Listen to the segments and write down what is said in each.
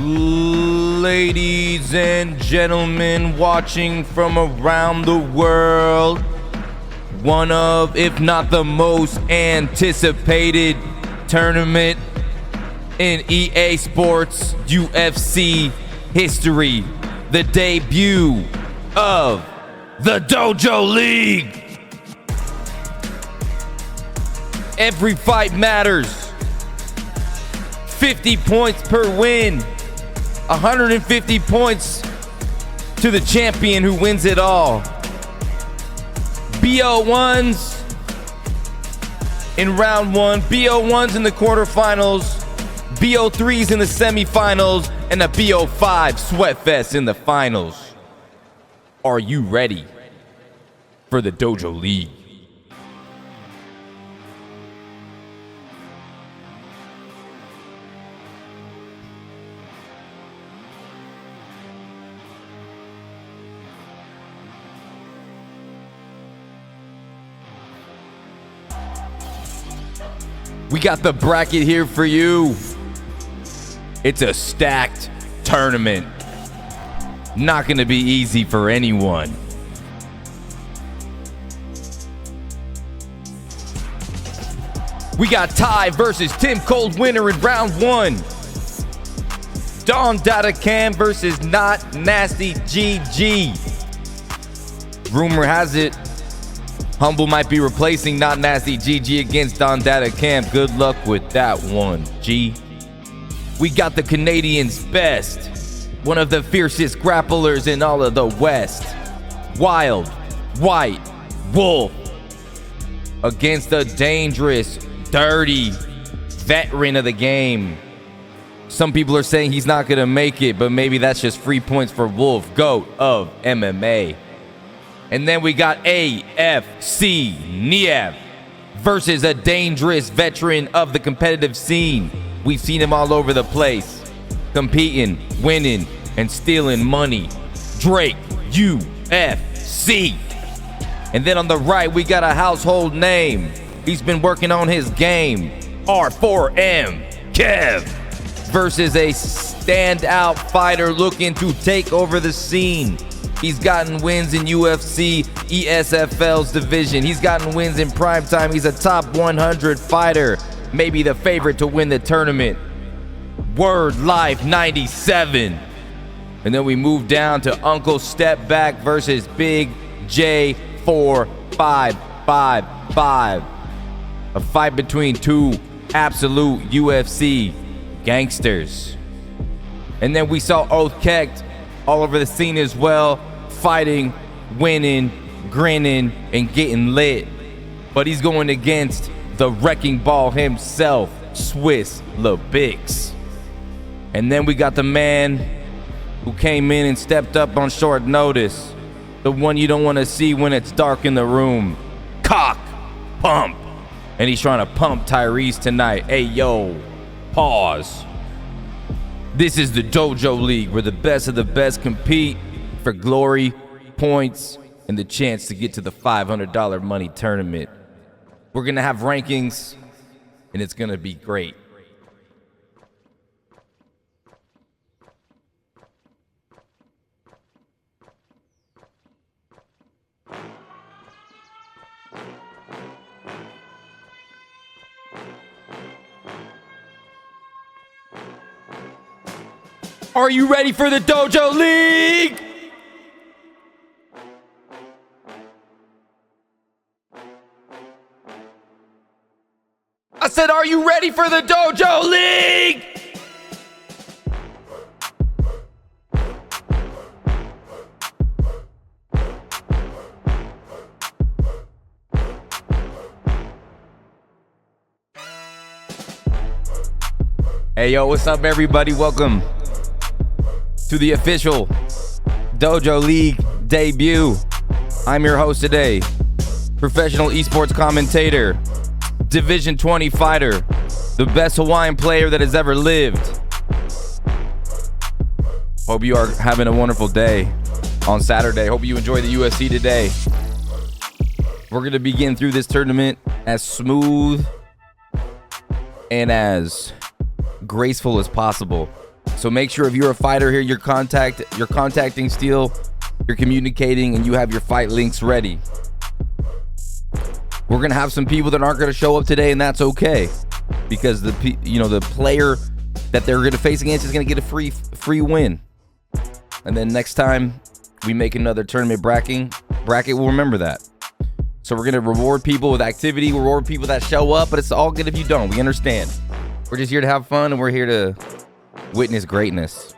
Ladies and gentlemen watching from around the world, one of, if not the most anticipated tournament in EA Sports UFC history, the debut of the Dojo League. Every fight matters. 50 points per win. 150 points to the champion who wins it all. BO1s in round one, BO1s in the quarterfinals, BO3s in the semifinals, and a BO5 sweatfest in the finals. Are you ready for the Dojo League? We got the bracket here for you. It's a stacked tournament. Not going to be easy for anyone. We got Ty versus Tim Cold winner in round one. Don Data Cam versus Not Nasty GG. Rumor has it Humble might be replacing Not Nasty GG against Don Data Camp. Good luck with that one, G. We got the Canadian's best, one of the fiercest grapplers in all of the West, Wild White Wolf, against the dangerous, dirty veteran of the game. Some people are saying he's not going to make it, but maybe that's just free points for Wolf, GOAT of MMA. And then we got AFC Niev versus a dangerous veteran of the competitive scene. We've seen him all over the place, competing, winning, and stealing money. Drake UFC. And then on the right, we got a household name. He's been working on his game. R4M Kev versus a standout fighter looking to take over the scene. He's gotten wins in UFC, ESFL's division. He's gotten wins in primetime. He's a top 100 fighter, maybe the favorite to win the tournament. Word Life 97. And then we move down to Uncle Step Back versus Big J 4555. A fight between two absolute UFC gangsters. And then we saw Oath Kecht all over the scene as well, fighting, winning, grinning, and getting lit. But he's going against the wrecking ball himself, Swiss LeBix. And then we got the man who came in and stepped up on short notice, the one you don't want to see when it's dark in the room, Cock Pump. And he's trying to pump Tyrese tonight. Hey, yo, pause. This is the Dojo League, where the best of the best compete for glory, points, and the chance to get to the $500 money tournament. We're going to have rankings, and it's going to be great. Are you ready for the Dojo League? I said, are you ready for the Dojo League? Hey, yo, what's up, everybody? Welcome to the official Dojo League debut. I'm your host today, professional esports commentator, Division 20 fighter, the best Hawaiian player that has ever lived. Hope you are having a wonderful day on Saturday. Hope you enjoy the UFC today. We're going to begin through this tournament as smooth and as graceful as possible. So So make sure if you're a fighter here, you're contacting Steel, you're communicating, and you have your fight links ready. We're gonna have some people that aren't gonna show up today, and that's okay, because the player that they're gonna face against is gonna get a free win. And then next time we make another tournament bracket, we'll remember that. So we're gonna reward people with activity, reward people that show up, but it's all good if you don't. We understand. We're just here to have fun, and we're here to witness greatness.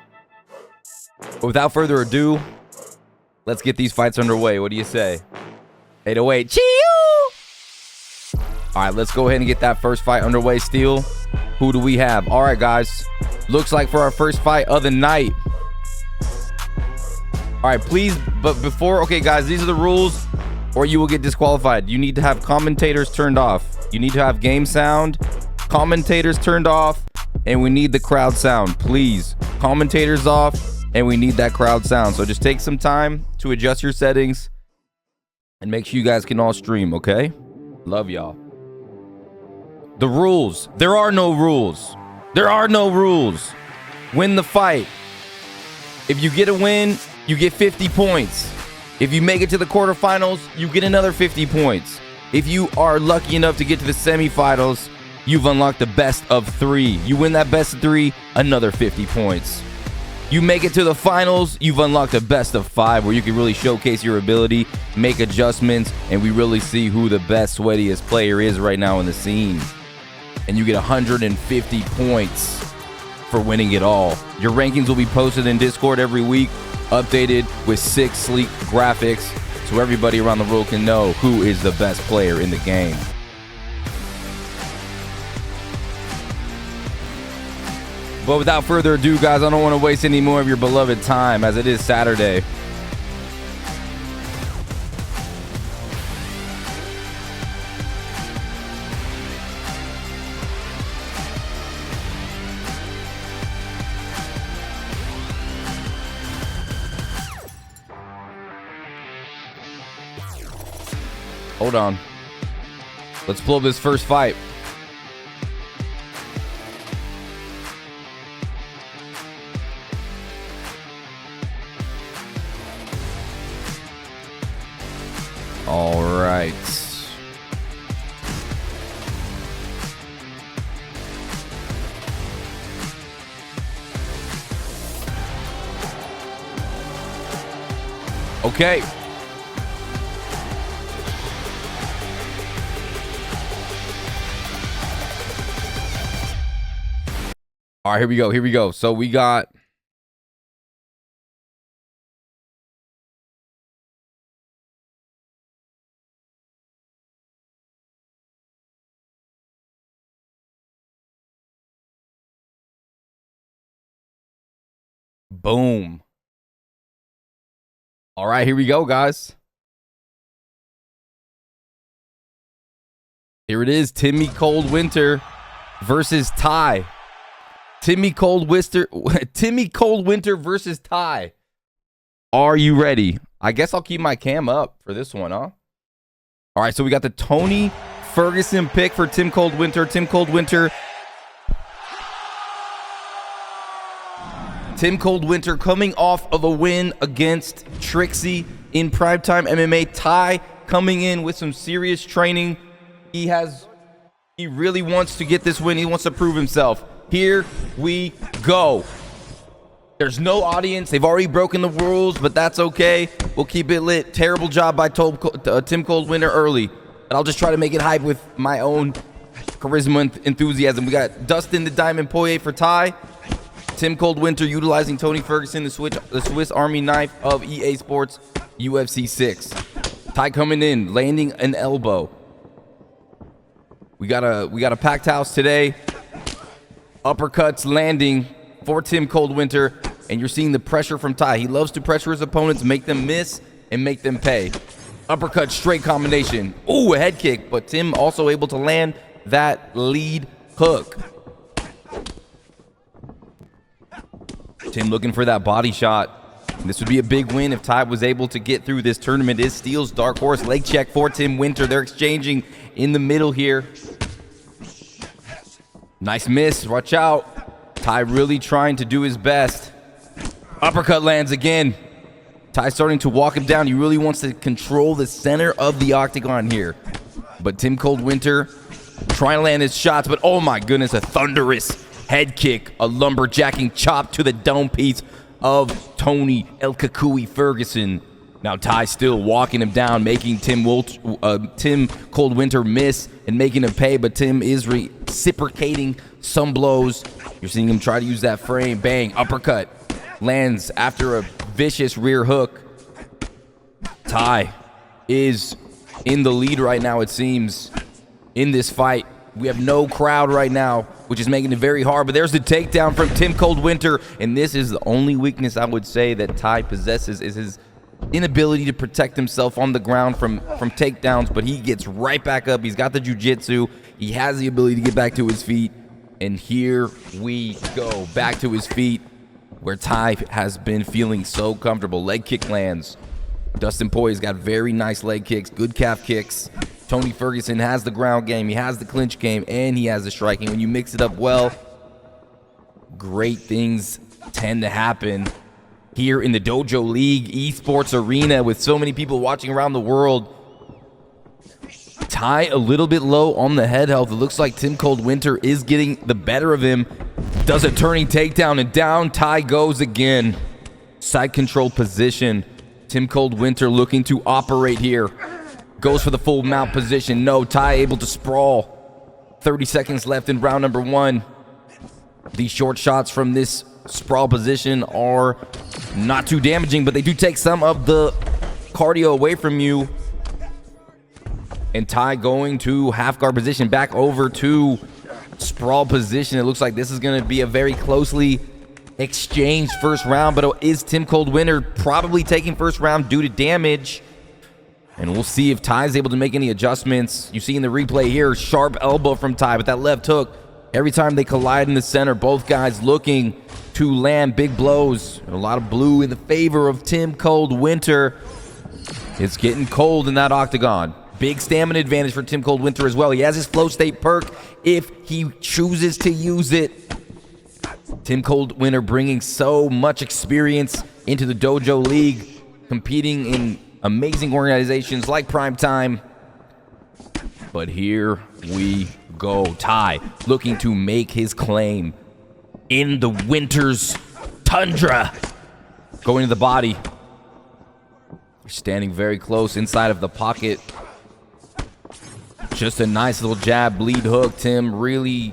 But without further ado, let's get these fights underway. What do you say? 808, chee! All right, let's go ahead and get that first fight underway. Steel, who do we have? All right, guys. Looks like for our first fight of the night. All right, please, but before, okay, guys, these are the rules, or you will get disqualified. You need to have commentators turned off. You need to have game sound, commentators turned off, and we need the crowd sound. Please, commentators off, and we need that crowd sound. So just take some time to adjust your settings and make sure you guys can all stream, okay? Love y'all. The rules. There are no rules. There are no rules. Win the fight. If you get a win, you get 50 points. If you make it to the quarterfinals, you get another 50 points. If you are lucky enough to get to the semifinals, you've unlocked the best of 3. You win that best of 3, another 50 points. You make it to the finals, you've unlocked a best of 5 where you can really showcase your ability, make adjustments, and we really see who the best, sweatiest player is right now in the scene. And you get 150 points for winning it all. Your rankings will be posted in Discord every week, updated with 6 sleek graphics, so everybody around the world can know who is the best player in the game. But without further ado, guys, I don't want to waste any more of your beloved time, as it is Saturday. Hold on. Let's pull up this first fight. All right. Okay. All right, here we go. Here we go. So we got boom. All right, here we go, guys. Here it is. Timmy Coldwinter versus Ty. Timmy Coldwinter versus Ty. Are you ready? I guess I'll keep my cam up for this one, huh? All right, so we got the Tony Ferguson pick for Tim Coldwinter. Tim Coldwinter coming off of a win against Trixie in Primetime MMA. Ty coming in with some serious training. He really wants to get this win. He wants to prove himself. Here we go. There's no audience. They've already broken the rules, but that's okay. We'll keep it lit. Terrible job by Tim Coldwinter early. But I'll just try to make it hype with my own charisma and enthusiasm. We got Dustin the Diamond Poirier for Ty. Tim Coldwinter utilizing Tony Ferguson, the Swiss Army knife of EA Sports UFC 6. Ty coming in, landing an elbow. We got a packed house today. Uppercuts landing for Tim Coldwinter, and you're seeing the pressure from Ty. He loves to pressure his opponents, make them miss, and make them pay. Uppercut, straight combination. Ooh, a head kick, but Tim also able to land that lead hook. Tim looking for that body shot. This would be a big win if Ty was able to get through this tournament. Is Steel's dark horse. Leg check for Tim Winter. They're exchanging in the middle here. Nice miss. Watch out. Ty really trying to do his best. Uppercut lands again. Ty starting to walk him down. He really wants to control the center of the octagon here. But Tim Coldwinter trying to land his shots, but oh my goodness, a thunderous head kick, a lumberjacking chop to the dome piece of Tony El Kakui Ferguson. Now Ty still walking him down, making Tim Coldwinter miss and making him pay, but Tim is reciprocating some blows. You're seeing him try to use that frame. Bang, uppercut. Lands after a vicious rear hook. Ty is in the lead right now, it seems, in this fight. We have no crowd right now, which is making it very hard, but there's the takedown from Tim Coldwinter, and this is the only weakness I would say that Ty possesses is his inability to protect himself on the ground from takedowns, but he gets right back up. He's got the jiu-jitsu. He has the ability to get back to his feet, and here we go, back to his feet, where Ty has been feeling so comfortable. Leg kick lands. Dustin Poirier's got very nice leg kicks, good calf kicks. Tony Ferguson has the ground game, he has the clinch game, and he has the striking. When you mix it up well, great things tend to happen here in the Dojo League esports arena with so many people watching around the world. Ty a little bit low on the head health. It looks like Tim Coldwinter is getting the better of him. Does a turning takedown, and down Ty goes again. Side control position. Tim Coldwinter looking to operate here. Goes for the full mount position. No, Ty able to sprawl. 30 seconds left in round number 1. These short shots from this sprawl position are not too damaging, but they do take some of the cardio away from you. And Ty going to half guard position, back over to sprawl position. It looks like this is going to be a very closely exchanged first round, but is Tim Coldwinter probably taking first round due to damage? And we'll see if Ty's able to make any adjustments. You see in the replay here, sharp elbow from Ty, but that left hook, every time they collide in the center, both guys looking to land big blows. A lot of blue in the favor of Tim Coldwinter. It's getting cold in that octagon. Big stamina advantage for Tim Coldwinter as well. He has his flow state perk if he chooses to use it. Tim Coldwinter bringing so much experience into the Dojo League, competing in amazing organizations like Primetime. But here we go. Ty looking to make his claim in the winter's tundra. Going to the body. Standing very close inside of the pocket. Just a nice little jab, bleed hook. Tim really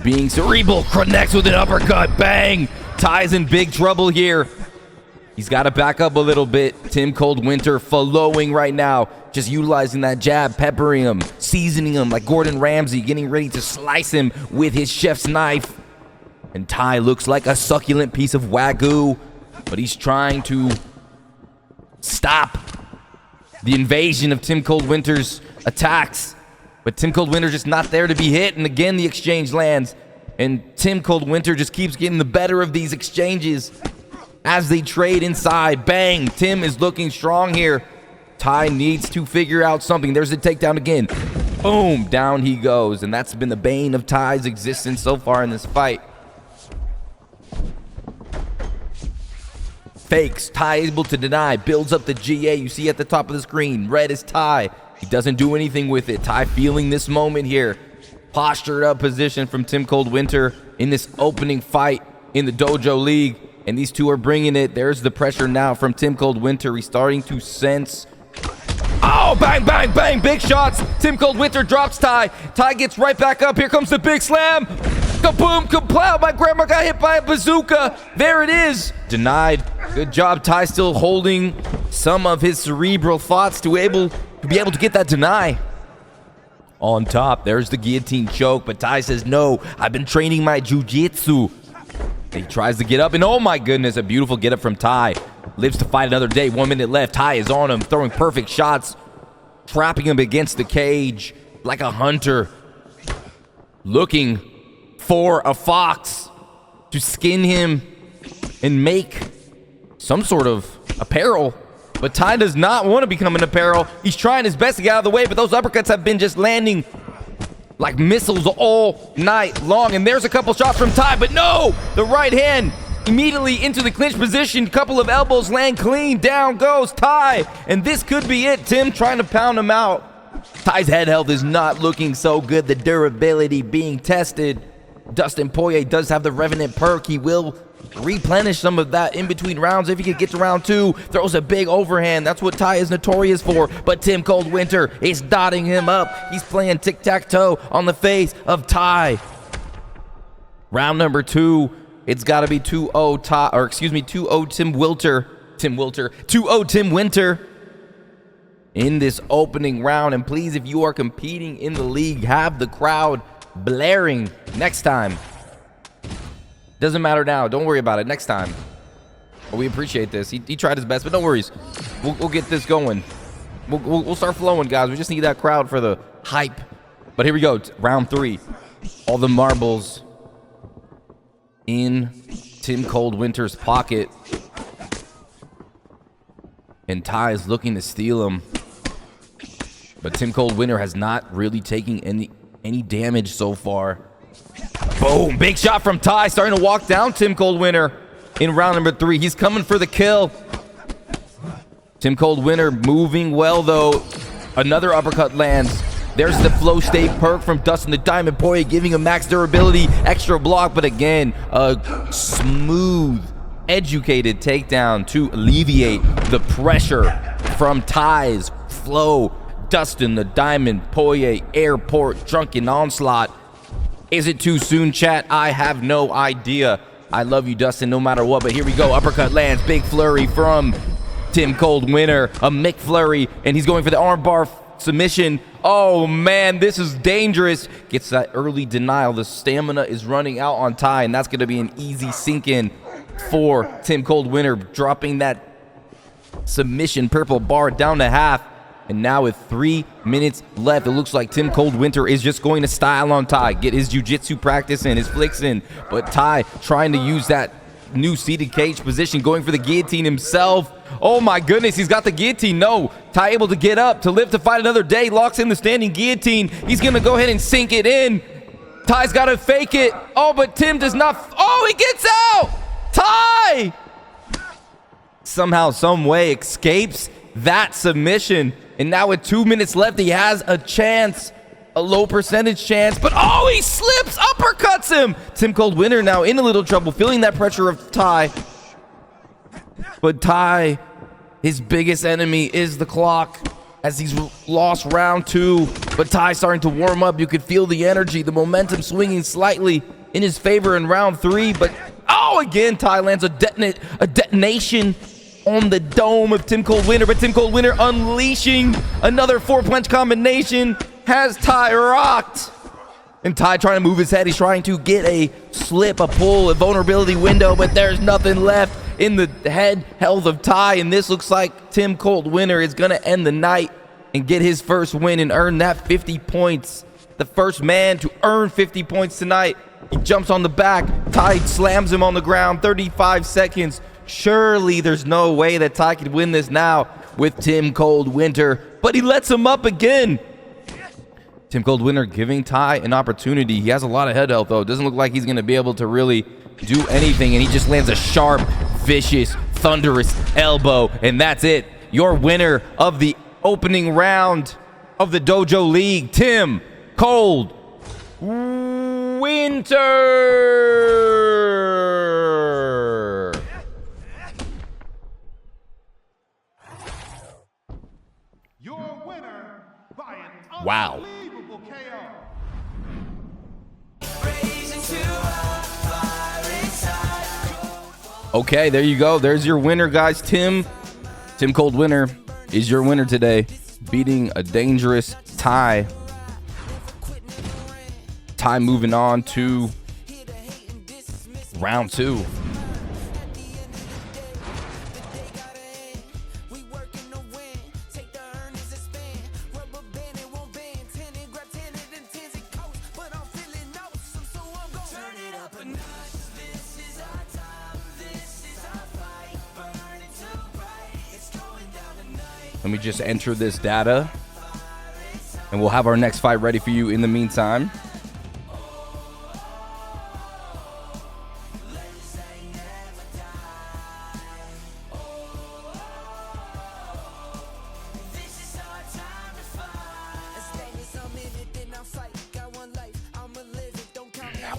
being cerebral. Connects with an uppercut. Bang! Ty's in big trouble here. He's got to back up a little bit. Tim Coldwinter following right now. Just utilizing that jab, peppering him, seasoning him like Gordon Ramsay, getting ready to slice him with his chef's knife. And Ty looks like a succulent piece of Wagyu, but he's trying to stop the invasion of Tim Coldwinter's attacks. But Tim Coldwinter just not there to be hit, and again the exchange lands. And Tim Coldwinter just keeps getting the better of these exchanges as they trade inside. Bang! Tim is looking strong here. Ty needs to figure out something. There's the takedown again. Boom! Down he goes. And that's been the bane of Ty's existence so far in this fight. Fakes. Ty able to deny. Builds up the GA. You see at the top of the screen. Red is Ty. He doesn't do anything with it. Ty feeling this moment here. Postured up position from Tim Coldwinter in this opening fight in the Dojo League. And these two are bringing it. There's the pressure now from Tim Coldwinter. He's starting to sense. Oh, bang, bang, bang. Big shots. Tim Coldwinter drops Ty. Ty gets right back up. Here comes the big slam. Kaboom, kaplow. My grandma got hit by a bazooka. There it is. Denied. Good job. Ty still holding some of his cerebral thoughts to be able to get that deny. On top, there's the guillotine choke. But Ty says, no, I've been training my jiu-jitsu. He tries to get up, and oh my goodness, a beautiful get up from Ty. Lives to fight another day. 1 minute left. Ty is on him, throwing perfect shots, trapping him against the cage like a hunter, looking for a fox to skin him and make some sort of apparel. But Ty does not want to become an apparel. He's trying his best to get out of the way, but those uppercuts have been just landing like missiles all night long. And there's a couple shots from Ty, but no! The right hand immediately into the clinch position. Couple of elbows land clean. Down goes Ty. And this could be it. Tim trying to pound him out. Ty's head health is not looking so good. The durability being tested. Dustin Poirier does have the Revenant perk. He will replenish some of that in between rounds if he could get to round 2. Throws a big overhand. That's what Ty is notorious for. But Tim Coldwinter is dotting him up. He's playing tic-tac-toe on the face of Ty. Round number 2. It's got to be 2-0 Ty, or excuse me, 2-0 Tim Winter. 2-0 Tim Winter in this opening round. And please, if you are competing in the league, have the crowd blaring next time. Doesn't matter now. Don't worry about it. Next time. We appreciate this. He tried his best, but no worries. We'll get this going. We'll start flowing, guys. We just need that crowd for the hype. But here we go. Round 3. All the marbles in Tim Coldwinter's pocket. And Ty is looking to steal him. But Tim Coldwinter has not really taken any damage so far. Boom! Big shot from Ty, starting to walk down Tim Coldwinter in round number 3. He's coming for the kill. Tim Coldwinter moving well, though. Another uppercut lands. There's the flow state perk from Dustin the Diamond Poirier, giving him max durability, extra block, but again, a smooth, educated takedown to alleviate the pressure from Ty's flow. Dustin the Diamond Poirier airport drunken onslaught. Is it too soon, chat? I have no idea. I love you, Dustin, no matter what. But here we go. Uppercut lands. Big flurry from Tim Coldwinter. A McFlurry, and he's going for the armbar submission. Oh, man, this is dangerous. Gets that early denial. The stamina is running out on Ty, and that's going to be an easy sink-in for Tim Coldwinter, dropping that submission purple bar down to half. And now with 3 minutes left, it looks like Tim Coldwinter is just going to style on Ty, get his jiu-jitsu practice in, his flicks in. But Ty trying to use that new seated cage position, going for the guillotine himself. Oh my goodness, he's got the guillotine. No, Ty able to get up, to live to fight another day, locks in the standing guillotine. He's gonna go ahead and sink it in. Ty's gotta fake it. Oh, but Tim does not. Oh, he gets out. Ty somehow, some way escapes that submission. And now with 2 minutes left, he has a chance, a low percentage chance, but oh, he slips, uppercuts him. Tim Coldwinter now in a little trouble, feeling that pressure of Ty. But Ty, his biggest enemy is the clock, as he's lost round 2. But Ty starting to warm up. You could feel the energy, the momentum swinging slightly in his favor in round 3. But oh, again, Ty lands a detonation on the dome of Tim Coldwinter, but Tim Coldwinter unleashing another 4-punch combination has Ty rocked. And Ty trying to move his head. He's trying to get a slip, a pull, a vulnerability window, but there's nothing left in the head health of Ty. And this looks like Tim Coldwinter is going to end the night and get his first win and earn that 50 points. The first man to earn 50 points tonight. He jumps on the back. Ty slams him on the ground. 35 seconds. Surely there's no way that Ty could win this now with Tim Coldwinter, but he lets him up again. Tim Coldwinter giving Ty an opportunity. He has a lot of head health, though. Doesn't look like he's going to be able to really do anything, and he just lands a sharp, vicious, thunderous elbow, and that's it. Your winner of the opening round of the Dojo League, Tim Coldwinter. Wow. Okay, there you go. There's your winner, guys. Tim Coldwinter is your winner today, beating a dangerous Ty. Ty moving on to round 2. Let me just enter this data. And we'll have our next fight ready for you in the meantime.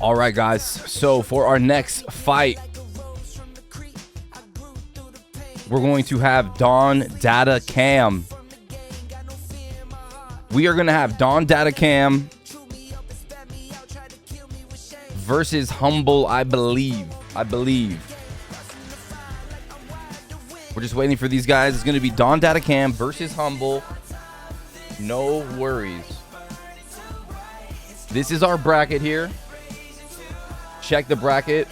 All right, guys. So for our next fight, we're going to have Don Data Cam. We are going to have Don Data Cam versus Humble, I believe. We're just waiting for these guys. It's going to be Don Data Cam versus Humble. No worries. This is our bracket here. Check the bracket.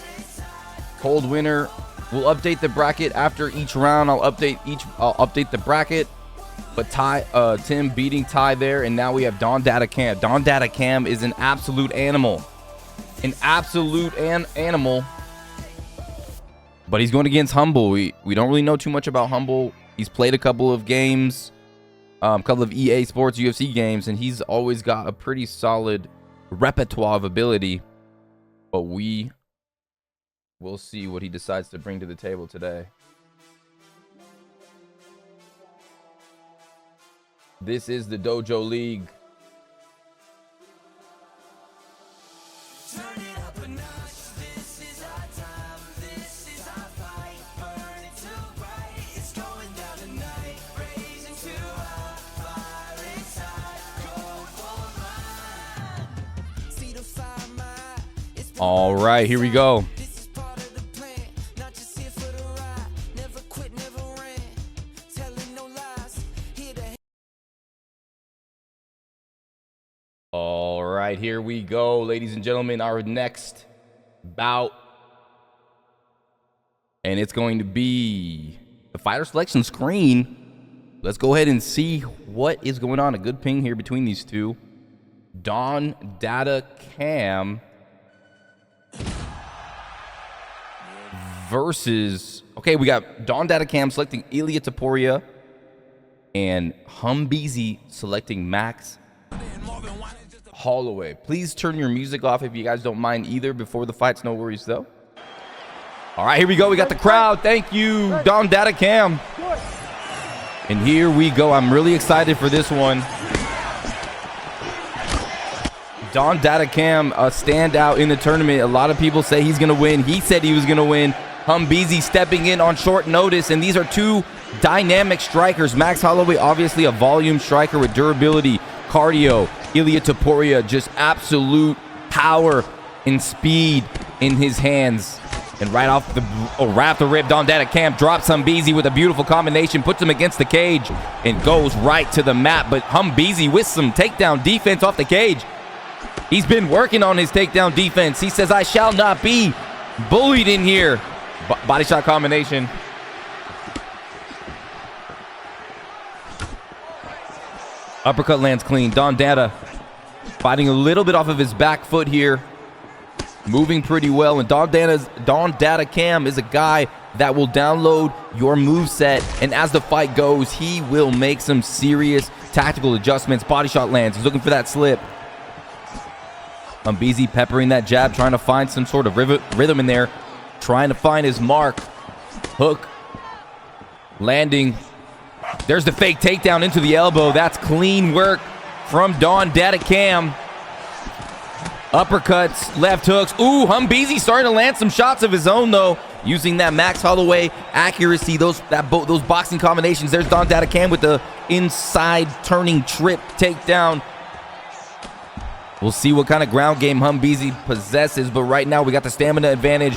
Cold winner. We'll update the bracket after each round. I'll update the bracket. But Tim beating Ty there, and now we have Don Data Cam. Don Data Cam is an absolute animal. An absolute animal. But he's going against Humble. We don't really know too much about Humble. He's played a couple of games, a couple of EA Sports UFC games, and he's always got a pretty solid repertoire of ability. But we will see what he decides to bring to the table today. This is the Dojo League. Turn it up a notch. This is our time. This is our fight. Burn it too bright. It's going down tonight. Raising to our fire inside. Go for mine. See the fire, my. All right, here we go. All right, here we go, ladies and gentlemen, our next bout. And it's going to be the fighter selection screen. Let's go ahead and see what is going on. A good ping here between these two. Don Data Cam versus... Okay, we got Don Data Cam selecting Ilia Topuria and Humbeezy selecting Max Holloway. Please turn your music off if you guys don't mind either before the fights. No worries, though. All right, here we go. We got the crowd. Thank you, Don Data Cam. And here we go. I'm really excited for this one. Don Data Cam, a standout in the tournament. A lot of people say he's going to win. He said he was going to win. Humbeezy stepping in on short notice. And these are two dynamic strikers. Max Holloway, obviously a volume striker with durability, cardio. Ilia Topuria, just absolute power and speed in his hands. And right off the rip, Don Data Cam drops Humbeezy with a beautiful combination, puts him against the cage, and goes right to the mat. But Humbeezy with some takedown defense off the cage. He's been working on his takedown defense. He says, I shall not be bullied in here. Body shot combination. Uppercut lands clean. Don Data fighting a little bit off of his back foot here. Moving pretty well. And Don Data Cam is a guy that will download your moveset. And as the fight goes, he will make some serious tactical adjustments. Body shot lands. He's looking for that slip. Humbeezy peppering that jab, trying to find some sort of rhythm in there. Trying to find his mark. Hook. Landing. There's the fake takedown into the elbow. That's clean work from Don Data Cam. Uppercuts, left hooks. Ooh, Humbeezy starting to land some shots of his own, though. Using that Max Holloway accuracy, those boxing combinations. There's Don Data Cam with the inside turning trip takedown. We'll see what kind of ground game Humbeezy possesses, but right now we got the stamina advantage,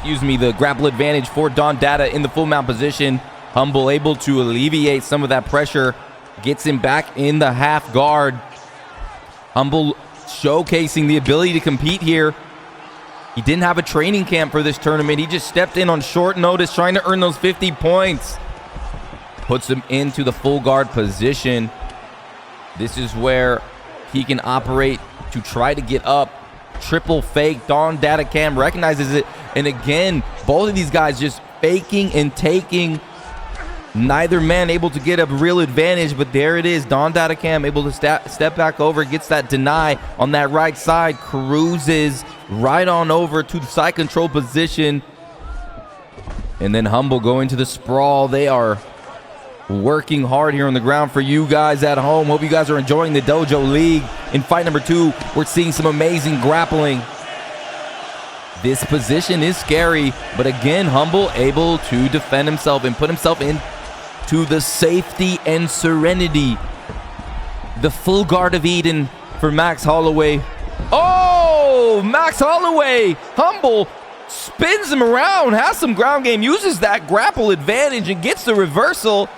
the grapple advantage for Don Data in the full mount position. Humble able to alleviate some of that pressure, gets him back in the half guard. Humble showcasing the ability to compete here. He didn't have a training camp for this tournament. He just stepped in on short notice trying to earn those 50 points. Puts him into the full guard position. This is where he can operate to try to get up. Triple fake. Don Data Cam recognizes it. And again, both of these guys just faking and taking Neither man able to get a real advantage, but there it is. Don Datacam able to step back over, gets that deny on that right side, cruises right on over to the side control position. And then Humble going to the sprawl. They are working hard here on the ground for you guys at home. Hope you guys are enjoying the Dojo League. In fight number 2, we're seeing some amazing grappling. This position is scary, but again, Humble able to defend himself and put himself in to the safety and serenity. The full guard of Eden for Max Holloway. Oh, Max Holloway. Humble spins him around, has some ground game, uses that grapple advantage and gets the reversal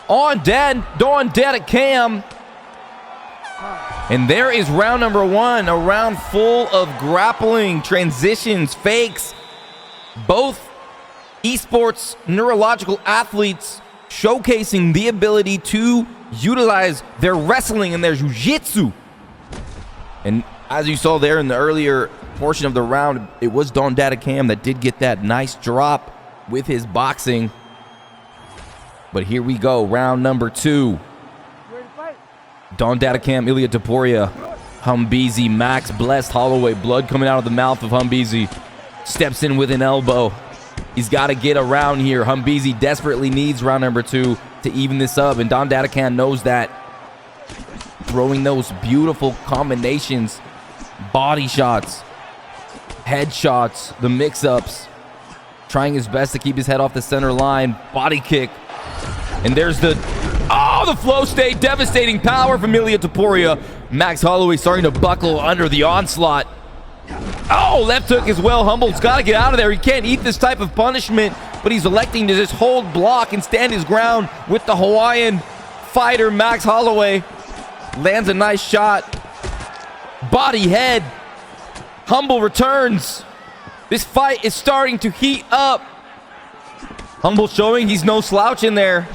on Don Datacam. And there is round number 1, a round full of grappling, transitions, fakes. Both esports neurological athletes showcasing the ability to utilize their wrestling and their jiu-jitsu. And as you saw there in the earlier portion of the round, it was Don Datacam that did get that nice drop with his boxing. But here we go, round number 2. Don Datacam, Ilya Taporia, Humbeezy, Max blessed Holloway. Blood coming out of the mouth of Humbeezy. Steps in with an elbow. He's got to get around here. Humbeezy desperately needs round number 2 to even this up, and Don Datacam knows that. Throwing those beautiful combinations, body shots, head shots, the mix-ups. Trying his best to keep his head off the center line. Body kick. And there's the flow state. Devastating power from Ilya Taporia. Max Holloway starting to buckle under the onslaught. Oh, left hook as well. Humble's got to get out of there. He can't eat this type of punishment, but he's electing to just hold block and stand his ground with the Hawaiian fighter, Max Holloway. Lands a nice shot. Body head. Humble returns. This fight is starting to heat up. Humble showing he's no slouch in there.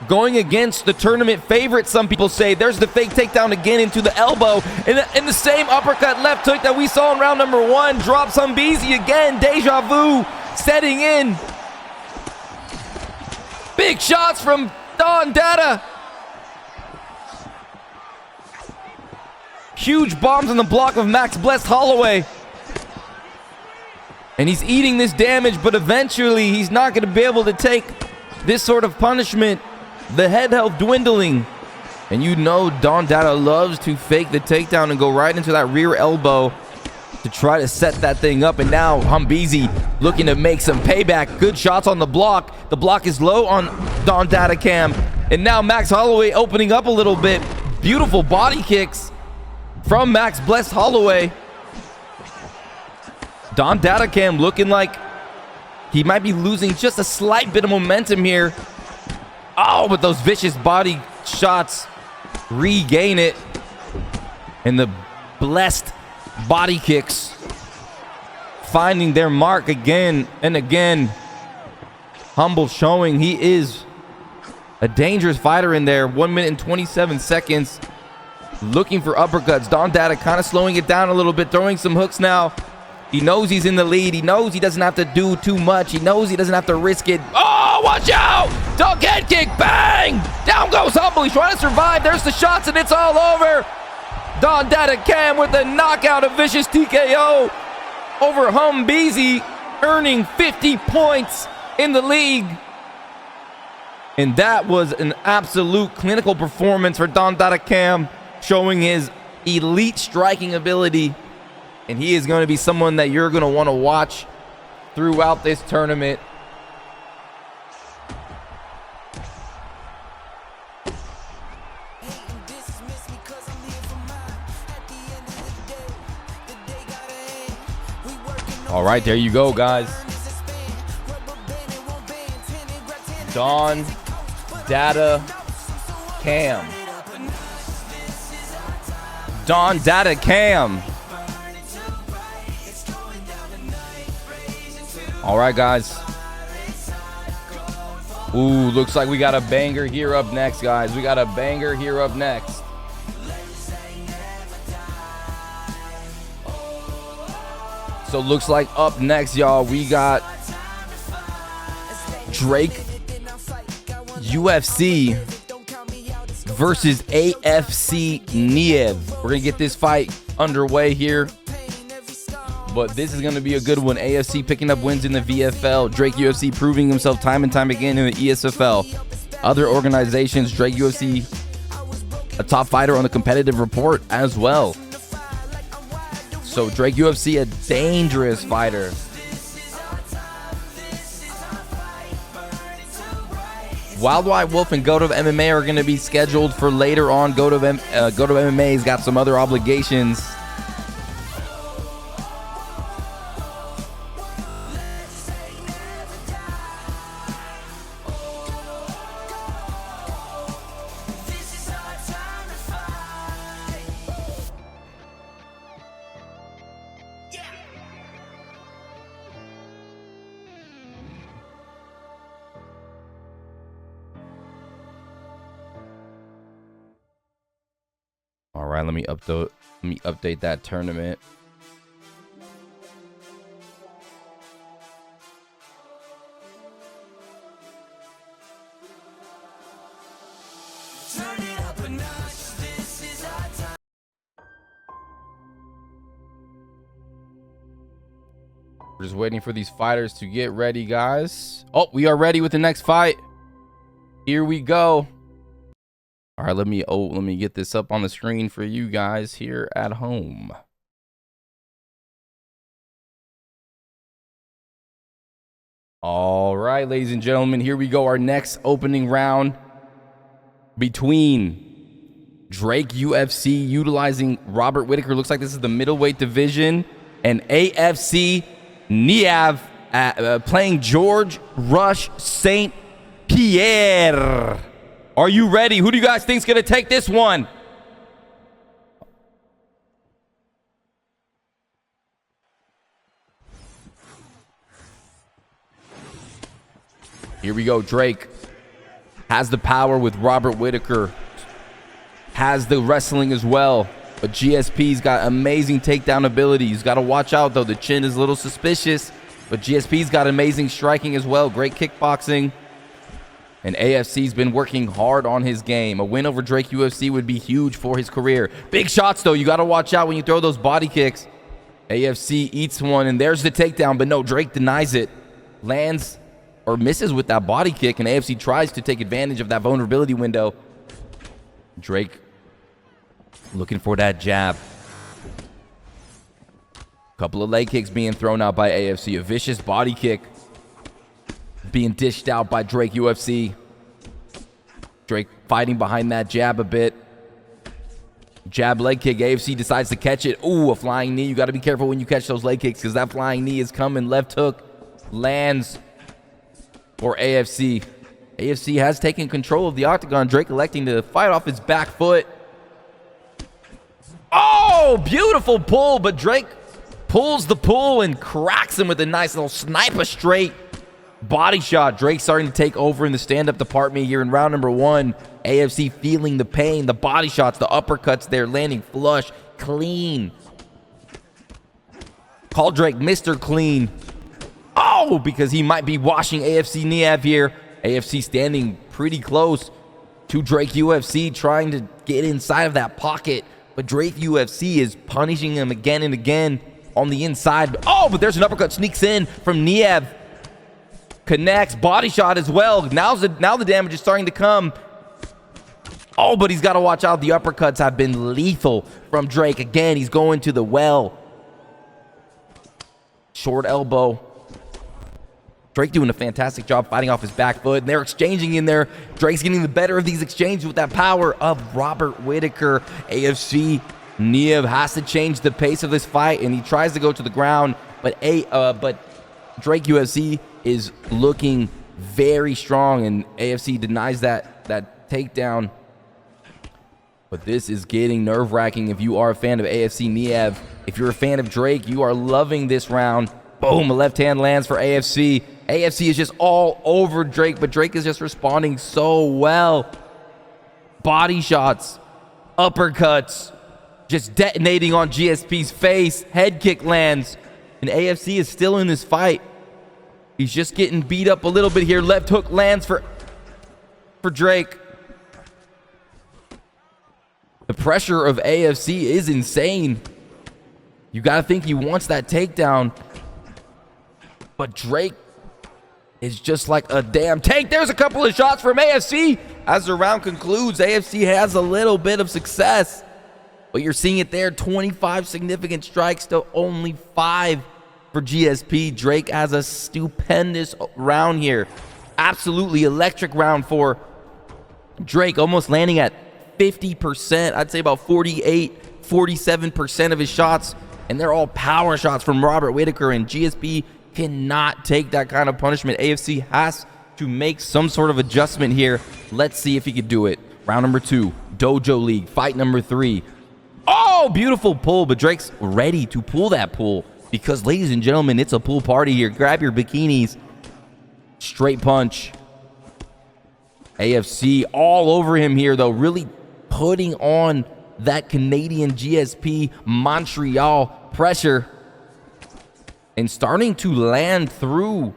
Going against the tournament favorite, some people say. There's the fake takedown again into the elbow. And the same uppercut left hook that we saw in round number 1. Drops Humbeezy again. Deja vu setting in. Big shots from Don Data. Huge bombs on the block of Max blessed Holloway. And he's eating this damage, but eventually he's not going to be able to take this sort of punishment. The head health dwindling. And you know Don Data loves to fake the takedown and go right into that rear elbow to try to set that thing up. And now Humbeezy looking to make some payback. Good shots on the block. The block is low on Don Datacam. And now Max Holloway opening up a little bit. Beautiful body kicks from Max blessed Holloway. Don Datacam looking like he might be losing just a slight bit of momentum here. Oh, but those vicious body shots regain it. And the blessed body kicks finding their mark again and again. Humble showing he is a dangerous fighter in there. 1 minute and 27 seconds. Looking for uppercuts. Don Data kind of slowing it down a little bit, throwing some hooks now. He knows he's in the lead. He knows he doesn't have to do too much. He knows he doesn't have to risk it. Oh, watch out! Dunk head kick, bang! Down goes Humble. He's trying to survive. There's the shots, and it's all over. Don Datacam with a knockout, a vicious TKO over Humbeezy, earning 50 points in the league. And that was an absolute clinical performance for Don Datacam, showing his elite striking ability. And he is going to be someone that you're going to want to watch throughout this tournament. All right, there you go, guys. Don Datacam. Don Datacam. All right, guys. Ooh, looks like we got a banger here up next, guys. We got a banger here up next. So looks like up next, y'all, we got Drake UFC versus AFC Niev. We're going to get this fight underway here. But this is going to be a good one. AFC picking up wins in the VFL. Drake UFC proving himself time and time again in the ESFL. Other organizations, Drake UFC, a top fighter on the competitive report as well. So Drake UFC, a dangerous fighter. Wild White Wolf and Goat of MMA are going to be scheduled for later on. Goat of MMA's got some other obligations. All right, let me update that tournament. Turn it up a notch. This is our time. We're just waiting for these fighters to get ready, guys. Oh, we are ready with the next fight. Here we go. All right, let me get this up on the screen for you guys here at home. All right, ladies and gentlemen, here we go. Our next opening round between Drake UFC utilizing Robert Whitaker. Looks like this is the middleweight division, and AFC Niev playing George Rush St. Pierre. Are you ready? Who do you guys think is going to take this one? Here we go. Drake has the power with Robert Whitaker. Has the wrestling as well. But GSP's got amazing takedown ability. He's got to watch out, though. The chin is a little suspicious. But GSP's got amazing striking as well. Great kickboxing. And AFC's been working hard on his game. A win over Drake UFC would be huge for his career. Big shots, though. You got to watch out when you throw those body kicks. AFC eats one, and there's the takedown. But no, Drake denies it. Lands or misses with that body kick, and AFC tries to take advantage of that vulnerability window. Drake looking for that jab. Couple of leg kicks being thrown out by AFC. A vicious body kick being dished out by Drake UFC. Drake fighting behind that jab a bit. Jab leg kick. AFC decides to catch it. Ooh, a flying knee. You got to be careful when you catch those leg kicks because that flying knee is coming. Left hook lands for AFC. AFC has taken control of the octagon. Drake electing to fight off his back foot. Oh, beautiful pull, but Drake pulls the pull and cracks him with a nice little sniper straight body shot. Drake starting to take over in the stand-up department here in round number one. AFC feeling the pain, the body shots, the uppercuts there, landing flush, clean. Call Drake Mr. Clean. Oh, because he might be washing AFC Niev here. AFC standing pretty close to Drake UFC, trying to get inside of that pocket. But Drake UFC is punishing him again and again on the inside. Oh, but there's an uppercut, sneaks in from Niev. Connects, body shot as well. Now the damage is starting to come. Oh, but he's got to watch out. The uppercuts have been lethal from Drake. Again, he's going to the well. Short elbow. Drake doing a fantastic job fighting off his back foot. And they're exchanging in there. Drake's getting the better of these exchanges with that power of Robert Whitaker. AFC Niev has to change the pace of this fight, and he tries to go to the ground. But Drake UFC is looking very strong, and AFC denies that takedown. But this is getting nerve-wracking if you are a fan of AFC Niev. If you're a fan of Drake, you are loving this round. Boom, a left hand lands for AFC. AFC is just all over Drake, but Drake is just responding so well. Body shots, uppercuts, just detonating on GSP's face. Head kick lands, and AFC is still in this fight. He's just getting beat up a little bit here. Left hook lands for for Drake. The pressure of AFC is insane. You got to think he wants that takedown. But Drake is just like a damn tank. There's a couple of shots from AFC. As the round concludes, AFC has a little bit of success. But you're seeing it there, 25 significant strikes to only 5 for GSP. Drake has a stupendous round here. Absolutely electric round for Drake, almost landing at 50%. I'd say about 48, 47% of his shots, and they're all power shots from Robert Whitaker, and GSP cannot take that kind of punishment. AFC has to make some sort of adjustment here. Let's see if he can do it. Round number 2, Dojo League, fight number 3. Oh, beautiful pull, but Drake's ready to pull that pull because, ladies and gentlemen, it's a pool party here. Grab your bikinis. Straight punch. AFC all over him here, though, really putting on that Canadian GSP Montreal pressure and starting to land through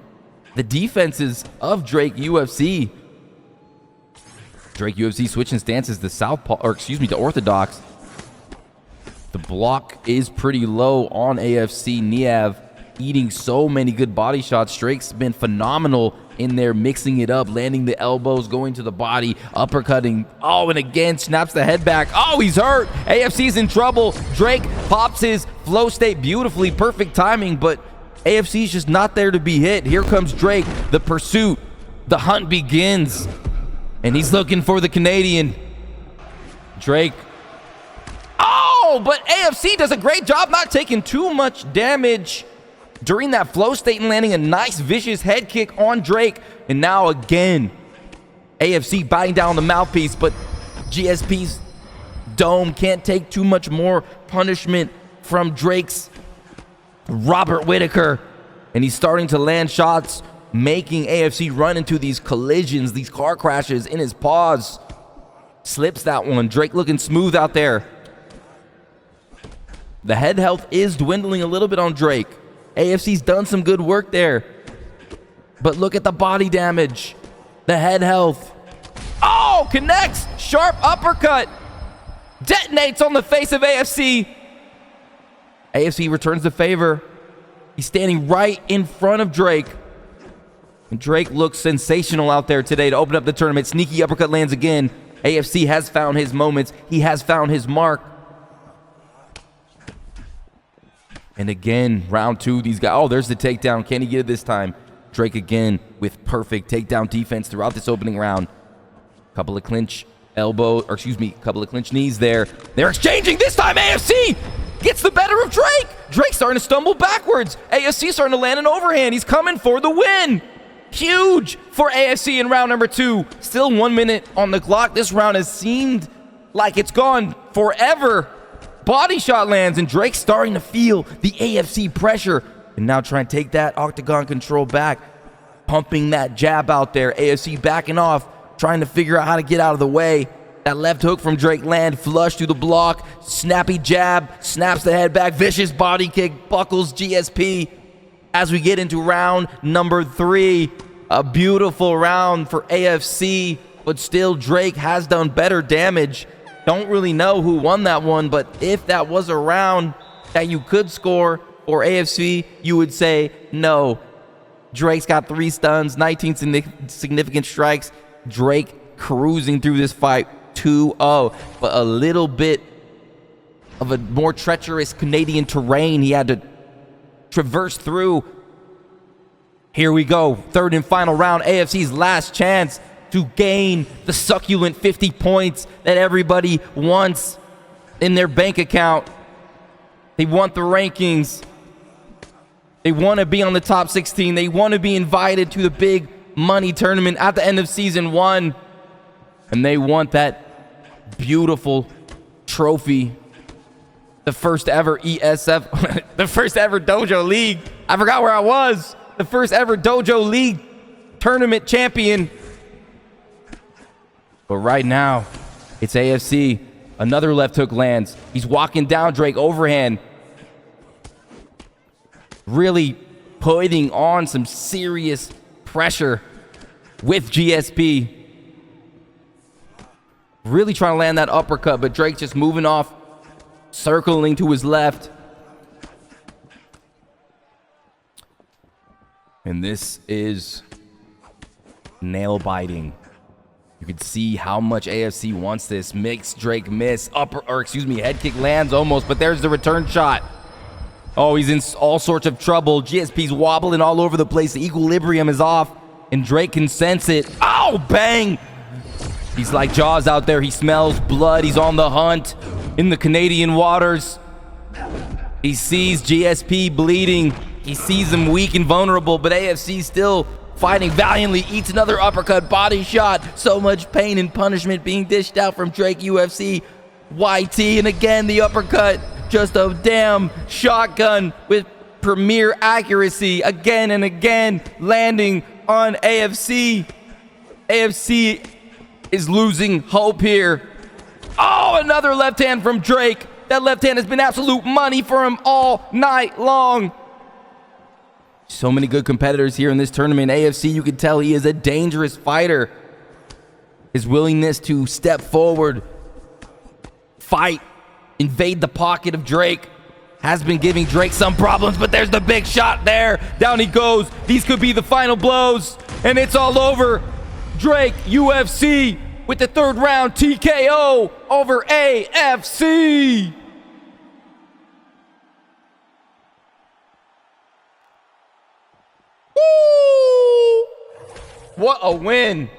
the defenses of Drake UFC. Drake UFC switching stances to southpaw, or excuse me, to orthodox. The block is pretty low on AFC. Niev eating so many good body shots. Drake's been phenomenal in there, mixing it up, landing the elbows, going to the body, uppercutting. Oh, and again, snaps the head back. Oh, he's hurt. AFC's in trouble. Drake pops his flow state beautifully. Perfect timing, but AFC's just not there to be hit. Here comes Drake. The pursuit. The hunt begins. And he's looking for the Canadian. Drake. Oh, but AFC does a great job not taking too much damage during that flow state and landing a nice vicious head kick on Drake. And now again, AFC biting down the mouthpiece, but GSP's dome can't take too much more punishment from Drake's Robert Whitaker. And he's starting to land shots, making AFC run into these collisions, these car crashes in his paws. Slips that one. Drake looking smooth out there. The head health is dwindling a little bit on Drake. AFC's done some good work there. But look at the body damage. The head health. Oh, connects. Sharp uppercut. Detonates on the face of AFC. AFC returns the favor. He's standing right in front of Drake. And Drake looks sensational out there today to open up the tournament. Sneaky uppercut lands again. AFC has found his moments. He has found his mark. And again, round 2, these guys. Oh, there's the takedown. Can he get it this time? Drake again with perfect takedown defense throughout this opening round. Couple of clinch couple of clinch knees there. They're exchanging this time. AFC gets the better of Drake. Drake's starting to stumble backwards. AFC starting to land an overhand. He's coming for the win. Huge for AFC in round number 2. Still 1 minute on the clock. This round has seemed like it's gone forever. Body shot lands, and Drake's starting to feel the AFC pressure. And now trying to take that octagon control back. Pumping that jab out there. AFC backing off, trying to figure out how to get out of the way. That left hook from Drake land, flush through the block. Snappy jab, snaps the head back. Vicious body kick, buckles GSP. As we get into round number 3, a beautiful round for AFC, but still Drake has done better damage. Don't really know who won that one, but if that was a round that you could score for AFC, you would say no. Drake's got 3 stuns, 19 significant strikes. Drake cruising through this fight 2-0, but a little bit of a more treacherous Canadian terrain he had to traverse through. Here we go, 3rd and final round, AFC's last chance to gain the succulent 50 points that everybody wants in their bank account. They want the rankings. They want to be on the top 16. They want to be invited to the big money tournament at the end of season 1. And they want that beautiful trophy. The first ever ESF, the first ever Dojo League. I forgot where I was. The first ever Dojo League tournament champion. But right now, it's AFC. Another left hook lands. He's walking down Drake overhand. Really putting on some serious pressure with GSP. Really trying to land that uppercut, but Drake just moving off, circling to his left. And this is nail biting. You can see how much AFC wants this. Makes Drake miss. Head kick lands almost, but there's the return shot. Oh, he's in all sorts of trouble. GSP's wobbling all over the place. The equilibrium is off, and Drake can sense it. Oh, bang! He's like Jaws out there. He smells blood. He's on the hunt in the Canadian waters. He sees GSP bleeding. He sees him weak and vulnerable, but AFC still fighting valiantly. Eats another uppercut, body shot. So much pain and punishment being dished out from Drake UFC. YT, and again the uppercut. Just a damn shotgun with premier accuracy. Again and again, landing on AFC. AFC is losing hope here. Oh, another left hand from Drake. That left hand has been absolute money for him all night long. So many good competitors here in this tournament. AFC, you can tell he is a dangerous fighter. His willingness to step forward, fight, invade the pocket of Drake has been giving Drake some problems, but there's the big shot there. Down he goes. These could be the final blows, and it's all over. Drake UFC with the third round TKO over AFC. Woo! What a win.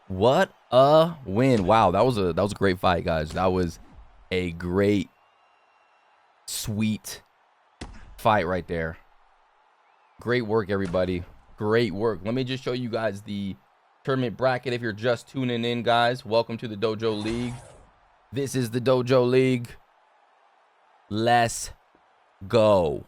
What a win. Wow, that was a great fight, guys. That was a great, sweet fight right there. Great work, everybody. Great work. Let me just show you guys the tournament bracket. If you're just tuning in, guys, welcome to the Dojo League. This is the Dojo League. Let's go.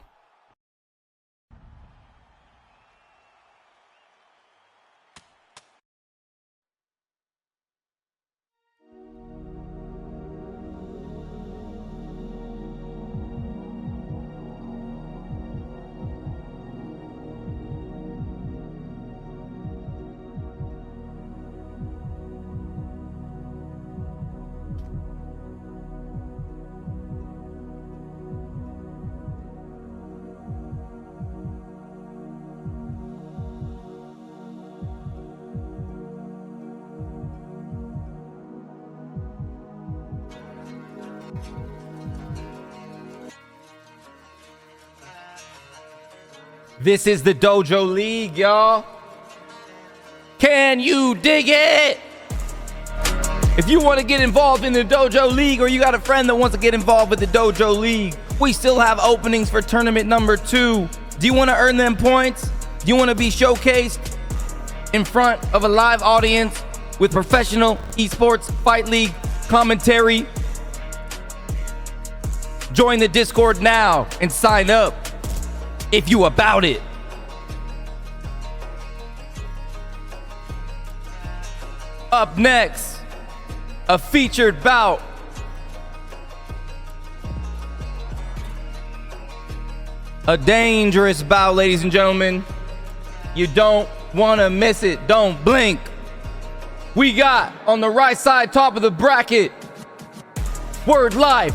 This is the Dojo League, y'all. Can you dig it? If you want to get involved in the Dojo League, or you got a friend that wants to get involved with the Dojo League, we still have openings for tournament number 2. Do you want to earn them points? Do you want to be showcased in front of a live audience with professional esports fight league commentary? Join the Discord now and sign up if you about it. Up next, a featured bout. A dangerous bout, ladies and gentlemen. You don't want to miss it. Don't blink. We got on the right side, top of the bracket, Word Life,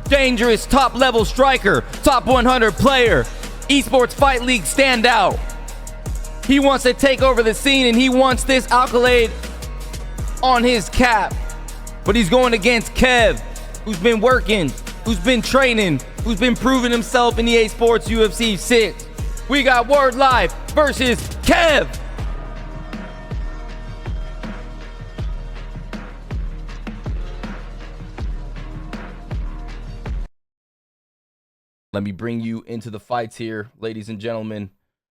dangerous top level striker, top 100 player, esports fight league standout. He wants to take over the scene, and he wants this accolade on his cap. But he's going against Kev, who's been working, who's been training, who's been proving himself in the EA Sports UFC 6. We got Word Life versus Kev. Let me bring you into the fights here, ladies and gentlemen.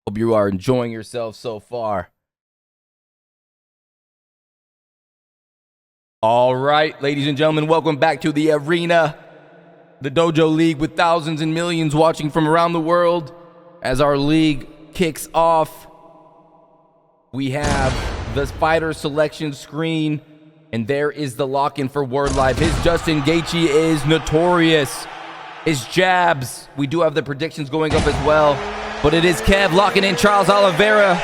Hope you are enjoying yourselves so far. All right, ladies and gentlemen, welcome back to the arena. The Dojo League with thousands and millions watching from around the world. As our league kicks off, we have the fighter selection screen, and there is the lock-in for Word Life. His Justin Gaethje is notorious. His jabs, we do have the predictions going up as well, but it is Kev locking in Charles Oliveira.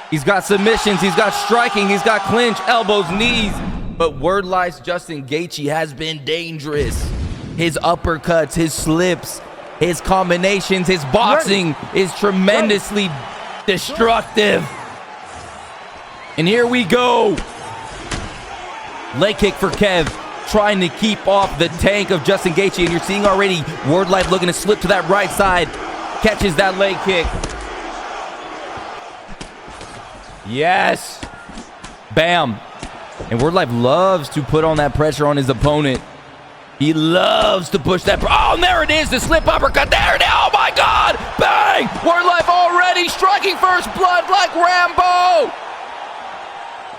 He's got submissions, he's got striking, he's got clinch, elbows, knees. But Word Life's Justin Gaethje has been dangerous. His uppercuts, his slips, his combinations, his boxing is tremendously destructive. And here we go. Leg kick for Kev, trying to keep off the tank of Justin Gaethje. And you're seeing already Word Life looking to slip to that right side. Catches that leg kick. Yes. Bam. And Word Life loves to put on that pressure on his opponent. He loves to push that. Oh, and there it is, the slip uppercut. There it is. Oh, my God. Bang. Word Life already striking first blood like Rambo.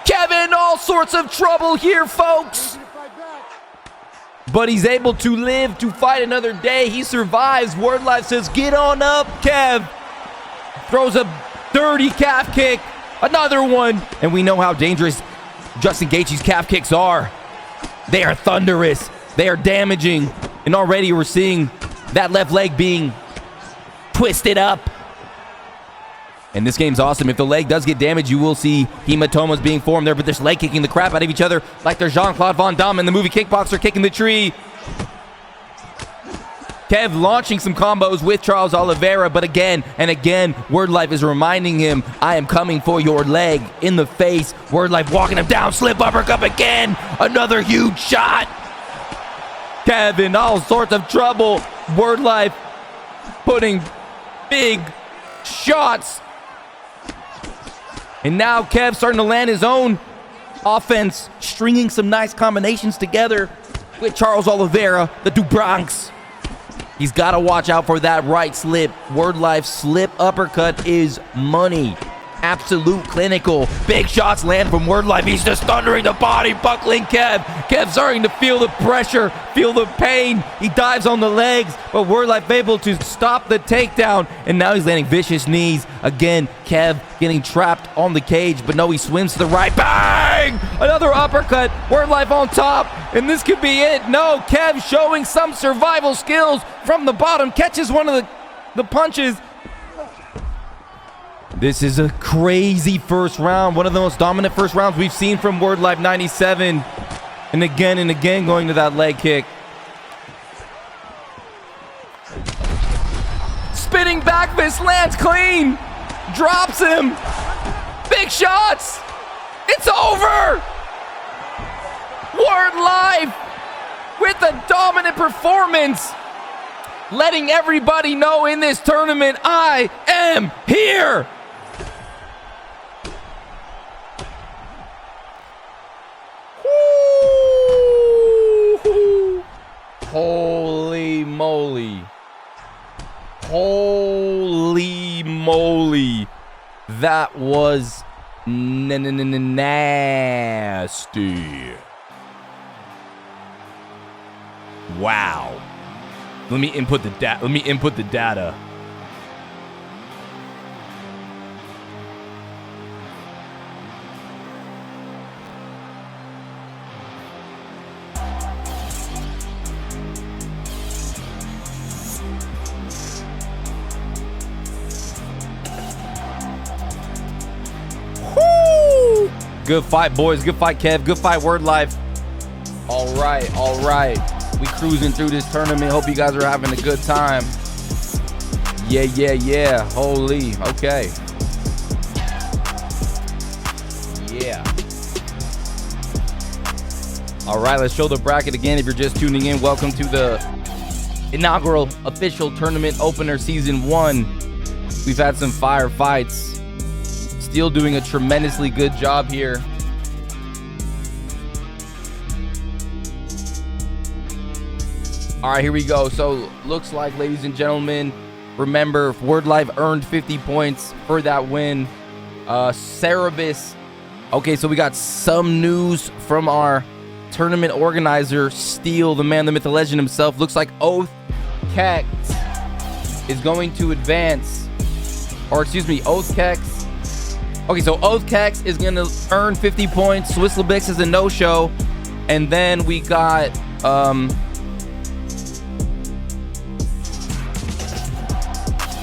Kevin, all sorts of trouble here, folks. But he's able to live to fight another day. He survives. Word Life says, get on up, Kev. Throws a dirty calf kick. Another one. And we know how dangerous Justin Gaethje's calf kicks are. They are thunderous. They are damaging. And already we're seeing that left leg being twisted up. And this game's awesome. If the leg does get damaged, you will see hematomas being formed there, but they're leg kicking the crap out of each other like they're Jean-Claude Van Damme in the movie Kickboxer kicking the tree. Kev launching some combos with Charles Oliveira, but again and again, Word Life is reminding him, I am coming for your leg in the face. Word Life walking him down, slip uppercut again. Another huge shot. Kev in all sorts of trouble. Word Life putting big shots. And now Kev starting to land his own offense, stringing some nice combinations together with Charles Oliveira, the Dubronx. He's got to watch out for that right slip. Word Life slip uppercut is money. Absolute clinical. Big shots land from Word Life. He's just thundering the body, buckling Kev. Kev starting to feel the pressure, feel the pain. He dives on the legs, but Word Life able to stop the takedown. And now he's landing vicious knees. Again, Kev getting trapped on the cage, but no, he swims to the right. Bang! Another uppercut. Word Life on top, and this could be it. No, Kev showing some survival skills from the bottom. Catches one of the punches. This is a crazy first round. One of the most dominant first rounds we've seen from Word Life 97. And again going to that leg kick. Spinning back fist lands clean. Drops him. Big shots. It's over. Word Life with a dominant performance. Letting everybody know in this tournament, I am here. Holy moly. Holy moly. That was nasty. Wow. Let me input the data. Good fight, boys. Good fight, Kev. Good fight, Word Life. All right. We cruising through this tournament. Hope you guys are having a good time. Yeah. Holy. Okay. Yeah. All right, let's show the bracket again. If you're just tuning in, welcome to the inaugural official tournament opener season 1. We've had some fire fights. Steel doing a tremendously good job here. All right, here we go. So looks like, ladies and gentlemen, remember, Word Life earned 50 points for that win. Cerebus. Okay, so we got some news from our tournament organizer, Steel, the man, the myth, the legend himself. Looks like Oath Kex is going to advance. Or excuse me, Oath Kex. Okay, so Oath Kex is going to earn 50 points. Swisslebix is a no-show. And then we got...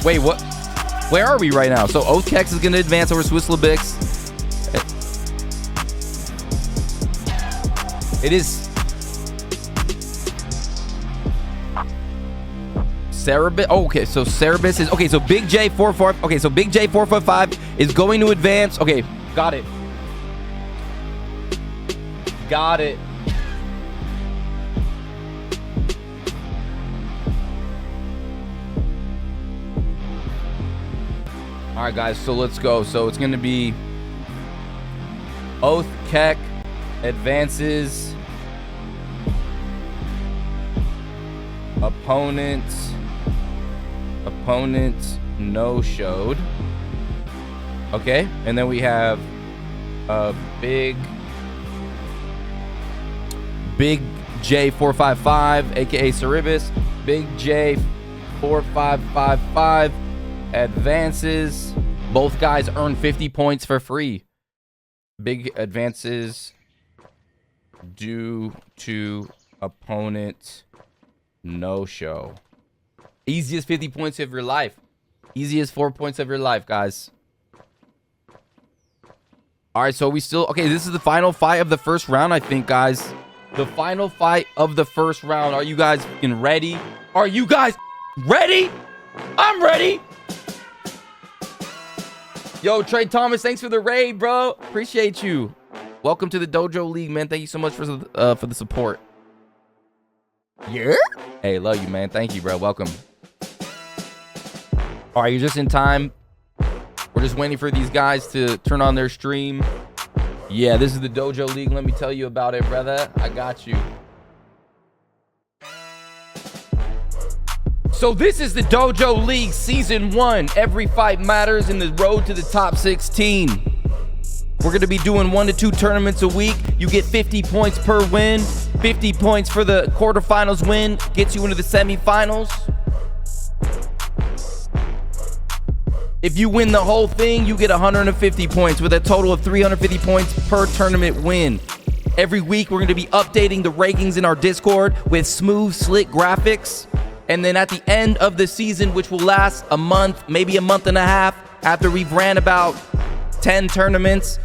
Wait, what? Where are we right now? So Oath Kex is going to advance over Swisslebix. It is Cerebus. Oh, okay, so Cerebus is okay. So Big J 4-4. Okay, so Big J 4-5 is going to advance. Okay, got it. Got it. All right, guys. So let's go. So it's gonna be Oath Keck advances. Opponent no-showed. Okay, and then we have Big J 455, aka Cerebus. Big J 4555 advances. Both guys earn 50 points for free. Big advances due to opponent no-show. Easiest 50 points of your life. Easiest 4 points of your life, guys. All right, so we still... Okay, this is the final fight of the first round, I think, guys. The final fight of the first round. Are you guys fucking ready? Are you guys ready? I'm ready. Yo, Trey Thomas, thanks for the raid, bro. Appreciate you. Welcome to the Dojo League, man. Thank you so much for the support. Yeah? Hey, love you, man. Thank you, bro. Welcome. All right, you're just in time. We're just waiting for these guys to turn on their stream. Yeah, this is the Dojo League. Let me tell you about it, brother. I got you. So this is the Dojo League Season 1. Every fight matters in the road to the top 16. We're going to be doing 1 to 2 tournaments a week. You get 50 points per win. 50 points for the quarterfinals win. Gets you into the semifinals. If you win the whole thing, you get 150 points with a total of 350 points per tournament win. Every week, we're going to be updating the rankings in our Discord with smooth, slick graphics. And then at the end of the season, which will last a month, maybe a month and a half, after we've ran about 10 tournaments,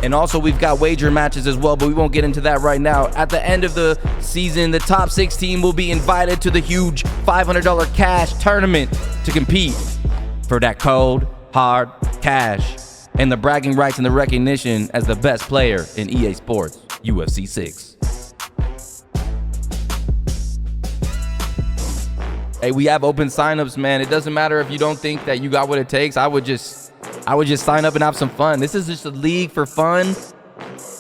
and also we've got wager matches as well, but we won't get into that right now. At the end of the season, the top 16 will be invited to the huge $500 cash tournament to compete for that cold, hard cash and the bragging rights and the recognition as the best player in EA Sports UFC 6. Hey, we have open signups, man. It doesn't matter if you don't think that you got what it takes. I would just sign up and have some fun. This is just a league for fun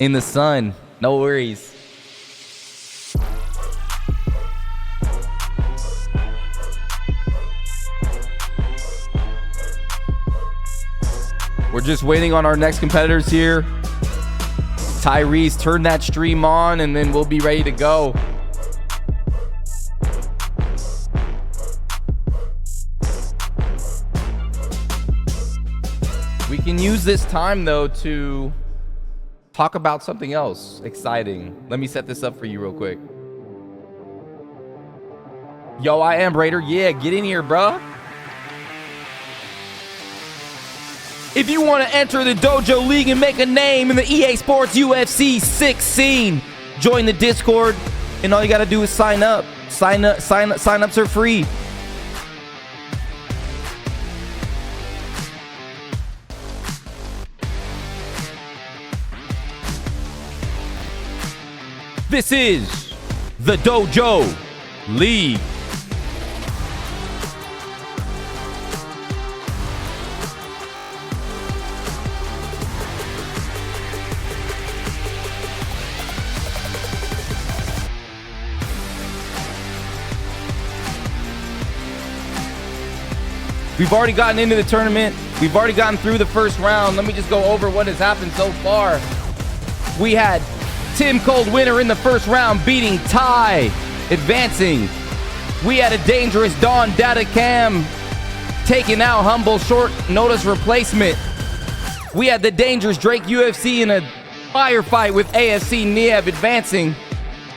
in the sun. No worries. We're just waiting on our next competitors here. Tyrese, turn that stream on and then we'll be ready to go. We can use this time though to talk about something else exciting. Let me set this up for you real quick. Yo, I am Raider. Yeah, get in here, bro. If you want to enter the Dojo League and make a name in the EA Sports UFC 6 scene, join the Discord, and all you got to do is sign up. Sign-ups are free. This is the Dojo League. We've already gotten into the tournament. We've already gotten through the first round. Let me just go over what has happened so far. We had Tim Cold winner in the first round, beating Ty, advancing. We had a dangerous Dawn Data Cam taking out humble short notice replacement. We had the dangerous Drake UFC in a firefight with AFC Niev advancing.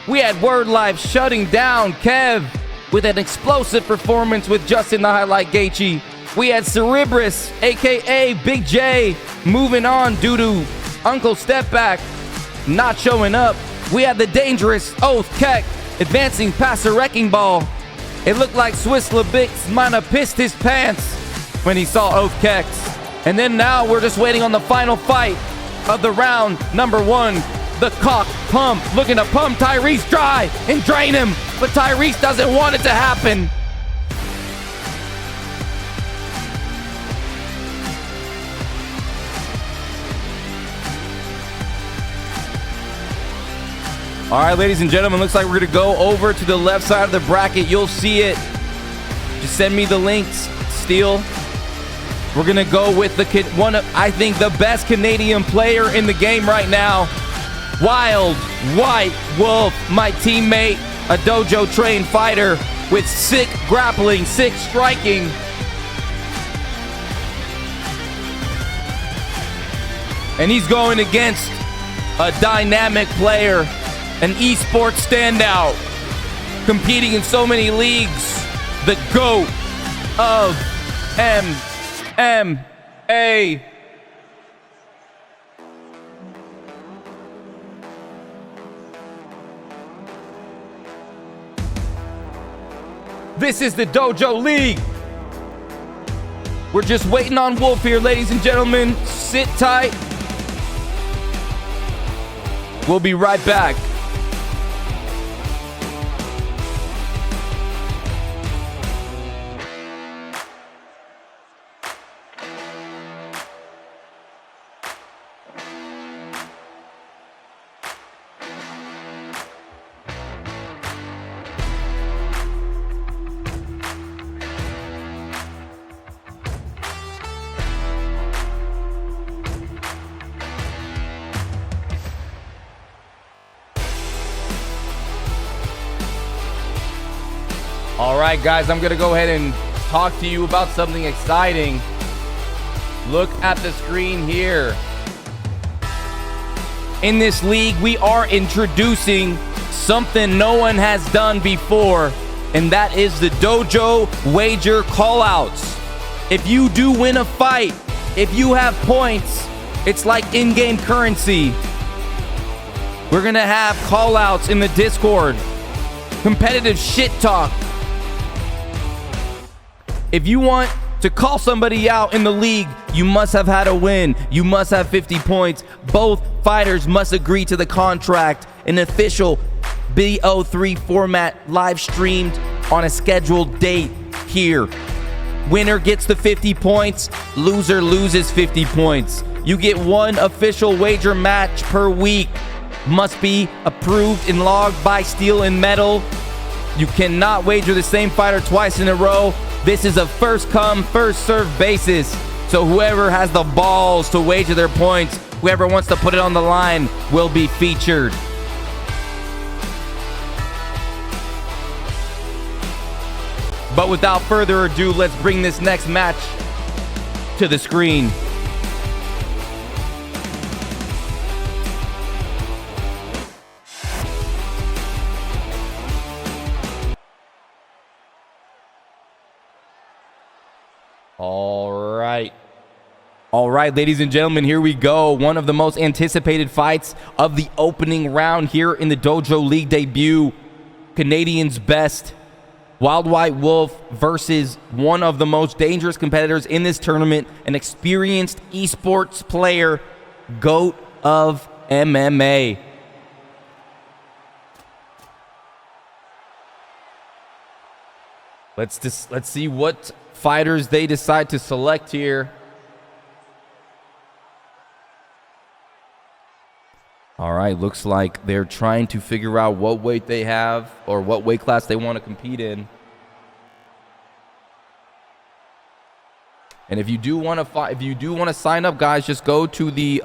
We had Word Life shutting down Kev with an explosive performance with Justin the Highlight Gaethje. We had Cerebus, aka Big J, moving on due to Uncle Stepback not showing up. we had the dangerous Oath Keck advancing past a wrecking ball. It looked like Swiss Lebix might have pissed his pants when he saw Oath Kecks. And then now we're just waiting on the final fight of the round number 1. The cock pump, looking to pump Tyrese dry and drain him, but Tyrese doesn't want it to happen. All right, ladies and gentlemen, looks like we're gonna go over to the left side of the bracket. You'll see it. Just send me the links, Steel. We're gonna go with one of, I think, the best Canadian player in the game right now. Wild White Wolf, my teammate, a dojo trained fighter with sick grappling, sick striking. And he's going against a dynamic player, an esports standout, competing in so many leagues, the GOAT of MMA. This is the Dojo League. We're just waiting on Wolf here, ladies and gentlemen. Sit tight. We'll be right back. All right, guys, I'm gonna go ahead and talk to you about something exciting. Look at the screen here. In this league, we are introducing something no one has done before, and that is the Dojo Wager Callouts. If you do win a fight, if you have points, it's like in-game currency. We're gonna have callouts in the Discord, competitive shit talk. If you want to call somebody out in the league, you must have had a win. You must have 50 points. Both fighters must agree to the contract. An official BO3 format live streamed on a scheduled date here. Winner gets the 50 points. Loser loses 50 points. You get one official wager match per week. Must be approved and logged by Steel and Metal. You cannot wager the same fighter twice in a row. This is a first come, first served basis. So whoever has the balls to wager their points, whoever wants to put it on the line, will be featured. But without further ado, let's bring this next match to the screen. All right, ladies and gentlemen, here we go. One of the most anticipated fights of the opening round here in the Dojo League debut. Canadians' best, Wild White Wolf versus one of the most dangerous competitors in this tournament, an experienced esports player, GOAT of MMA. Let's see what fighters they decide to select here. All right, looks like they're trying to figure out what weight they have or what weight class they want to compete in. And if you do want to sign up, guys, just go to the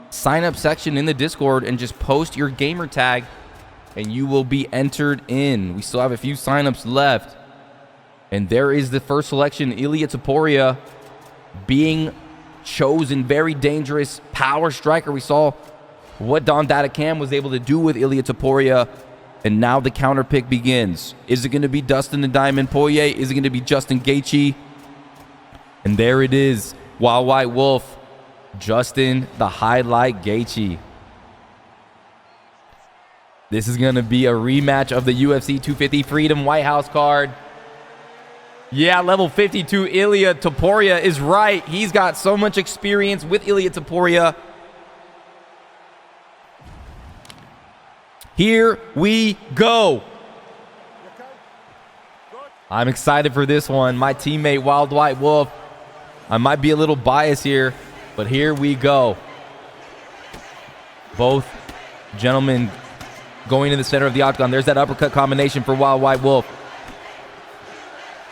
sign up section in the Discord and just post your gamer tag and you will be entered in. We still have a few signups left. And there is the first selection, Ilia Topuria, being chosen. Very dangerous power striker. We saw what Don Datacam was able to do with Ilia Topuria, and now the counter pick begins. Is it going to be Dustin the Diamond Poirier? Is it going to be Justin Gaethje? And there it is, Wild White Wolf, Justin the Highlight Gaethje. This is going to be a rematch of the UFC 250 Freedom White House card. Yeah, level 52 Ilia Topuria is right. He's got so much experience with Ilia Topuria. Here we go. I'm excited for this one. My teammate, Wild White Wolf. I might be a little biased here, but here we go. Both gentlemen going to the center of the octagon. There's that uppercut combination for Wild White Wolf.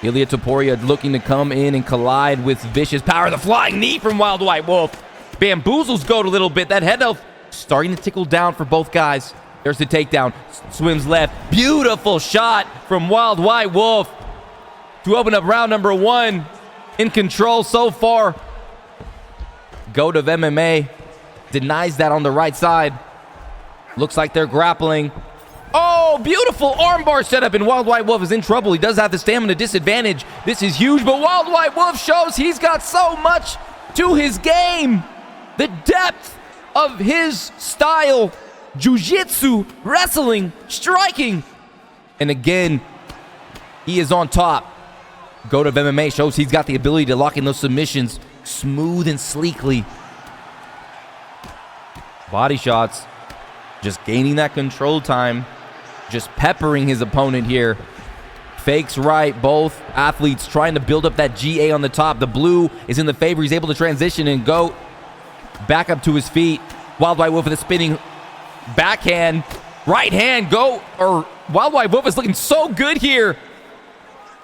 Ilia Topuria looking to come in and collide with vicious power. The flying knee from Wild White Wolf. Bamboozles Goat a little bit. That head health starting to tickle down for both guys. There's the takedown. Swims left. Beautiful shot from Wild White Wolf to open up round number 1. In control so far. Goat of MMA denies that on the right side. Looks like they're grappling. Oh, beautiful armbar setup, and Wild White Wolf is in trouble. He does have the stamina disadvantage. This is huge, but Wild White Wolf shows he's got so much to his game. The depth of his style, jiu-jitsu, wrestling, striking. And again, he is on top. Goat of MMA shows he's got the ability to lock in those submissions smooth and sleekly. Body shots, just gaining that control time. Just peppering his opponent here. Fakes right. Both athletes trying to build up that GA on the top. The blue is in the favor. He's able to transition and go back up to his feet. Wild White Wolf with a spinning backhand. Right hand. Wild White Wolf is looking so good here.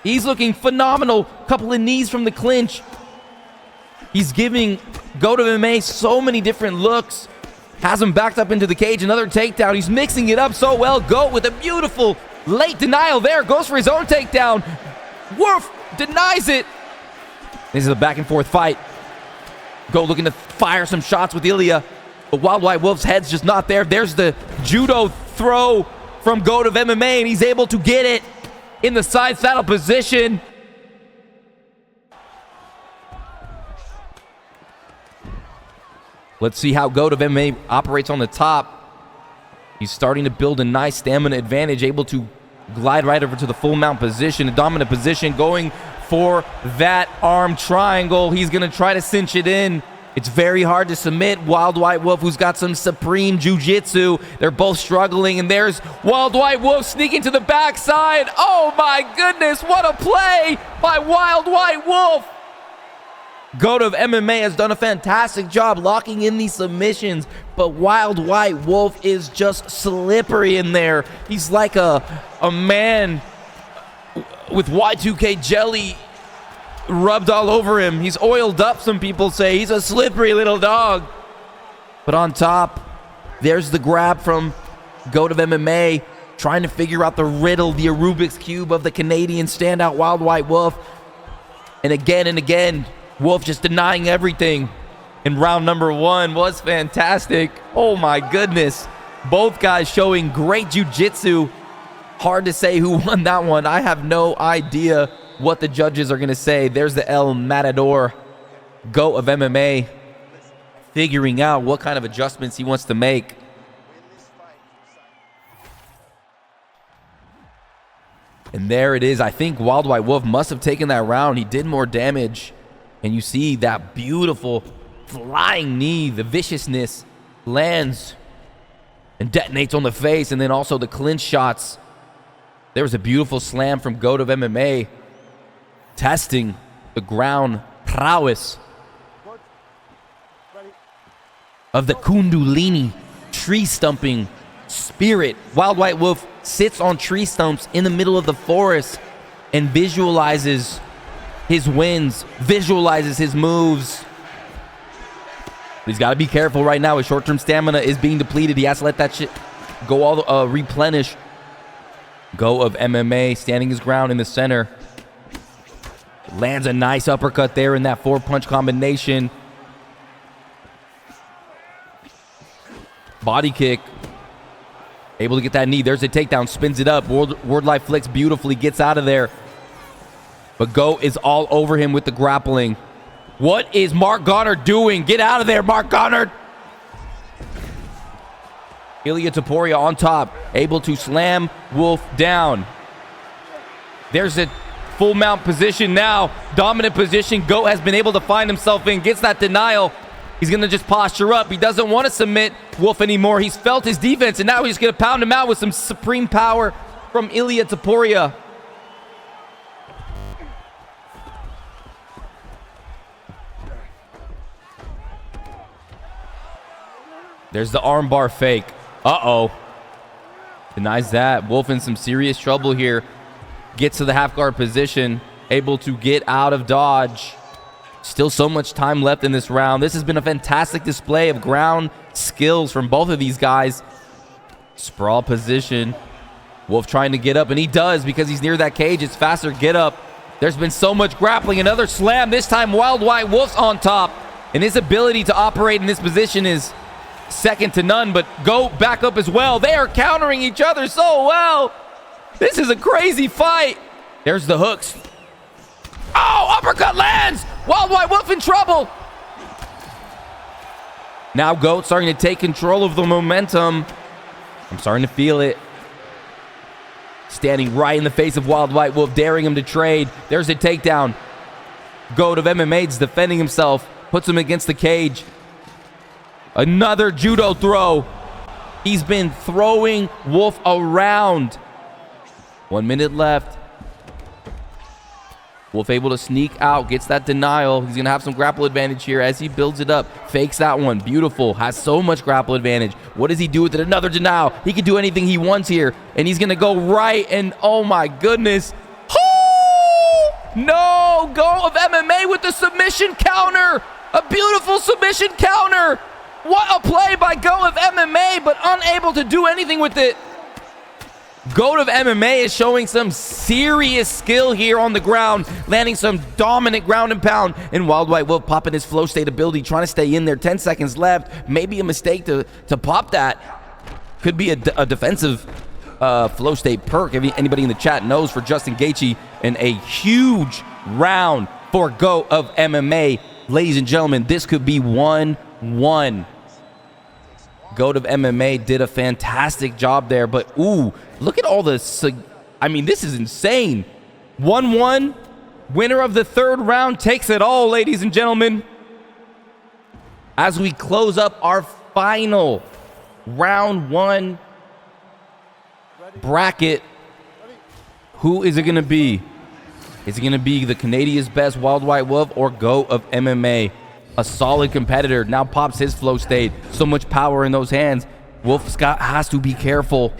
He's looking phenomenal. Couple of knees from the clinch. He's giving Goat of MMA so many different looks. Has him backed up into the cage. Another takedown. He's mixing it up so well. Goat with a beautiful late denial there. Goes for his own takedown. Wolf denies it. This is a back and forth fight. Goat looking to fire some shots with Ilia. But Wild White Wolf's head's just not there. There's the judo throw from Goat of MMA, and he's able to get it in the side saddle position. Let's see how Goat of MMA operates on the top. He's starting to build a nice stamina advantage, able to glide right over to the full mount position, a dominant position, going for that arm triangle. He's going to try to cinch it in. It's very hard to submit Wild White Wolf, who's got some supreme jiu-jitsu. They're both struggling, and there's Wild White Wolf sneaking to the backside. Oh my goodness, what a play by Wild White Wolf. Goat of MMA has done a fantastic job locking in these submissions, but Wild White Wolf is just slippery in there. He's like a man with Y2K jelly rubbed all over him. He's oiled up, some people say. He's a slippery little dog. But on top, there's the grab from Goat of MMA, trying to figure out the riddle, the Rubik's Cube of the Canadian standout Wild White Wolf. And again, Wolf just denying everything in round number 1 was fantastic. Oh my goodness. Both guys showing great jiu-jitsu. Hard to say who won that one. I have no idea what the judges are going to say. There's the El Matador, Goat of MMA, figuring out what kind of adjustments he wants to make. And there it is. I think Wild White Wolf must have taken that round. He did more damage. And you see that beautiful flying knee, the viciousness lands and detonates on the face, and then also the clinch shots. There was a beautiful slam from Goat of MMA, testing the ground prowess of the Kundalini tree stumping spirit. Wild White Wolf sits on tree stumps in the middle of the forest and visualizes his wins, visualizes his moves. But he's got to be careful right now. His short-term stamina is being depleted. He has to let that shit go all replenish. Goat of MMA standing his ground in the center. Lands a nice uppercut there in that 4-punch combination. Body kick. Able to get that knee. There's a takedown. Spins it up. Wardlife flicks beautifully. Gets out of there. But Goat is all over him with the grappling. What is Mark Goddard doing? Get out of there, Mark Goddard. Ilia Topuria on top, able to slam Wolf down. There's a full mount position now. Dominant position. Goat has been able to find himself in. Gets that denial. He's going to just posture up. He doesn't want to submit Wolf anymore. He's felt his defense, and now he's going to pound him out with some supreme power from Ilia Topuria. There's the armbar fake. Uh-oh. Denies that. Wolf in some serious trouble here. Gets to the half guard position. Able to get out of dodge. Still so much time left in this round. This has been a fantastic display of ground skills from both of these guys. Sprawl position. Wolf trying to get up, and he does because he's near that cage. It's faster get up. There's been so much grappling. Another slam. This time Wild White Wolf's on top. And his ability to operate in this position is second to none, but Goat back up as well. They are countering each other so well. This is a crazy fight. There's the hooks. Oh, uppercut lands. Wild White Wolf in trouble. Now Goat starting to take control of the momentum. I'm starting to feel it. Standing right in the face of Wild White Wolf, daring him to trade. There's a takedown. Goat of MMA is defending himself. Puts him against the cage. Another judo throw. He's been throwing Wolf around. 1 minute left. Wolf able to sneak out, gets that denial. He's going to have some grapple advantage here as he builds it up. Fakes that one. Beautiful. Has so much grapple advantage. What does he do with it? Another denial. He can do anything he wants here. And he's going to go right. And oh my goodness. Oh! No! Goat of MMA with the submission counter. A beautiful submission counter. What a play by Goat of MMA, but unable to do anything with it. Goat of MMA is showing some serious skill here on the ground, landing some dominant ground and pound. And Wild White Wolf popping his flow state ability, trying to stay in there. 10 seconds left. Maybe a mistake to pop that. Could be a defensive flow state perk, if anybody in the chat knows, for Justin Gaethje. And a huge round for Goat of MMA. Ladies and gentlemen, this could be 1-1. Goat of MMA did a fantastic job there, but ooh, look at all this. I mean, this is insane. 1-1. Winner of the third round takes it all, ladies and gentlemen. As we close up our final round one bracket, who is it going to be? Is it going to be the Canadian's best Wild White Wolf or Goat of MMA? A solid competitor. Now pops his flow state. So much power in those hands. Wolf Scott has to be careful.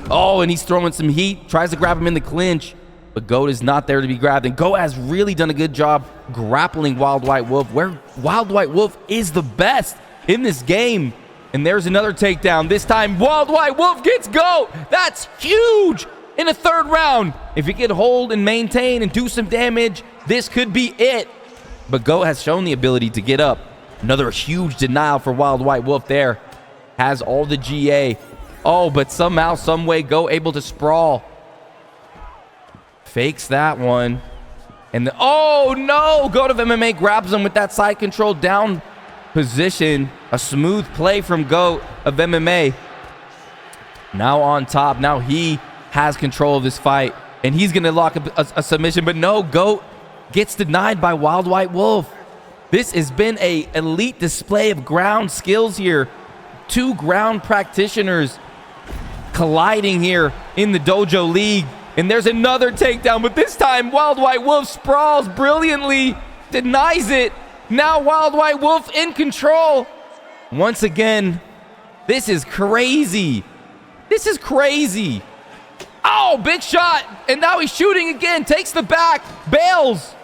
Oh, and he's throwing some heat. Tries to grab him in the clinch. But Goat is not there to be grabbed. And Goat has really done a good job grappling Wild White Wolf, where Wild White Wolf is the best in this game. And there's another takedown. This time, Wild White Wolf gets Goat. That's huge in the third round. If he can hold and maintain and do some damage, this could be it. But Goat has shown the ability to get up. Another huge denial for Wild White Wolf there. Has all the GA. Oh, but somehow, some way, Goat able to sprawl. Fakes that one. And oh no! Goat of MMA grabs him with that side control down position. A smooth play from Goat of MMA. Now on top. Now he has control of this fight. And he's going to lock up a submission. But no, Goat gets denied by Wild White Wolf. This has been an elite display of ground skills here. Two ground practitioners colliding here in the Dojo League. And there's another takedown, but this time Wild White Wolf sprawls brilliantly, denies it. Now Wild White Wolf in control. Once again, this is crazy. This is crazy. Oh, big shot. And now he's shooting again, takes the back, bails.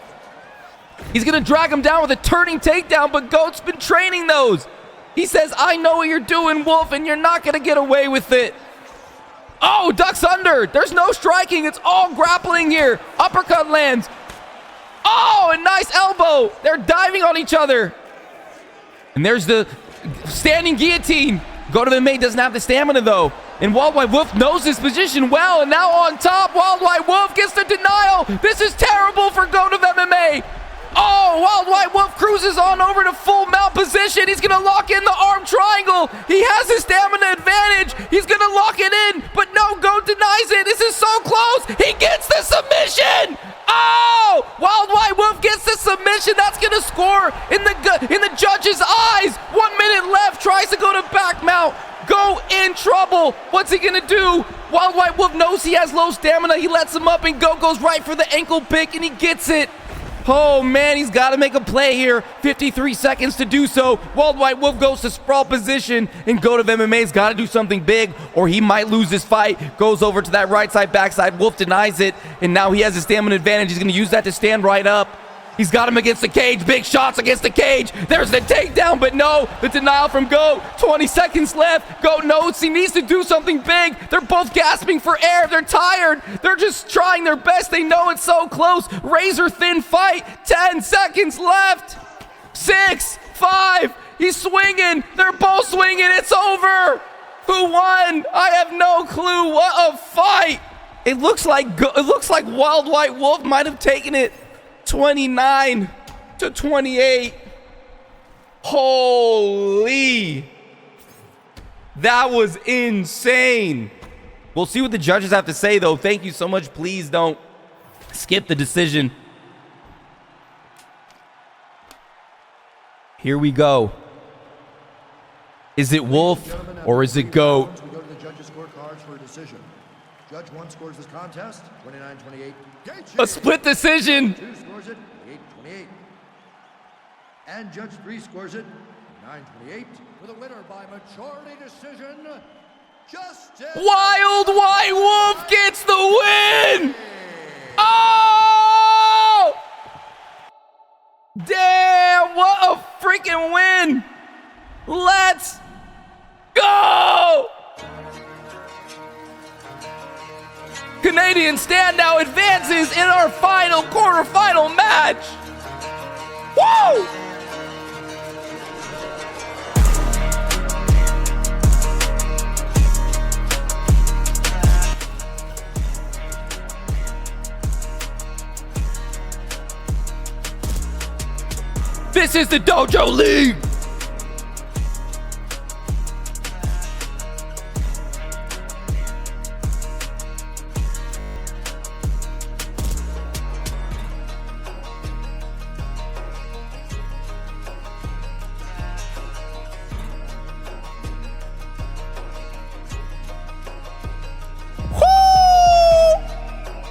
He's going to drag him down with a turning takedown, but Goat's been training those. He says, I know what you're doing, Wolf, and you're not going to get away with it. Oh, ducks under. There's no striking. It's all grappling here. Uppercut lands. Oh, a nice elbow. They're diving on each other. And there's the standing guillotine. Goat of MMA doesn't have the stamina, though. And Wild White Wolf knows his position well. And now on top, Wild White Wolf gets the denial. This is terrible for Goat of MMA. Oh, Wild White Wolf cruises on over to full mount position. He's going to lock in the arm triangle. He has his stamina advantage. He's going to lock it in, but no, Goat denies it. This is so close. He gets the submission. Oh, Wild White Wolf gets the submission. That's going to score in the judge's eyes. 1 minute left. Tries to go to back mount. Go in trouble. What's he going to do? Wild White Wolf knows he has low stamina. He lets him up, and Goat goes right for the ankle pick, and he gets it. Oh, man, he's got to make a play here. 53 seconds to do so. Wild White Wolf goes to sprawl position, and Goat of MMA's got to do something big, or he might lose this fight. Goes over to that right side, backside. Wolf denies it, and now he has a stamina advantage. He's going to use that to stand right up. He's got him against the cage. Big shots against the cage. There's the takedown, but no, the denial from Goat. 20 seconds left. Goat knows he needs to do something big. They're both gasping for air. They're tired. They're just trying their best. They know it's so close. Razor thin fight. 10 seconds left. 6, 5. He's swinging. They're both swinging. It's over. Who won? I have no clue. What a fight. It looks like Wild White Wolf might have taken it 29-28. Holy. That was insane. We'll see what the judges have to say, though. Thank you so much. Please don't skip the decision. Here we go. Is it Wolf or is it Goat? We go to the judges' scorecards for a decision. Judge 1 scores this contest, 29-28. A split decision. 2 scores it, 28-28. And Judge 3 scores it, 9-28. With a winner by majority decision, Justin. Wild White Wolf gets the win. Oh! Damn, what a freaking win. Let's go. Canadian standout advances in our final quarterfinal match. Woo! This is the Dojo League.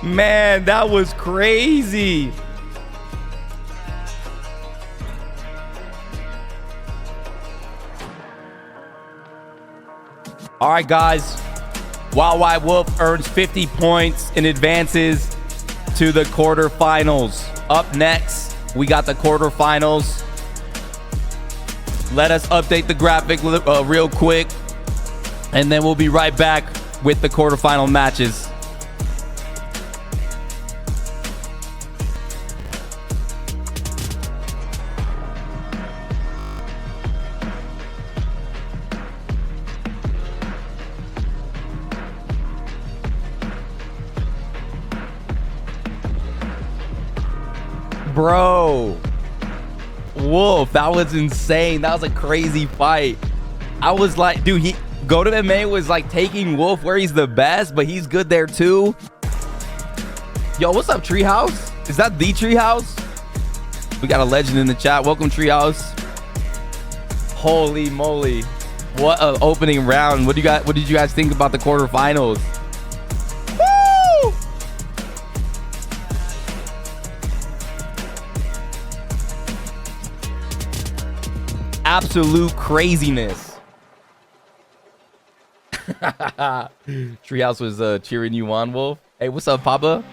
Man, that was crazy. All right, guys. Wild White Wolf earns 50 points and advances to the quarterfinals. Up next, we got the quarterfinals. Let us update the graphic real quick, and then we'll be right back with the quarterfinal matches. Bro, Wolf, that was insane. That was a crazy fight. I was like, dude, Go to MMA was like taking Wolf where he's the best, but he's good there too. Yo, what's up, Treehouse? Is that the Treehouse? We got a legend in the chat. Welcome, Treehouse. Holy moly. What an opening round. What did you guys think about the quarterfinals? Woo! Absolute craziness. Treehouse was cheering you on, Wolf. Hey, what's up, Papa?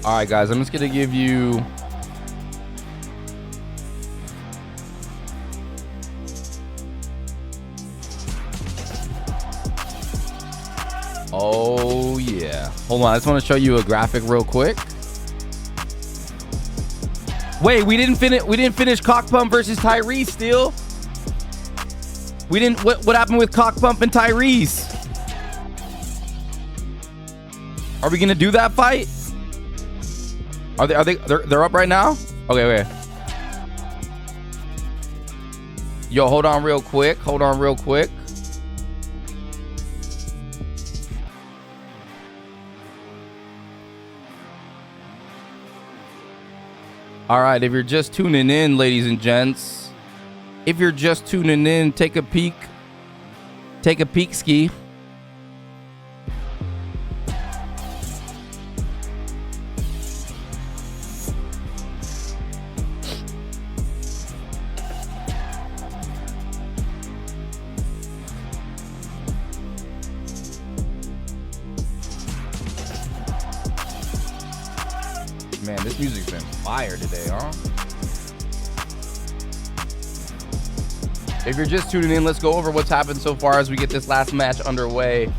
All right, guys, I'm just gonna give you Oh yeah. Hold on, I just want to show you a graphic real quick. Wait, we didn't finish Cock Pump versus Tyrese still. We didn't. What happened with Cock Pump and Tyrese? Are we gonna do that fight? They're up right now? Okay. Yo, hold on real quick. All right, if you're just tuning in, ladies and gents, if you're just tuning in, take a peek ski. Man, this music's been fire today, huh? If you're just tuning in, let's go over what's happened so far as we get this last match underway.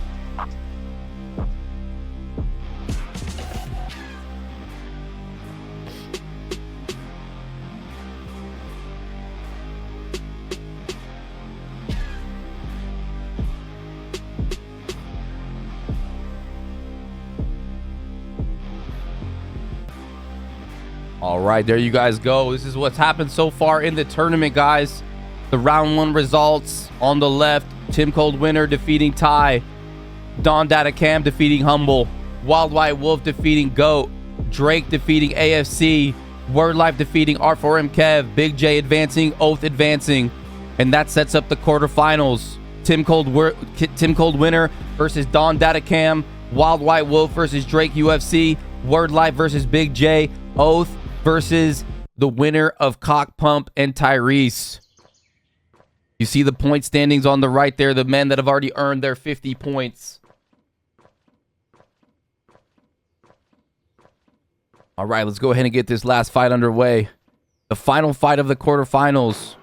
All right, there you guys go. This is what's happened so far in the tournament, guys. The round 1 results on the left: Tim Cold Winner defeating Ty, Don Data Cam defeating Humble, Wild White Wolf defeating Goat, Drake defeating AFC, Word Life defeating R4M Kev, Big J advancing, Oath advancing, and that sets up the quarterfinals. Tim Cold Winner versus Don Data Cam, Wild White Wolf versus Drake UFC, Word Life versus Big J, Oath versus the winner of Cock Pump and Tyrese. You see the point standings on the right there, the men that have already earned their 50 points. All right, let's go ahead and get this last fight underway. The final fight of the quarterfinals.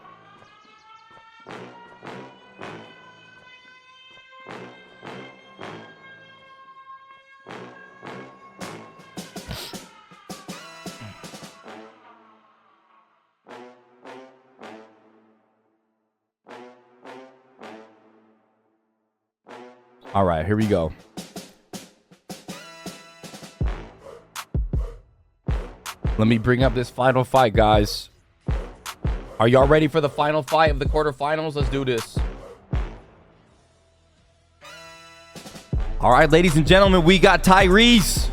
All right, here we go. Let me bring up this final fight, guys. Are y'all ready for the final fight of the quarterfinals? Let's do this. All right, ladies and gentlemen, we got Tyrese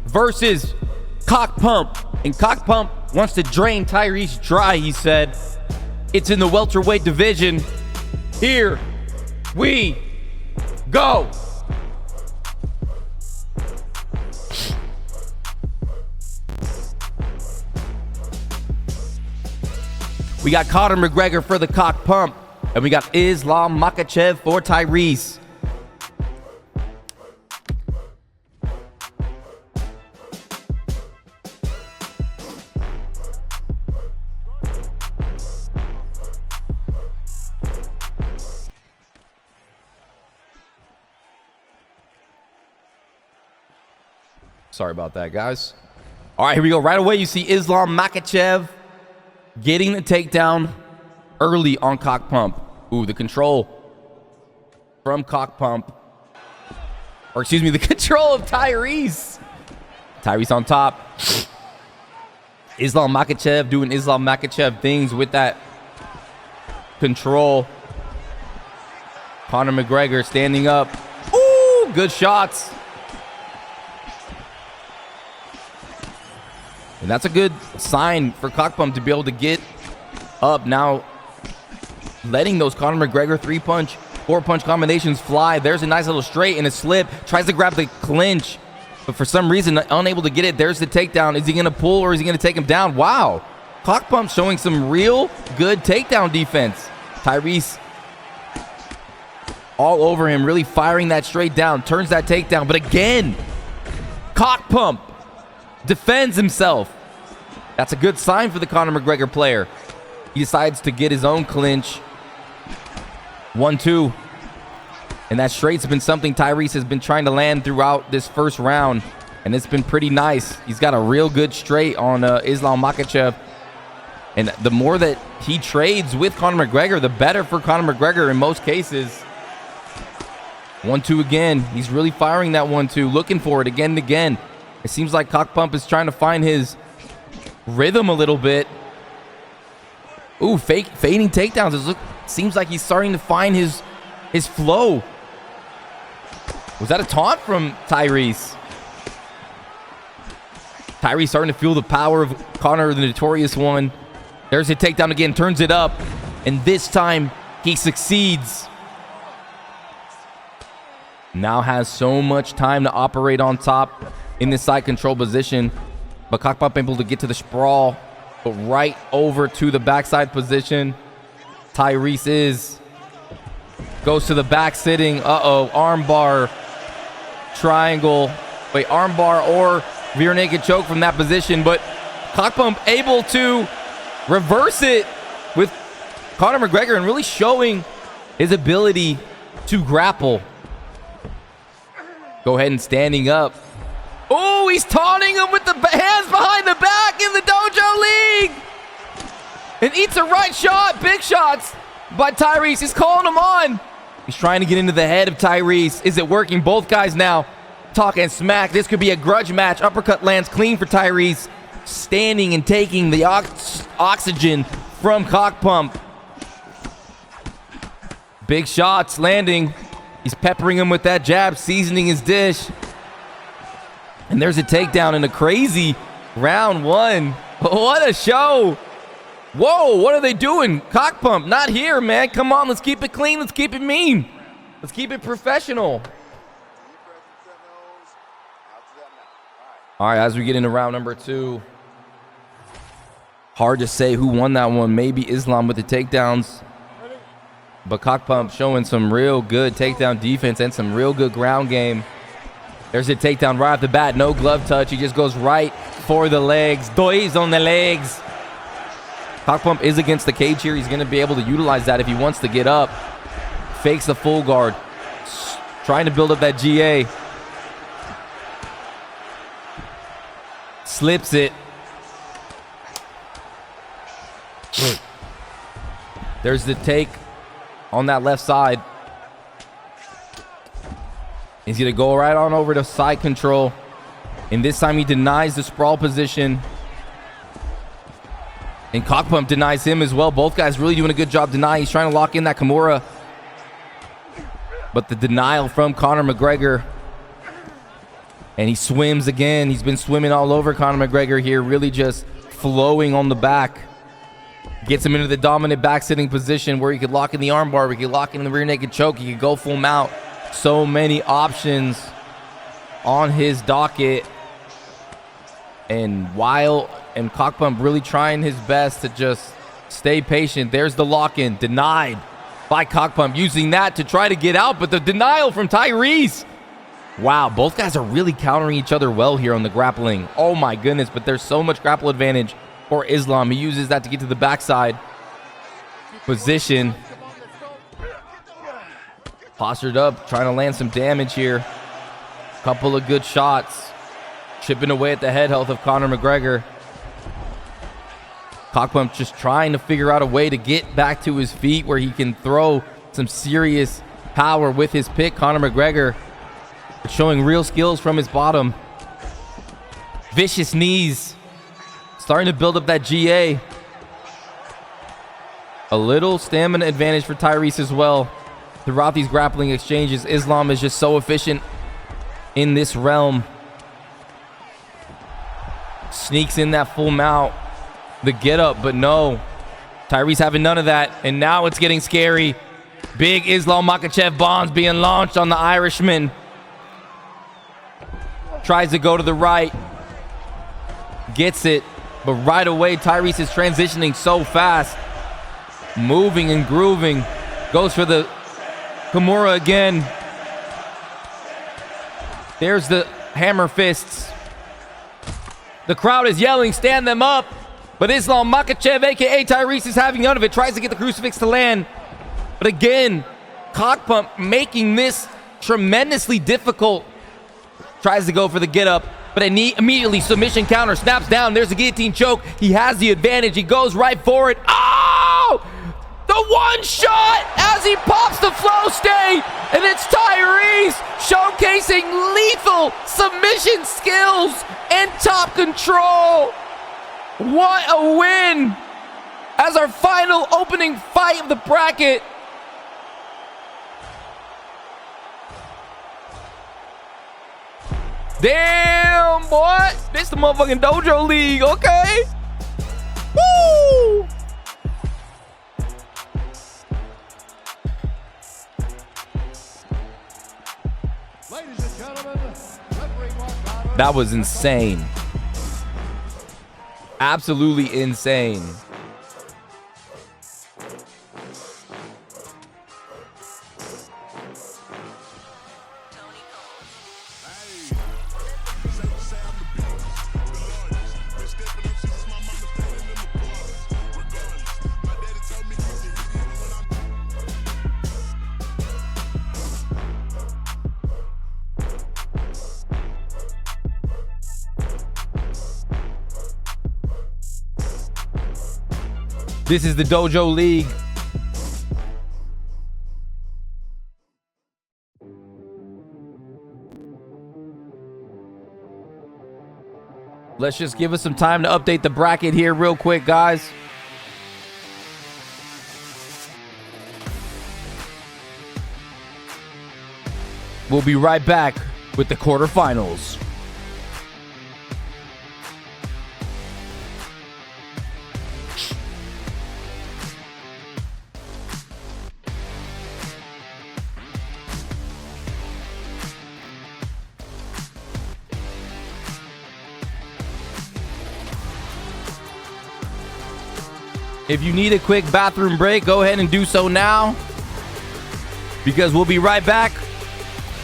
versus Cock Pump. And Cock Pump wants to drain Tyrese dry, he said. It's in the welterweight division. Here we go. We got Conor McGregor for the Cock Pump, and we got Islam Makhachev for Tyrese. Sorry about that, guys. All right, here we go. Right away, you see Islam Makhachev getting the takedown early on Cock Pump. Ooh, the control from Cock Pump. Or excuse me, the control of Tyrese. Tyrese on top. Islam Makhachev doing Islam Makhachev things with that control. Conor McGregor standing up. Ooh, good shots. And that's a good sign for Cock Pump to be able to get up now, letting those Conor McGregor 3-punch, 4-punch combinations fly. There's a nice little straight and a slip. Tries to grab the clinch, but for some reason, unable to get it. There's the takedown. Is he going to pull or is he going to take him down? Wow. Cock Pump showing some real good takedown defense. Tyrese all over him, really firing that straight down. Turns that takedown, but again, Cock Pump defends himself. That's a good sign for the Conor McGregor player. He decides to get his own clinch. 1-2. And that straight's been something Tyrese has been trying to land throughout this first round. And it's been pretty nice. He's got a real good straight on Islam Makhachev. And the more that he trades with Conor McGregor, the better for Conor McGregor in most cases. 1-2 again. He's really firing that 1-2, looking for it again and again. It seems like Cock Pump is trying to find his rhythm a little bit. Ooh, fading takedowns. Seems like he's starting to find his flow. Was that a taunt from Tyrese? Tyrese starting to feel the power of Conor, the Notorious One. There's a takedown again, turns it up, and this time he succeeds. Now has so much time to operate on top in this side control position, but Cock Pump able to get to the sprawl, but right over to the backside position. Tyrese goes to the back sitting. Armbar, triangle. Wait, armbar or rear naked choke from that position, but Cock Pump able to reverse it with Conor McGregor and really showing his ability to grapple. Go ahead and standing up. Oh, he's taunting him with the hands behind the back in the Dojo League. And eats a right shot. Big shots by Tyrese. He's calling him on. He's trying to get into the head of Tyrese. Is it working? Both guys now talking smack. This could be a grudge match. Uppercut lands clean for Tyrese. Standing and taking the oxygen from Cock Pump. Big shots landing. He's peppering him with that jab, seasoning his dish. And there's a takedown in a crazy round one. What a show. Whoa, what are they doing? Cock Pump, not here, man. Come on, let's keep it clean. Let's keep it mean. Let's keep it professional. All right, as we get into round number 2. Hard to say who won that one. Maybe Islam with the takedowns. But Cock Pump showing some real good takedown defense and some real good ground game. There's a takedown right off the bat. No glove touch. He just goes right for the legs. Dois on the legs. Cock Pump is against the cage here. He's going to be able to utilize that if he wants to get up. Fakes the full guard. Trying to build up that GA. Slips it. There's the take on that left side. He's going to go right on over to side control. And this time he denies the sprawl position. And Cock Pump denies him as well. Both guys really doing a good job denying. He's trying to lock in that Kimura. But the denial from Conor McGregor. And he swims again. He's been swimming all over Conor McGregor here. Really just flowing on the back. Gets him into the dominant back sitting position where he could lock in the armbar. We could lock in the rear naked choke. He could go full mount. So many options on his docket. And Cock Pump really trying his best to just stay patient. There's the lock-in. Denied by Cock Pump. Using that to try to get out. But the denial from Tyrese. Wow, both guys are really countering each other well here on the grappling. Oh my goodness, but there's so much grapple advantage for Islam. He uses that to get to the backside position. Postured up, trying to land some damage here. Couple of good shots. Chipping away at the head health of Conor McGregor. Cock Pump just trying to figure out a way to get back to his feet where he can throw some serious power with his pick. Conor McGregor showing real skills from his bottom. Vicious knees. Starting to build up that GA. A little stamina advantage for Tyrese as well. Throughout these grappling exchanges, Islam is just so efficient in this realm. Sneaks in that full mount. The get up, but no. Tyrese having none of that. And now it's getting scary. Big Islam Makhachev bombs being launched on the Irishman. Tries to go to the right. Gets it. But right away, Tyrese is transitioning so fast. Moving and grooving. Goes for the Kimura again. There's the hammer fists. The crowd is yelling, stand them up. But Islam Makhachev, a.k.a. Tyrese, is having none of it. Tries to get the crucifix to land. But again, cock pump, making this tremendously difficult. Tries to go for the get up, but immediately submission counter, snaps down. There's a guillotine choke. He has the advantage. He goes right for it. Oh! The one shot as he pops the flow state, and it's Tyrese showcasing lethal submission skills and top control. What a win as our final opening fight of the bracket. Damn, boy. This the motherfucking Dojo League, okay? Woo! Ladies and gentlemen, referee Mark Connor. That was insane. Absolutely insane. This is the Dojo League. Let's just give us some time to update the bracket here real quick, guys. We'll be right back with the quarterfinals. If you need a quick bathroom break, go ahead and do so now, because we'll be right back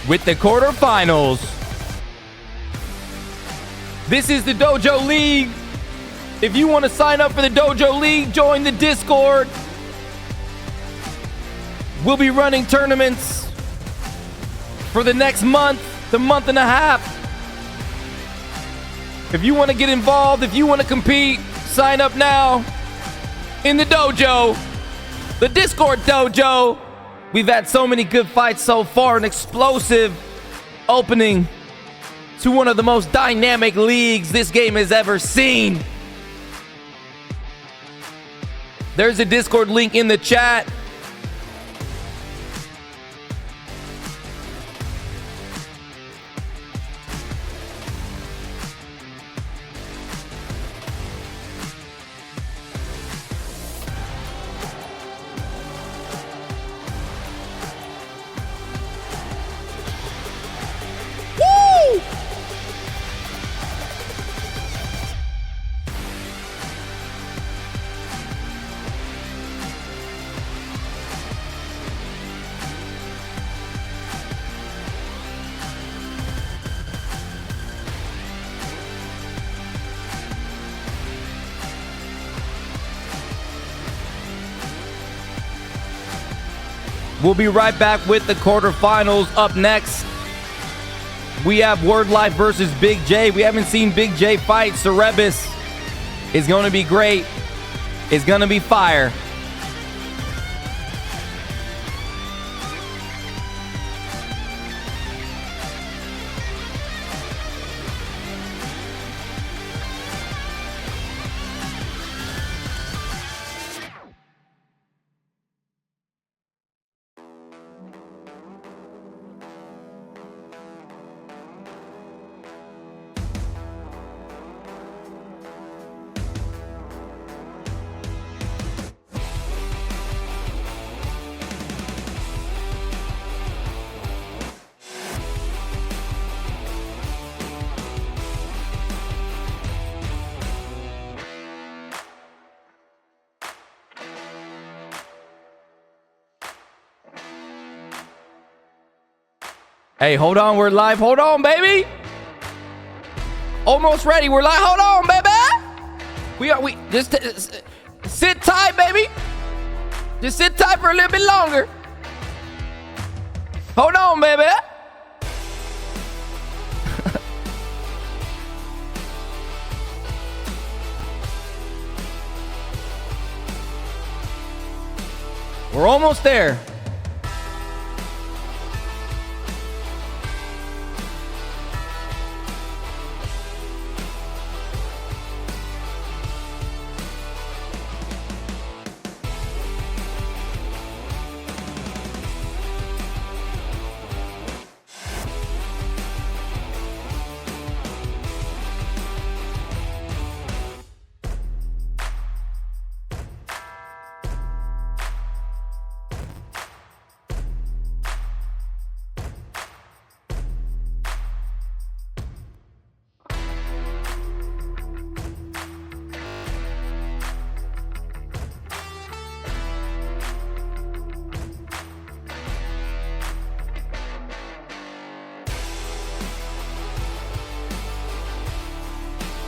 with the quarterfinals. This is the Dojo League. If you want to sign up for the Dojo League, join the Discord. We'll be running tournaments for the next month, the month and a half. If you want to get involved, if you want to compete, sign up now. In the dojo, the Discord dojo. We've had so many good fights so far, an explosive opening to one of the most dynamic leagues this game has ever seen. There's a Discord link in the chat. We'll be right back with the quarterfinals. Up next, we have Word Life versus Big J. We haven't seen Big J fight. Cerebus is going to be great. It's going to be fire. Hey, hold on, we're live. Hold on, baby. Almost ready. We're live. Hold on, baby. We just sit tight, baby. Just sit tight for a little bit longer. Hold on, baby. We're almost there.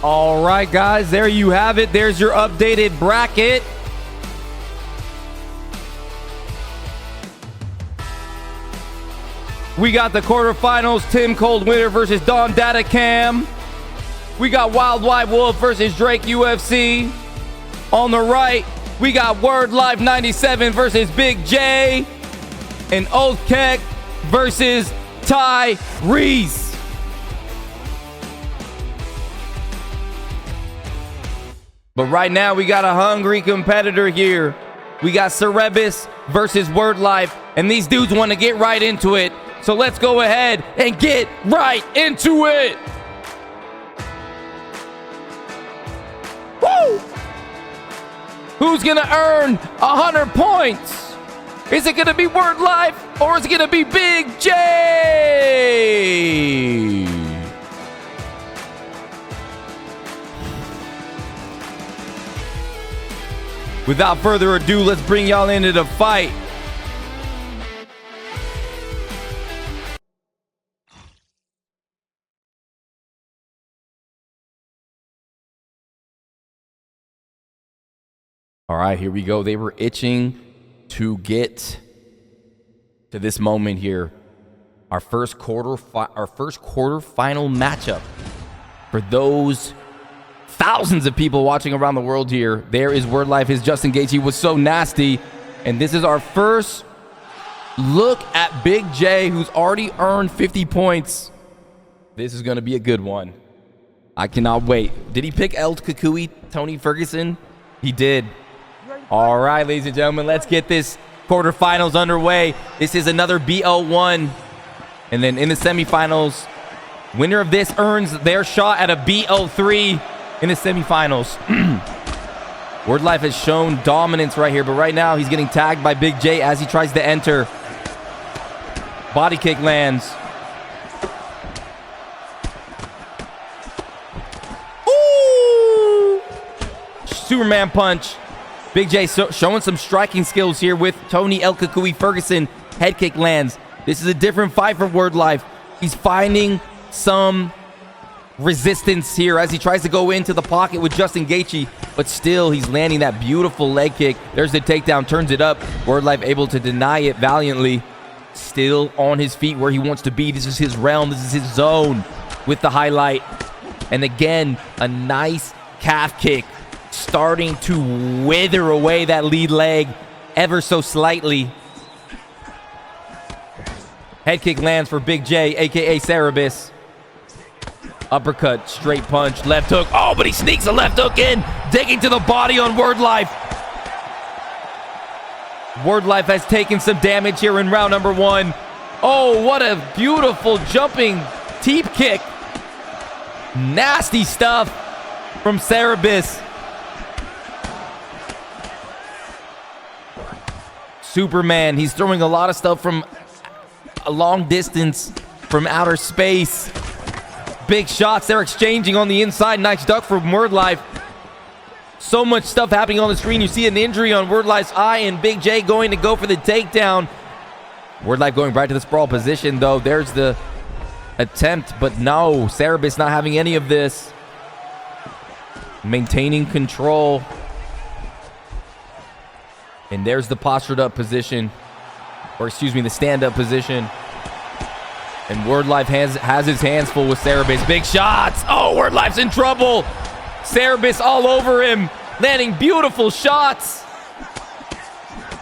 All right, guys, there you have it. There's your updated bracket. We got the quarterfinals, Tim Cold Winner versus Don Data Cam. We got Wild White Wolf versus Drake UFC. On the right, we got Word Life 97 versus Big J. And Oath Keck versus Ty Reese. But right now, we got a hungry competitor here. We got Cerebus versus Word Life, and these dudes want to get right into it. So let's go ahead and get right into it. Woo! Who's going to earn 100 points? Is it going to be Word Life, or is it going to be Big J? Without further ado, let's bring y'all into the fight. All right, here we go. They were itching to get to this moment here. Our first quarterfinal matchup. For those thousands of people watching around the world here, there is Word Life. His Justin Gaethje was so nasty. And this is our first look at Big J, who's already earned 50 points. This is going to be a good one. I cannot wait. Did he pick El Kukui, Tony Ferguson? He did. All right, ladies and gentlemen, let's get this quarterfinals underway. This is another BO1. And then in the semifinals, winner of this earns their shot at a BO3 in the semifinals. Word Life has shown dominance right here, but right now he's getting tagged by Big J as he tries to enter. Body kick lands. Ooh! Superman punch. Big J showing some striking skills here with Tony El Kukui Ferguson. Head kick lands. This is a different fight for Word Life. He's finding some resistance here as he tries to go into the pocket with Justin Gaethje, but still he's landing that beautiful leg kick. There's the takedown, turns it up. Word Life able to deny it valiantly. Still on his feet where he wants to be. This is his realm. This is his zone with the highlight. And again, a nice calf kick starting to wither away that lead leg ever so slightly. Head kick lands for Big J, aka Cerebus. Uppercut, straight punch, left hook. Oh, but he sneaks a left hook in, digging to the body on Word Life. Word Life has taken some damage here in round number one. Oh, what a beautiful jumping teep kick. Nasty stuff from Cerebus. Superman, he's throwing a lot of stuff from a long distance, from outer space. Big shots they're exchanging on the inside. Nice duck from Word Life. So much stuff happening on the screen. You see an injury on Word Life's eye, and Big J going to go for the takedown. Word Life going right to the sprawl position, though. There's the attempt, but no. Cerebus not having any of this. Maintaining control. And there's the postured up position. Or excuse me, the stand-up position. And Word Life has his hands full with Cerebus. Big shots. Oh, Word Life's in trouble. Cerebus all over him, landing beautiful shots.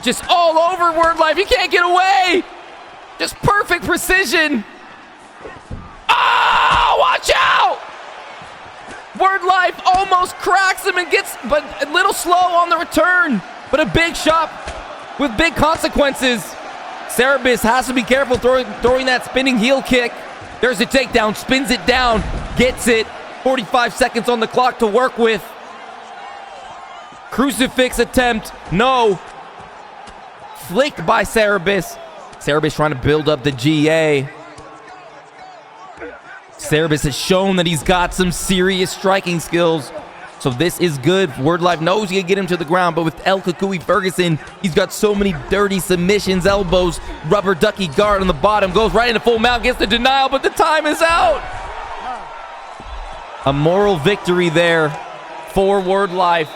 Just all over Word Life. He can't get away. Just perfect precision. Oh, watch out. Word Life almost cracks him and gets, but a little slow on the return. But a big shot with big consequences. Cerebus has to be careful throwing that spinning heel kick. There's a takedown, spins it down, gets it. 45 seconds on the clock to work with. Crucifix attempt, no. Flicked by Cerebus. Cerebus trying to build up the GA. Cerebus has shown that he's got some serious striking skills. So this is good. Word Life knows he can get him to the ground, but with El Kukui Ferguson, he's got so many dirty submissions, elbows, rubber ducky guard on the bottom, goes right into full mount, gets the denial, but the time is out. A moral victory there for Word Life.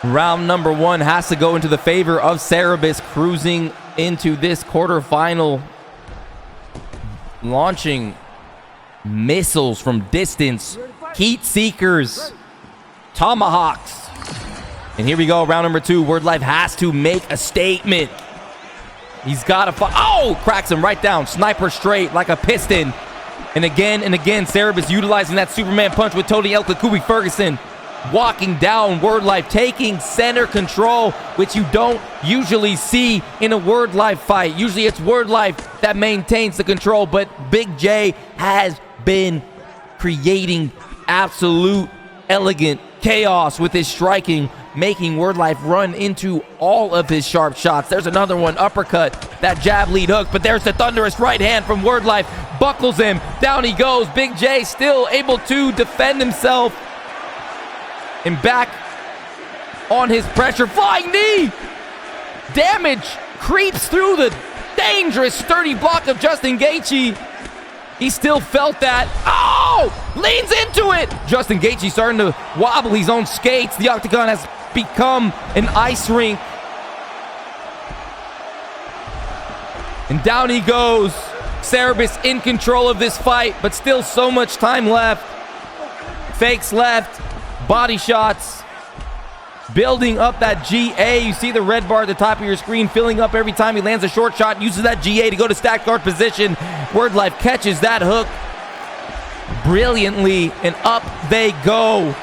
Round number 1 has to go into the favor of Cerebus, cruising into this quarterfinal. Launching missiles from distance, heat seekers, tomahawks. And here we go, round number 2. Word Life has to make a statement. He's got to oh, cracks him right down, sniper straight like a piston. And again, Cerebus utilizing that Superman punch with Tony El Kukui Ferguson. Walking down Word Life, taking center control, which you don't usually see in a Word Life fight. Usually it's Word Life that maintains the control, but Big J has been creating absolute elegant chaos with his striking, making Word Life run into all of his sharp shots. There's another one, uppercut, that jab lead hook, but there's the thunderous right hand from Word Life, buckles him, down he goes. Big J still able to defend himself. And back on his pressure, flying knee. Damage creeps through the dangerous, sturdy block of Justin Gaethje. He still felt that. Oh, leans into it. Justin Gaethje starting to wobble his own skates. The octagon has become an ice rink. And down he goes. Cerebus in control of this fight, but still so much time left. Fakes left. Body shots, building up that GA. You see the red bar at the top of your screen filling up every time he lands a short shot, uses that GA to go to stack guard position. Word Life catches that hook brilliantly, and up they go.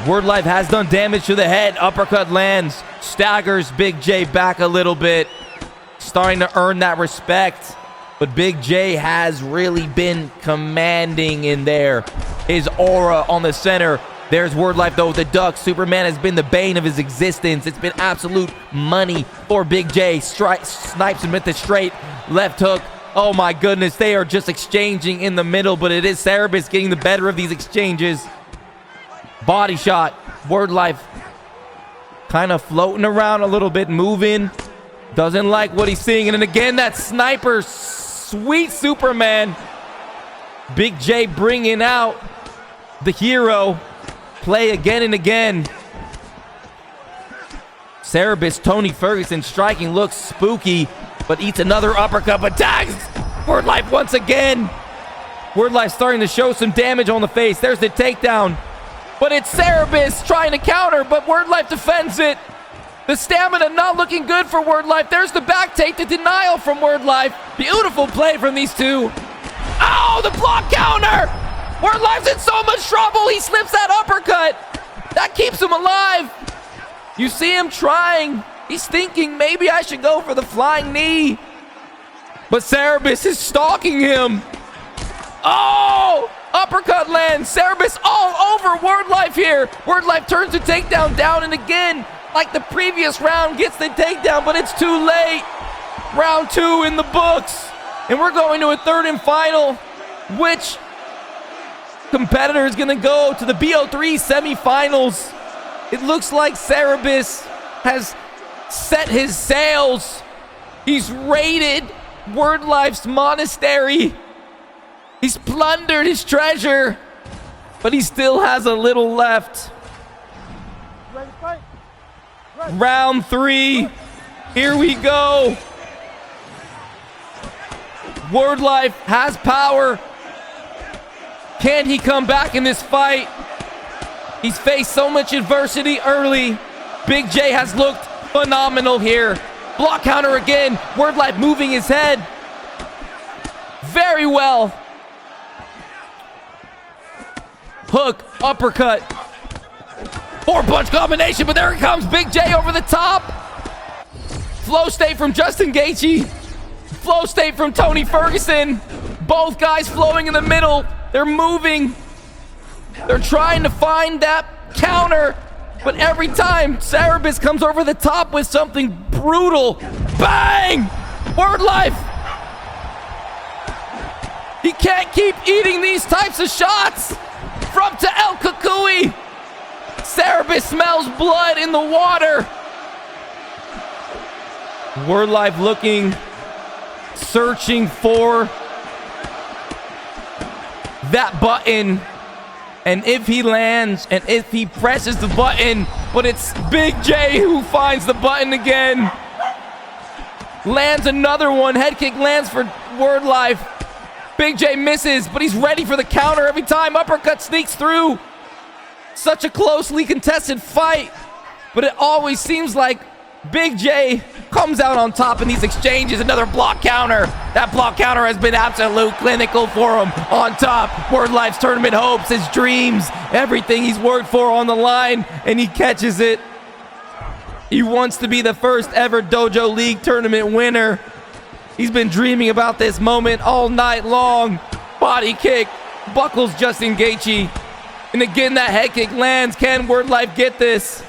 Word Life has done damage to the head. Uppercut lands, staggers Big J back a little bit, starting to earn that respect. But Big J has really been commanding in there. His aura on the center. There's Word Life though with the duck. Superman has been the bane of his existence. It's been absolute money for Big J. Snipes him with the straight left hook. Oh my goodness, they are just exchanging in the middle, but it is Cerebus getting the better of these exchanges. Body shot. Word Life kind of floating around a little bit, moving. Doesn't like what he's seeing. And then again, that sniper, sweet Superman. Big J bringing out the hero. Play again and again. Cerebus, Tony Ferguson striking looks spooky, but eats another uppercut, but tags Word Life once again. Word Life starting to show some damage on the face. There's the takedown, but it's Cerebus trying to counter, but Word Life defends it. The stamina not looking good for Word Life. There's the back take, the denial from Word Life. Beautiful play from these two. Oh, the block counter! Word Life's in so much trouble. He slips that uppercut. That keeps him alive. You see him trying. He's thinking maybe I should go for the flying knee. But Cerebus is stalking him. Oh, uppercut lands. Cerebus all over Word Life here. Word Life turns the takedown down, and again, like the previous round, gets the takedown, but it's too late. Round 2 in the books. And we're going to a third and final. Which competitor is going to go to the BO3 semifinals? It looks like Cerebus has set his sails. He's raided Word Life's monastery. He's plundered his treasure, but he still has a little left. Round 3. Here we go. Word Life has power. Can he come back in this fight? He's faced so much adversity early. Big J has looked phenomenal here. Block counter again. Word Life moving his head very well. Hook, uppercut. 4-punch combination, but there it comes. Big J over the top. Flow state from Justin Gaethje. Flow state from Tony Ferguson. Both guys flowing in the middle. They're moving. They're trying to find that counter, but every time Cerebus comes over the top with something brutal. Bang! Word Life. He can't keep eating these types of shots. From to El Kukui. Cerebus smells blood in the water. Word Life looking, searching for that button. And if he lands, and if he presses the button, but it's Big J who finds the button again. Lands another one. Head kick lands for Word Life. Big J misses, but he's ready for the counter every time. Uppercut sneaks through. Such a closely contested fight, but it always seems like Big J comes out on top in these exchanges. Another block counter. That block counter has been absolute clinical for him. On top, Word Life's tournament hopes, his dreams, everything he's worked for on the line, and he catches it. He wants to be the first ever Dojo League tournament winner. He's been dreaming about this moment all night long. Body kick, buckles Justin Gaethje. And again, that head kick lands. Can Word Life get this?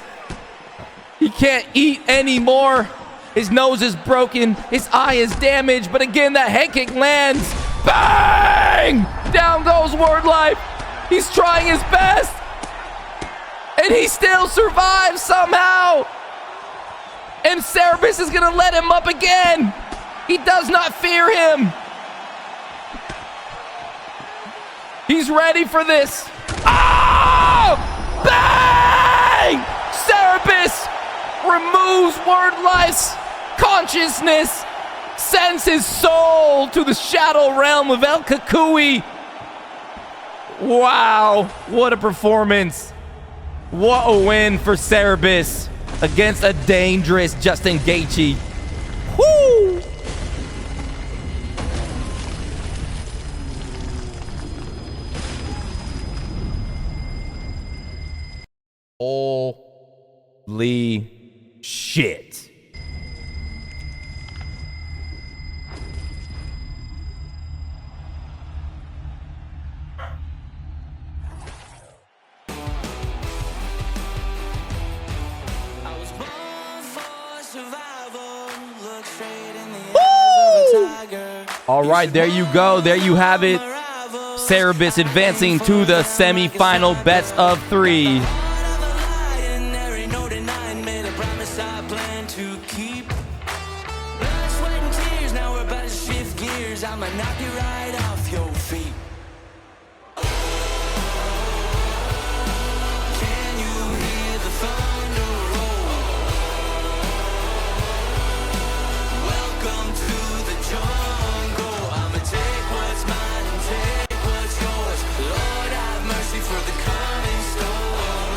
He can't eat anymore. His nose is broken. His eye is damaged. But again, that head kick lands. Bang! Down goes Word Life. He's trying his best. And he still survives somehow. And Cerebus is going to let him up again. He does not fear him. He's ready for this. Oh! Bang! Cerebus removes Word Life's consciousness, sends his soul to the shadow realm of El Kukui. Wow, what a performance. What a win for Cerebus against a dangerous Justin Gaethje. Woo! Holy shit. All right, there you go. There you have it. Cerebus advancing to the semi-final best of 3. I'ma knock you right off your feet. Can you hear the thunder roll? Welcome to the jungle. I'ma take what's mine and take what's yours. Lord, have mercy for the coming storm.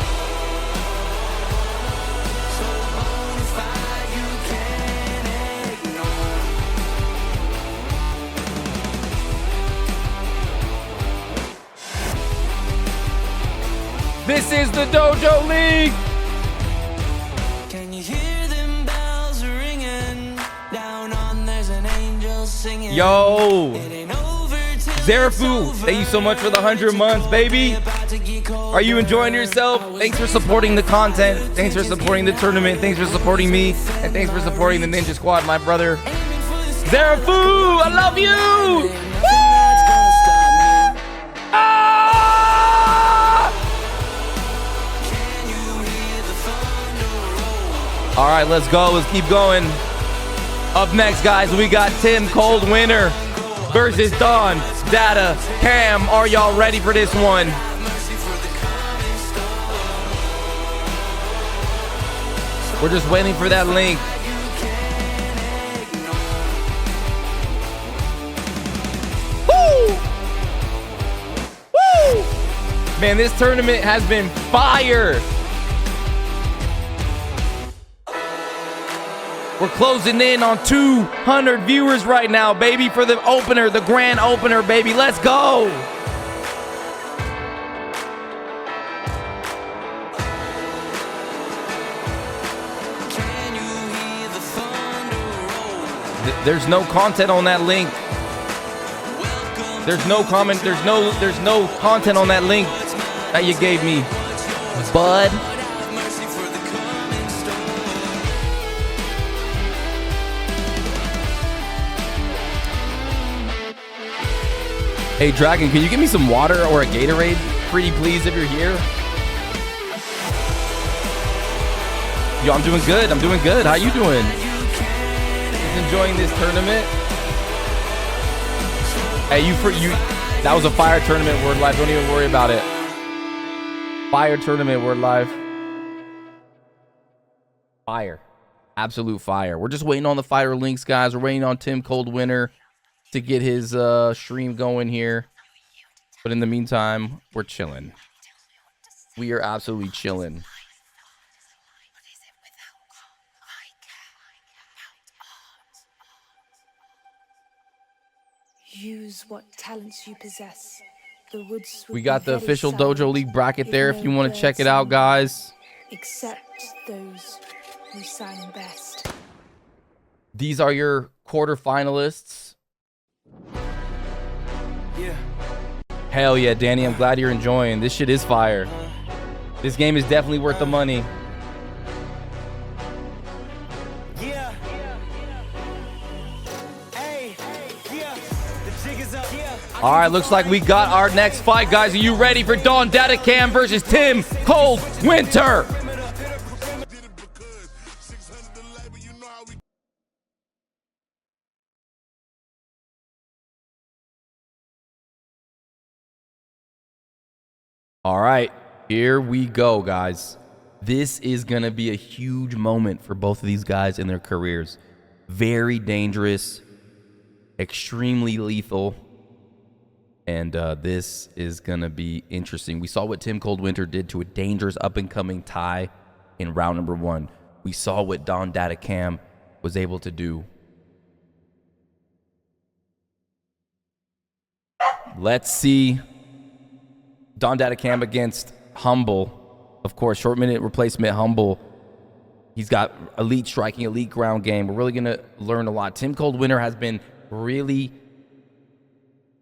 So bonafide you can't ignore. This is the Dojo League. Can you hear them bells ringing? Down on there's an angel singing. Yo, It ain't over till Zerafu, thank you so much for the 100 months, baby. Are you enjoying yourself? Thanks for supporting the content. Thanks for supporting the tournament. Thanks for supporting me. And thanks for supporting the Ninja Squad, my brother. Zerafu, I love you. Ah! All right, let's go. Let's keep going. Up next, guys, we got Tim Cold Winner versus Don Data Cam. Are y'all ready for this one? We're just waiting for that link. Woo! Woo! Man, this tournament has been fire. We're closing in on 200 viewers right now, baby, for the opener, the grand opener, baby. Let's go. Can you hear the thunder roll? There's no content on that link. Welcome There's no comment. There's no content on that link that you gave me, bud. have mercy for the coming storm. Hey, Dragon, can you give me some water or a Gatorade, pretty please, if you're here? Yo, I'm doing good. I'm doing good. How you doing? Just enjoying this tournament? Hey, that was a fire tournament, Word Life. Don't even worry about it. Fire tournament, Word Life. Fire. Absolute fire. We're just waiting on the fire links, guys. We're waiting on Tim Coldwinter to get his stream going here. But in the meantime, we're chilling. We are absolutely chilling. Use what talents you possess. The woods will We got be the very official silent Dojo League bracket there if no you want to check birds it out, sing, guys. except those who sang best. These are your quarterfinalists. Yeah. Hell yeah, Danny. I'm glad you're enjoying. This shit is fire. This game is definitely worth the money. Yeah. Hey. Yeah. The jig is up. Yeah. All right, looks like we got our next fight, guys. Are you ready for Dawn Datacam versus Tim Coldwinter? All right, here we go, guys. This is going to be a huge moment for both of these guys in their careers. Very dangerous, extremely lethal, and this is going to be interesting. We saw what Tim Coldwinter did to a dangerous up-and-coming Thai in round number 1. We saw what Dawn Datacam was able to do. Let's see Dawn Datacam against Humble. Of course, short minute replacement Humble. He's got elite striking, elite ground game. We're really going to learn a lot. Tim Coldwinter has been really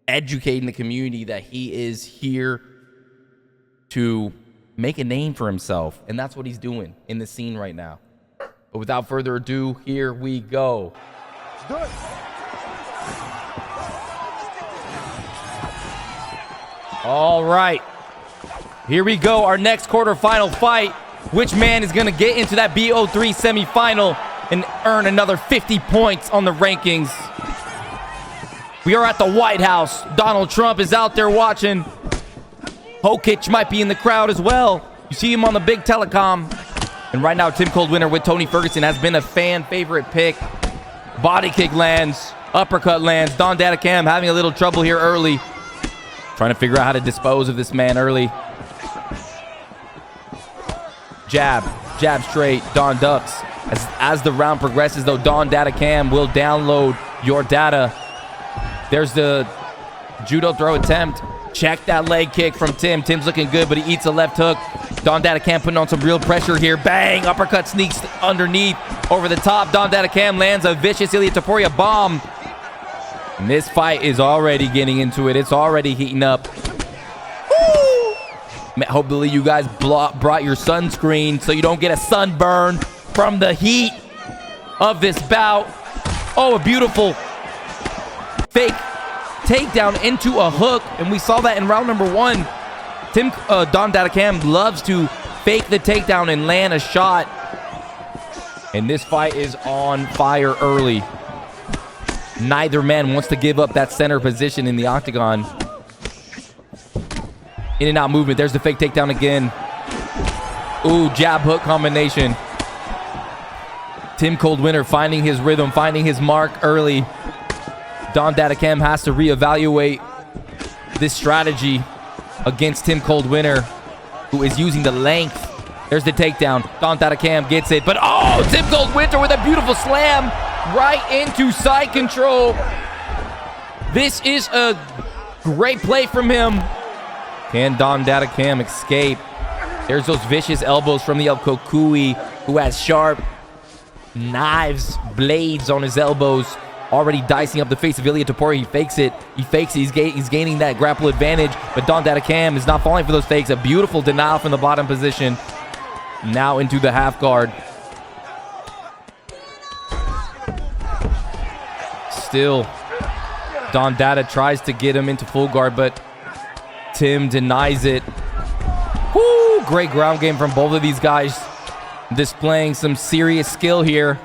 educating the community that he is here to make a name for himself. And that's what he's doing in the scene right now. But without further ado, here we go. Let's do it. All right. Here we go. Our next quarterfinal fight. Which man is going to get into that BO3 semifinal and earn another 50 points on the rankings? We are at the White House. Donald Trump is out there watching. Hokic might be in the crowd as well. You see him on the big telecom. And right now, Tim Coldwinter with Tony Ferguson has been a fan favorite pick. Body kick lands. Uppercut lands. Dawn Datacam having a little trouble here early. Trying to figure out how to dispose of this man early. Jab. Jab straight. Dawn ducks. As the round progresses, though, Dawn Datacam will download your data. There's the judo throw attempt. Check that leg kick from Tim. Tim's looking good, but he eats a left hook. Dawn Datacam putting on some real pressure here. Bang! Uppercut sneaks underneath. Over the top. Dawn Datacam lands a vicious Ilya Taporia bomb. And this fight is already getting into it. It's already heating up. Woo! Hopefully you guys brought your sunscreen so you don't get a sunburn from the heat of this bout. Oh, a beautiful fake takedown into a hook. And we saw that in round number 1. Dawn Datacam loves to fake the takedown and land a shot. And this fight is on fire early. Neither man wants to give up that center position in the octagon. In and out movement. There's the fake takedown again. Ooh, jab hook combination. Tim Cold Winter finding his rhythm, finding his mark early. Don Datacam has to reevaluate this strategy against Tim Cold Winter, who is using the length. There's the takedown. Don Datacam gets it, but oh, Tim Cold Winter with a beautiful slam right into side control. This is a great play from him. Can Don Datacam escape? There's those vicious elbows from the El Kokui, who has sharp knives, blades on his elbows, already dicing up the face of Ilia Topuria. He fakes it. He's gaining that grapple advantage, but Don Datacam is not falling for those fakes. A beautiful denial from the bottom position. Now into the half guard. Still, Don Data tries to get him into full guard, but Tim denies it. Woo! Great ground game from both of these guys, displaying some serious skill here.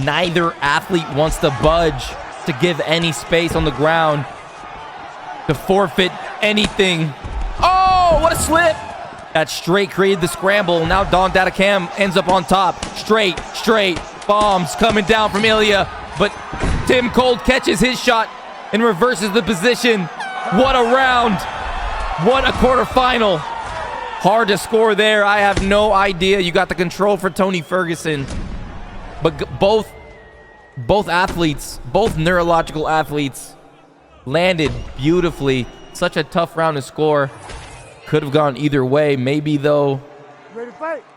Neither athlete wants to budge, to give any space on the ground, to forfeit anything. Oh, what a slip! That straight created the scramble. Now Don Datacam ends up on top. Straight bombs coming down from Ilia, but Tim Cold catches his shot and reverses the position. What a round. What a quarterfinal. Hard to score there. I have no idea. You got the control for Tony Ferguson. But both athletes, both neurological athletes, landed beautifully. Such a tough round to score. Could have gone either way. Maybe, though,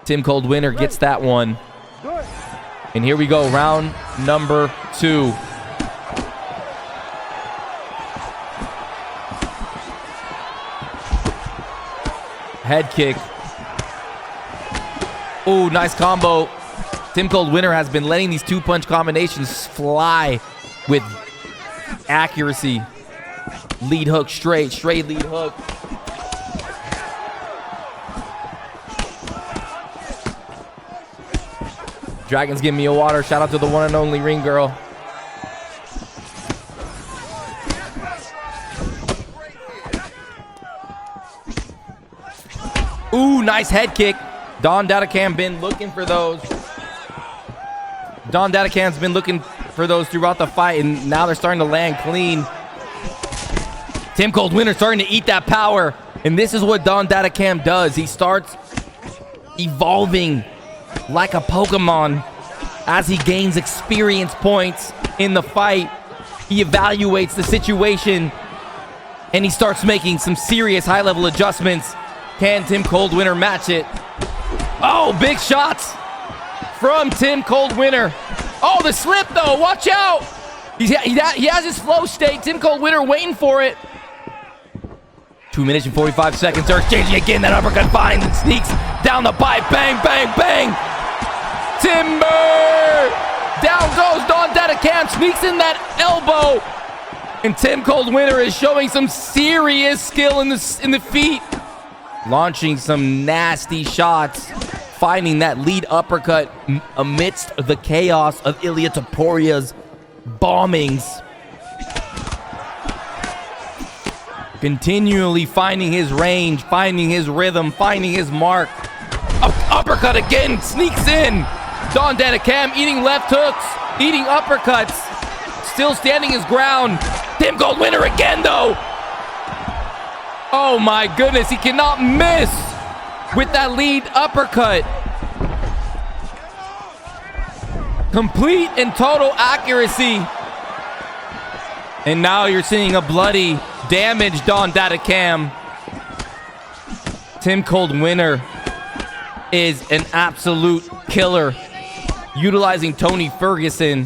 Tim Cold Winter gets that one. And here we go. Round number 2. Head kick. Ooh, nice combo. Tim Cold Winter has been letting these 2-punch combinations fly with accuracy. Lead hook, straight lead hook. Dragons give me a water. Shout out to the one and only Ring Girl. Ooh, nice head kick. Don Datacam been looking for those. Don Datacam's been looking for those throughout the fight, and now they're starting to land clean. Tim Cold Winter starting to eat that power, and this is what Don Datacam does. He starts evolving like a Pokemon as he gains experience points in the fight. He evaluates the situation, and he starts making some serious high-level adjustments. Can Tim Cold Winter match it? Oh, big shots from Tim Cold Winter. Oh, the slip, though. Watch out. He has his flow state. Tim Cold Winter waiting for it. 2 minutes and 45 seconds. They're exchanging again. That uppercut finds and sneaks down the pipe. Bang, bang, bang. Timber. Down goes Don Datacam. Sneaks in that elbow. And Tim Cold Winter is showing some serious skill in the feet. Launching some nasty shots, finding that lead uppercut amidst the chaos of Ilia Topuria's bombings. Continually finding his range, finding his rhythm, finding his mark. Uppercut again, sneaks in. Don Datacam eating left hooks, eating uppercuts, still standing his ground. Tim Cold Winter again, though. Oh my goodness, he cannot miss with that lead uppercut. Complete and total accuracy. And now you're seeing a bloody, damaged Don Datacam. Tim Cold Winter is an absolute killer, utilizing Tony Ferguson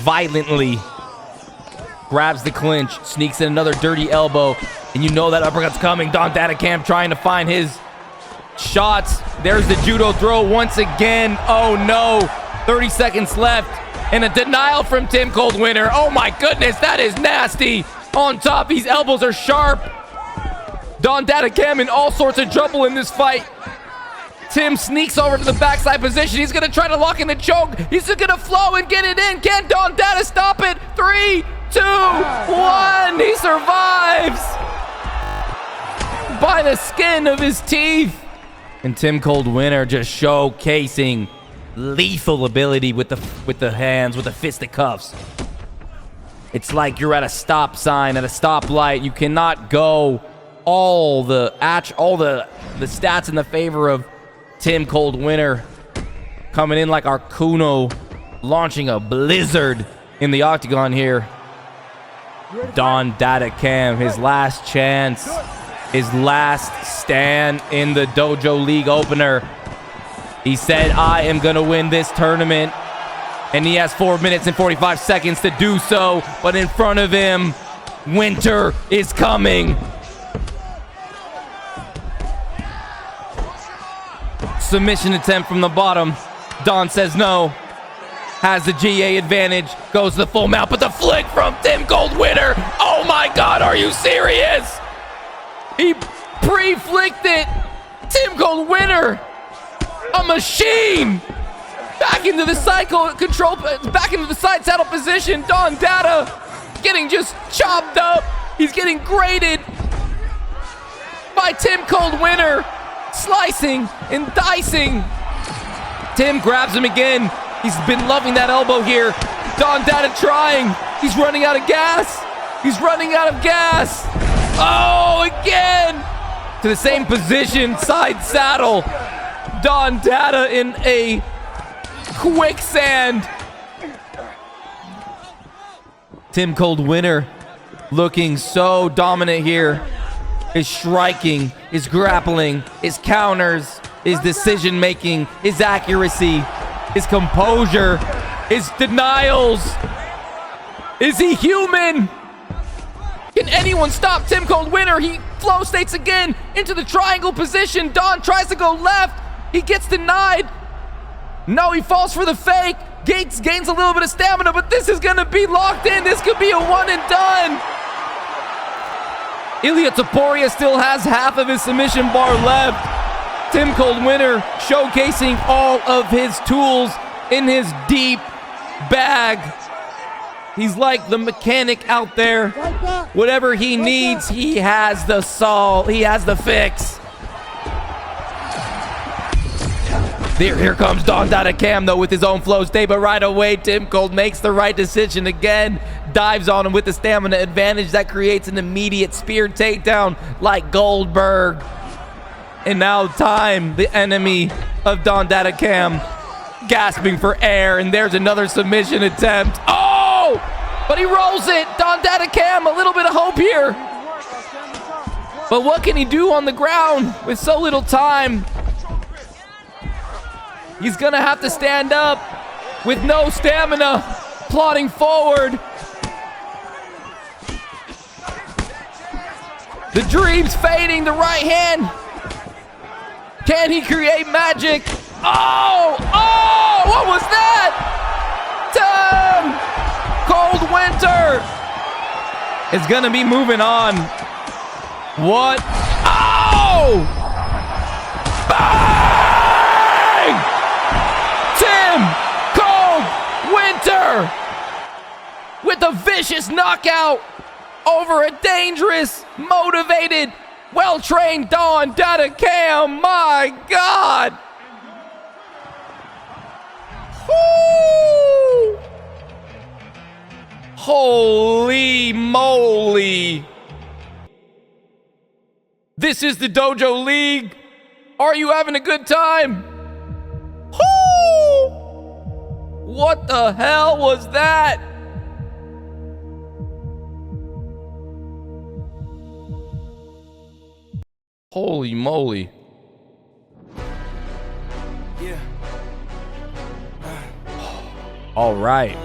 violently. Grabs the clinch, sneaks in another dirty elbow. And you know that uppercut's coming. Don Datacam trying to find his shots. There's the judo throw once again. Oh no. 30 seconds left. And a denial from Tim Cold Winter. Oh my goodness, that is nasty. On top, these elbows are sharp. Don Datacam in all sorts of trouble in this fight. Tim sneaks over to the backside position. He's going to try to lock in the choke. He's going to flow and get it in. Can Don Data stop it? 3, 2, 1. He survives by the skin of his teeth. And Tim Cold Winter just showcasing lethal ability with the hands, with the fisticuffs. It's like you're at a stop sign, at a stoplight. You cannot go all the stats in the favor of Tim Cold Winter, coming in like Arcuno, launching a blizzard in the octagon here. Don Dada Cam, his last chance, his last stand in the Dojo League opener. He said, I am gonna win this tournament. And he has 4 minutes and 45 seconds to do so. But in front of him, winter is coming. Submission attempt from the bottom. Don says no. Has the GA advantage. Goes to the full mount, but the flick from Tim Cold Winter. Oh my God, are you serious? He pre-flicked it. Tim Cold Winter, a machine. Back into the cycle control, back into the side saddle position. Don Dada getting just chopped up. He's getting graded by Tim Cold Winter, slicing and dicing. Tim grabs him again. He's been loving that elbow here. Don Dada trying. He's running out of gas. He's running out of gas. Oh, again to the same position, side saddle. Don Dada in a quicksand. Tim Cold Winter looking so dominant here. His striking, his grappling, his counters, his decision making, his accuracy, his composure, his denials. Is he human? Can anyone stop Tim Cold Winter? He flow states again into the triangle position. Don tries to go left. He gets denied. No, he falls for the fake. Gates gains a little bit of stamina, but this is gonna be locked in. This could be a one and done. Ilia Topuria still has half of his submission bar left. Tim Cold Winter showcasing all of his tools in his deep bag. He's like the mechanic out there. Whatever he needs, he has the solve. He has the fix. Here comes Don Dada Cam, though, with his own flow state, but right away, Tim Cold makes the right decision again, dives on him with the stamina advantage that creates an immediate spear takedown like Goldberg. And now Time, the enemy of Don Dada Cam, gasping for air, and there's another submission attempt. Oh! But he rolls it. Don Dada Cam, a little bit of hope here. But what can he do on the ground with so little time? He's gonna have to stand up with no stamina, plodding forward. The dream's fading, the right hand. Can he create magic? Oh, what was that? Tim Cold Winter is gonna be moving on. What? Oh! Bang! Tim Cold Winter with a vicious knockout over a dangerous, motivated, well-trained Don Dada Cam. My God! Woo! Holy moly! This is the Dojo League. Are you having a good time? Woo! What the hell was that? Holy moly. Yeah. All right.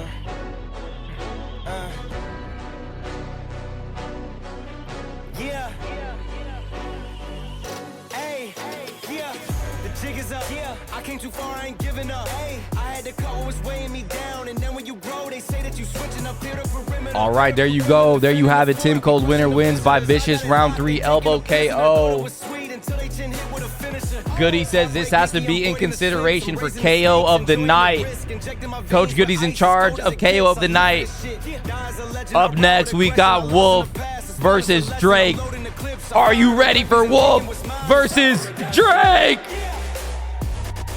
Yeah. Hey, yeah. The jig is up. Yeah. I came too far, I ain't giving up. Hey, I had to cut what was weighing me down, and then when you grow, they say that you switching up here to perimeter. All right, there you go. There you have it. Tim Cold Winter wins by vicious round 3 elbow KO. Goody says this has to be in consideration for KO of the night. Coach Goody's in charge of KO of the night. Up next, we got Wolf versus Drake. Are you ready for Wolf versus Drake?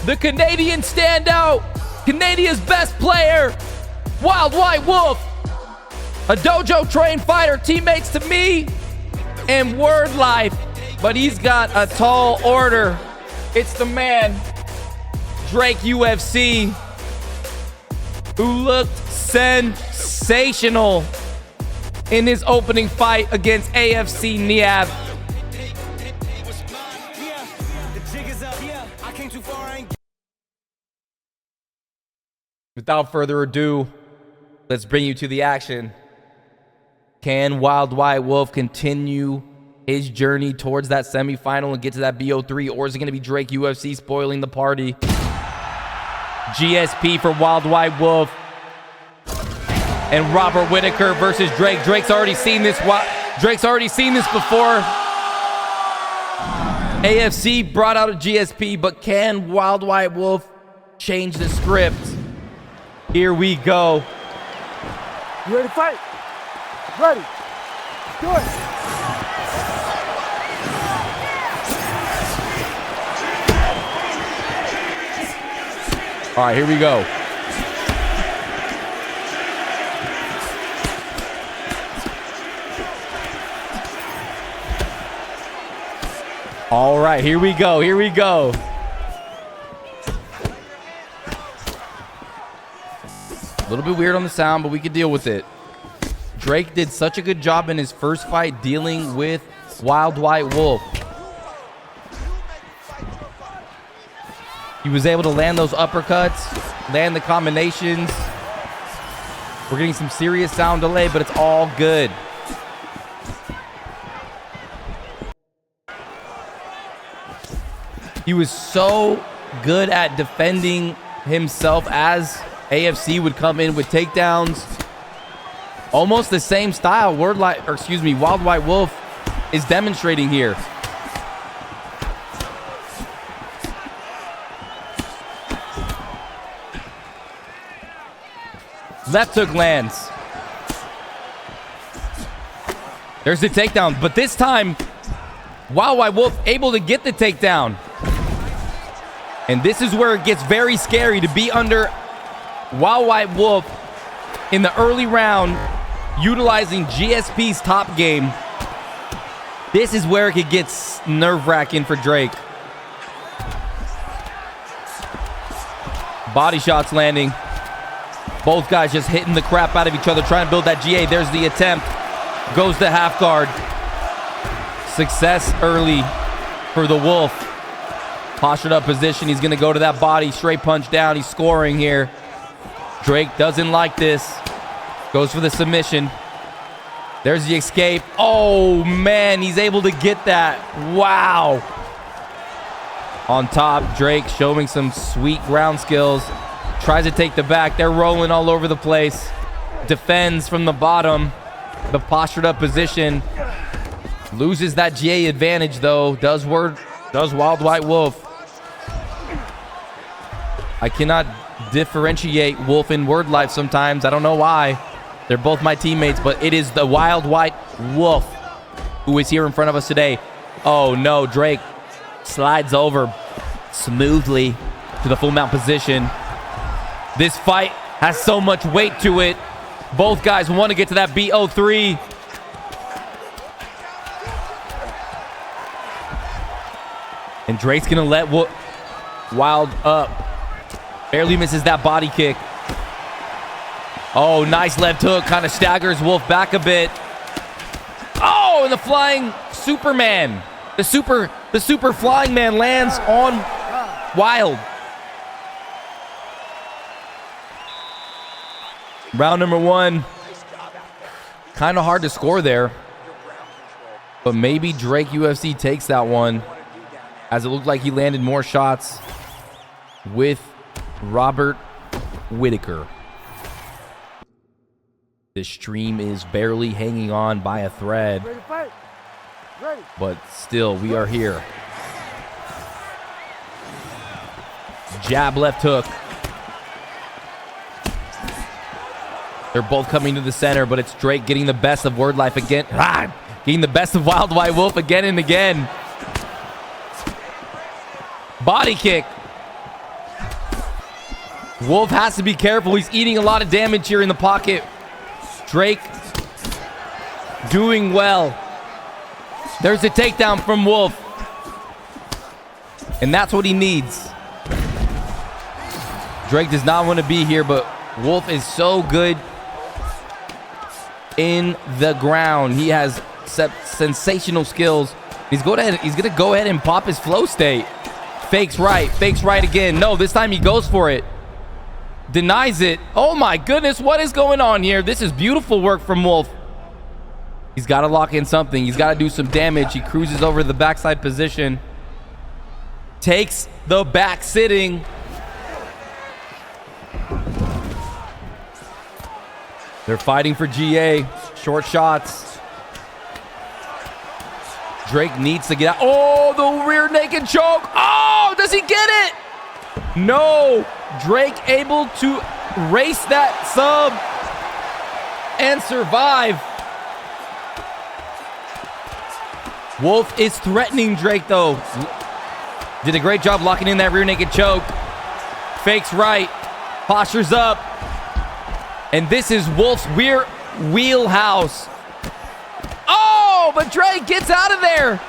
the Canadian standout, Canadia's best player, Wild White Wolf, a dojo trained fighter, teammates to me and Word Life, but he's got a tall order. It's the man, Drake UFC, who looked sensational in his opening fight against AFC Niab. Without further ado, let's bring you to the action. Can Wild White Wolf continue his journey towards that semifinal and get to that BO3, or is it going to be Drake UFC spoiling the party? GSP for Wild White Wolf and Robert Whitaker versus Drake. Drake's already seen this before. AFC brought out a GSP, but can Wild White Wolf change the script? Here we go. You ready to fight? Ready. Do it. All right, here we go. All right, here we go. Here we go. A little bit weird on the sound, but we could deal with it. Drake did such a good job in his first fight dealing with Wild White Wolf. He was able to land those uppercuts, land the combinations. We're getting some serious sound delay, but it's all good. He was so good at defending himself as AFC would come in with takedowns. Almost the same style Wild White Wolf is demonstrating here. Left hook lands. There's the takedown, but this time Wild White Wolf able to get the takedown. And this is where it gets very scary to be under Wild White Wolf in the early round, utilizing GSP's top game. This is where it could get nerve-wracking for Drake. Body shots landing. Both guys just hitting the crap out of each other, trying to build that GA. There's the attempt. Goes to half guard. Success early for the Wolf. Postured up position. He's going to go to that body. Straight punch down. He's scoring here. Drake doesn't like this. Goes for the submission. There's the escape. Oh, man. He's able to get that. Wow. On top, Drake showing some sweet ground skills. Tries to take the back. They're rolling all over the place. Defends from the bottom. The postured up position. Loses that GA advantage, though. Does Wild White Wolf. I cannot differentiate Wolf and Word Life sometimes. I don't know why. They're both my teammates, but it is the Wild White Wolf who is here in front of us today. Oh, no. Drake slides over smoothly to the full mount position. This fight has so much weight to it. Both guys want to get to that BO3. And Drake's going to let Wild up. Barely misses that body kick. Oh, nice left hook. Kind of staggers Wolf back a bit. Oh, and the flying Superman. The super flying man lands on Wild. Round number one. Kind of hard to score there. But maybe Drake UFC takes that one, as it looked like he landed more shots with Robert Whitaker. This stream is barely hanging on by a thread. Ready to fight? Ready. But still, we are here. Jab, left hook. They're both coming to the center, but it's Drake getting the best of Word Life again. Getting the best of Wild White Wolf again and again. Body kick. Wolf has to be careful. He's eating a lot of damage here in the pocket. Drake doing well. There's a takedown from Wolf. And that's what he needs. Drake does not want to be here, but Wolf is so good in the ground. He has sensational skills. He's going to go ahead and pop his flow state. Fakes right again. No, this time he goes for it. Denies it. Oh my goodness, what is going on here? This is beautiful work from Wolf. He's got to lock in something. He's got to do some damage. He cruises over the backside position. Takes the back sitting. They're fighting for GA. Short shots. Drake needs to get out. Oh, the rear naked choke. Oh, does he get it? No. Drake able to race that sub and survive. Wolf is threatening Drake though. Did a great job locking in that rear naked choke. Fakes right. Postures up. And this is Wolf's wheelhouse. Oh, but Drake gets out of there.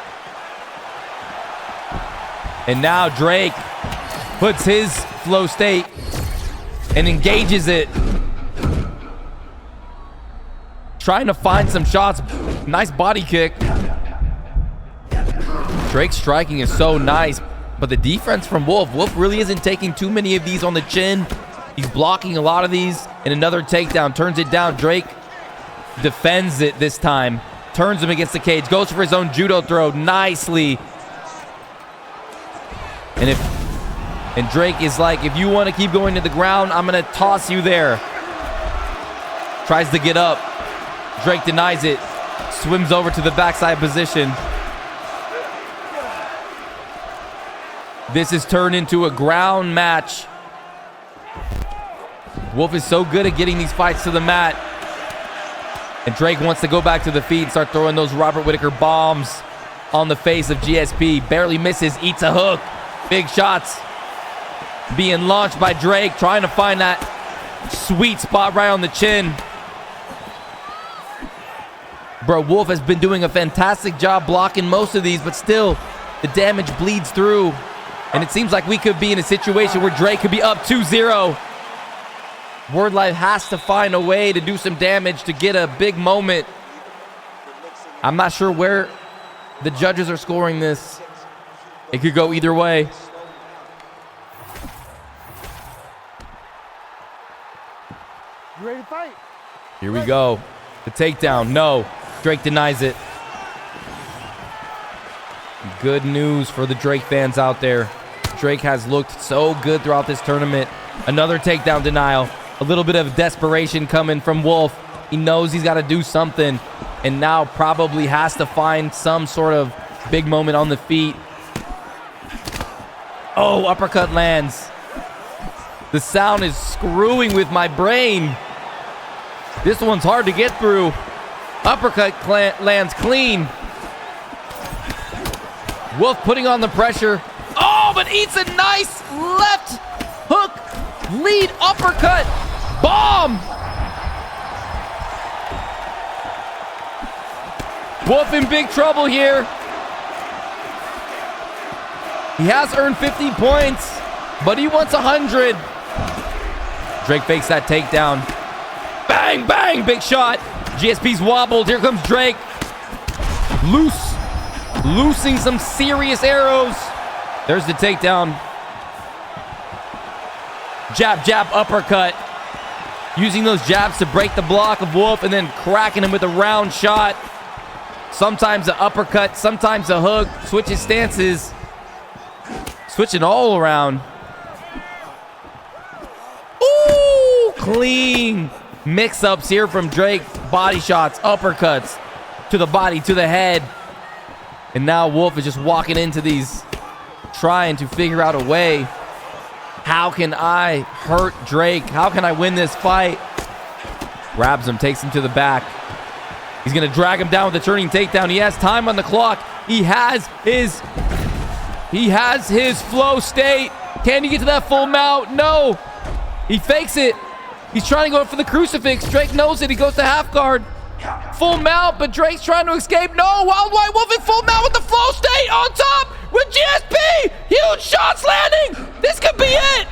And now Drake puts his flow state and engages it. Trying to find some shots. Nice body kick. Drake's striking is so nice, but the defense from Wolf really isn't taking too many of these on the chin. He's blocking a lot of these, and another takedown, turns it down. Drake defends it this time, turns him against the cage, goes for his own judo throw nicely. And Drake is like, if you want to keep going to the ground, I'm going to toss you there. Tries to get up. Drake denies it. Swims over to the backside position. This is turned into a ground match. Wolf is so good at getting these fights to the mat. And Drake wants to go back to the feet and start throwing those Robert Whittaker bombs on the face of GSP. Barely misses, eats a hook. Big shots being launched by Drake, trying to find that sweet spot right on the chin. Bro, Wolf has been doing a fantastic job blocking most of these, but still, the damage bleeds through. And it seems like we could be in a situation where Drake could be up 2-0. Word Life has to find a way to do some damage to get a big moment. I'm not sure where the judges are scoring this. It could go either way. You ready to fight? Here we go. The takedown. No. Drake denies it. Good news for the Drake fans out there. Drake has looked so good throughout this tournament. Another takedown denial. A little bit of desperation coming from Wolf. He knows he's got to do something, and now probably has to find some sort of big moment on the feet. Oh, uppercut lands. The sound is screwing with my brain. This one's hard to get through. Uppercut lands clean. Wolf putting on the pressure. Oh, but eats a nice left hook lead uppercut. Bomb. Wolf in big trouble here. He has earned 50 points, but he wants 100. Drake fakes that takedown. Bang, bang, big shot. GSP's wobbled. Here comes Drake. Loosing some serious arrows. There's the takedown. Jab, jab, uppercut. Using those jabs to break the block of Wolf and then cracking him with a round shot. Sometimes an uppercut, sometimes a hook. Switches stances. Switching all around. Ooh, clean mix-ups here from Drake. Body shots, uppercuts to the body, to the head. And now Wolf is just walking into these, trying to figure out a way. How can I hurt Drake? How can I win this fight? Grabs him, takes him to the back. He's gonna drag him down with a turning takedown. He has time on the clock. He has his flow state. Can he get to that full mount? No. He fakes it. He's trying to go for the crucifix. Drake knows it. He goes to half guard. Full mount, but Drake's trying to escape. No, Wild White Wolf in full mount with the flow state on top with GSP. Huge shots landing. This could be it.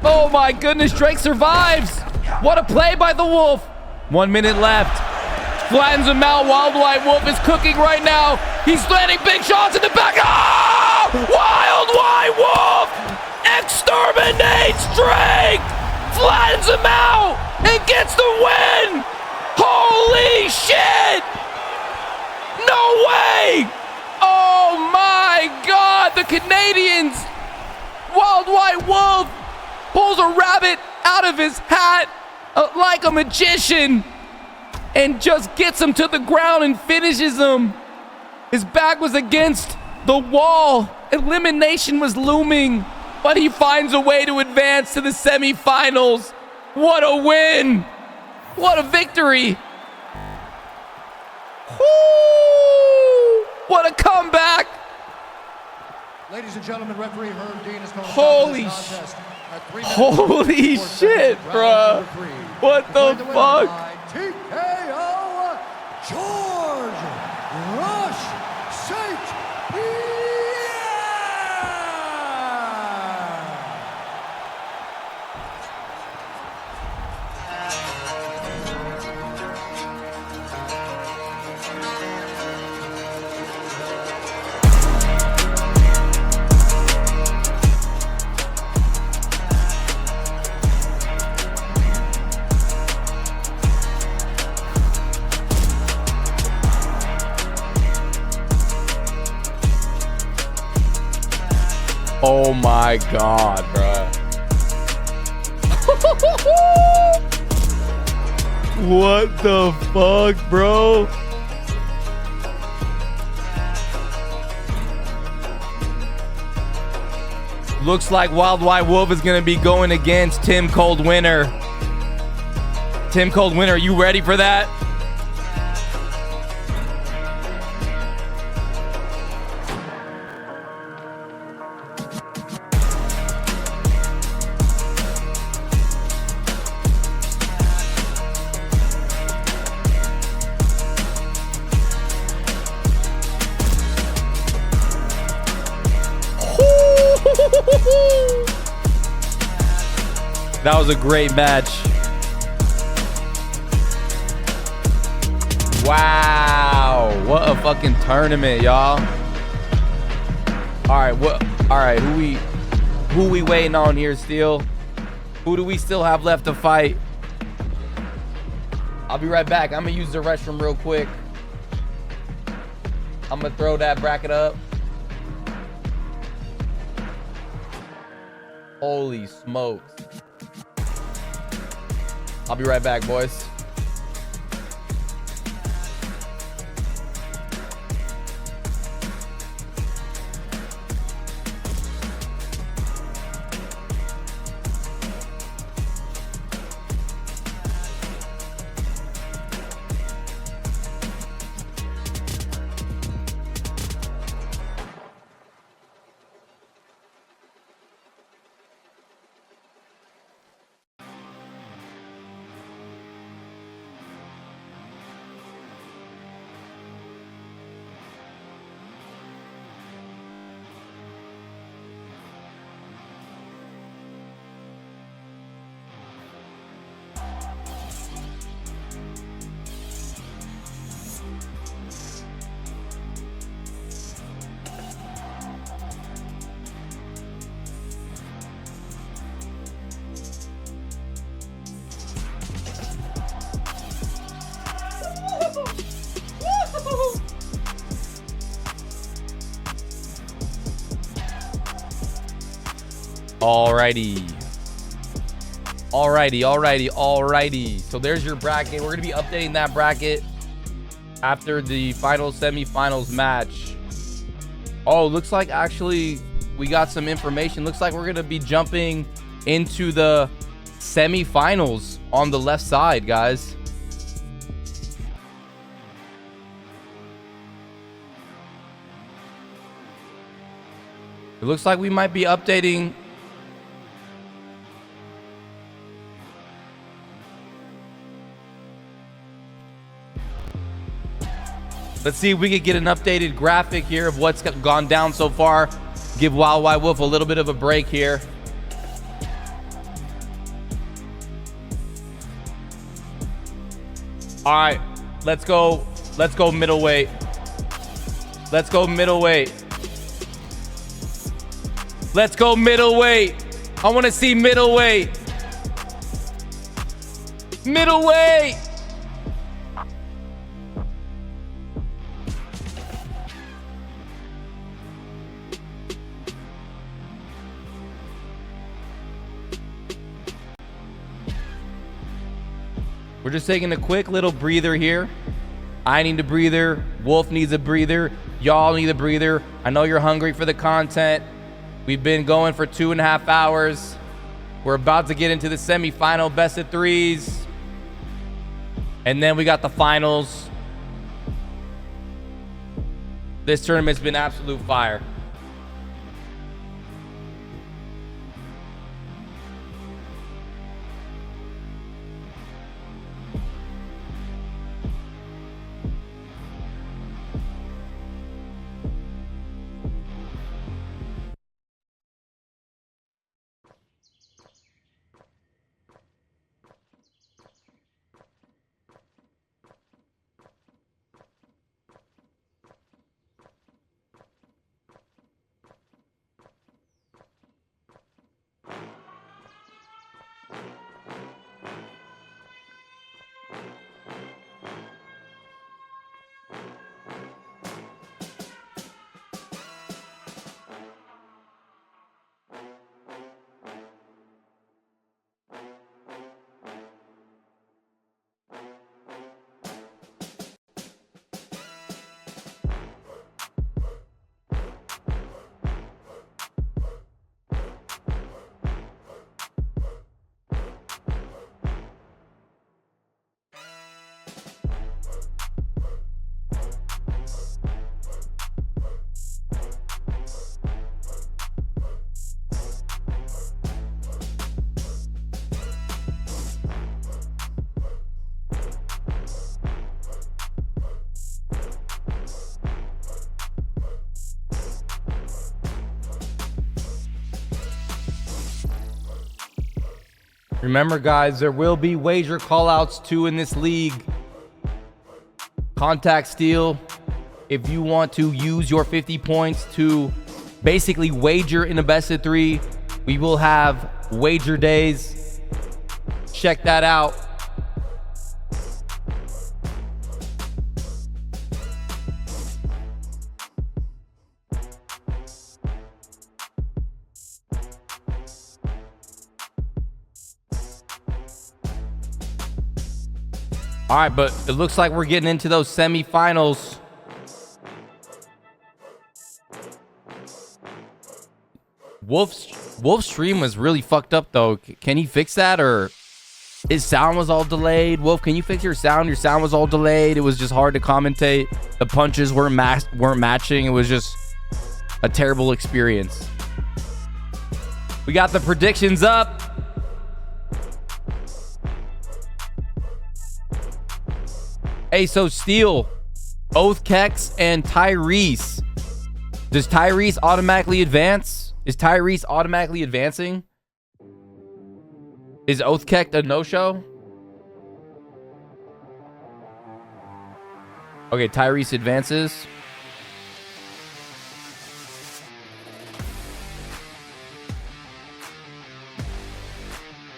Oh my goodness, Drake survives. What a play by the Wolf. 1 minute left. Flattens him out. Wild White Wolf is cooking right now. He's landing big shots in the back. Oh! Wild White Wolf exterminates Drake. Flattens him out and gets the win. Holy shit! No way! Oh my God, the Canadians! Wild White Wolf pulls a rabbit out of his hat like a magician and just gets him to the ground and finishes him. His back was against the wall. Elimination was looming, but he finds a way to advance to the semifinals. What a win! What a victory! Woo! What a comeback! Ladies and gentlemen, referee Herb Dean is calling Holy this contest at 3 minutes Holy 54 shit, seconds of bruh. round number 3. What the Declared the winner fuck? by TKO, George Rush St. Pierre! Oh my God, bruh. What the fuck, bro? Looks like Wild White Wolf is gonna be going against Tim Cold Winter. Tim Cold Winter, are you ready for that? That was a great match. Wow, what a fucking tournament, y'all. All right, who we waiting on here still? Who do we still have left to fight? I'll be right back. I'm gonna use the restroom real quick. I'm gonna throw that bracket up. Holy smokes. I'll be right back, boys. Alrighty. So there's your bracket. We're gonna be updating that bracket after the final semifinals match. Oh, looks like actually we got some information. Looks like we're gonna be jumping into the semifinals on the left side, guys. It looks like we might be updating Let's see if we can get an updated graphic here of what's gone down so far. Give Wild Wild Wolf a little bit of a break here. All right, let's go middleweight. Let's go middleweight. Let's go middleweight. I want to see middleweight. Middleweight. We're just taking a quick little breather here. I need a breather. Wolf needs a breather. Y'all need a breather. I know you're hungry for the content. We've been going for 2.5 hours. We're about to get into the semifinal best of threes. And then we got the finals. This tournament's been absolute fire. Remember, guys, there will be wager callouts too in this league. Contact Steel, if you want to use your 50 points to basically wager in a best of three, we will have wager days. Check that out. All right, but it looks like we're getting into those semifinals. Wolf's stream was really fucked up though. Can he fix that, or his sound was all delayed? Wolf, can you fix your sound? Your sound was all delayed. It was just hard to commentate. The punches weren't matching. It was just a terrible experience. We got the predictions up. Hey, so Steel, Oath Kex, and Tyrese. Does Tyrese automatically advance? Is Tyrese automatically advancing? Is Oath Kex a no-show? Okay, Tyrese advances.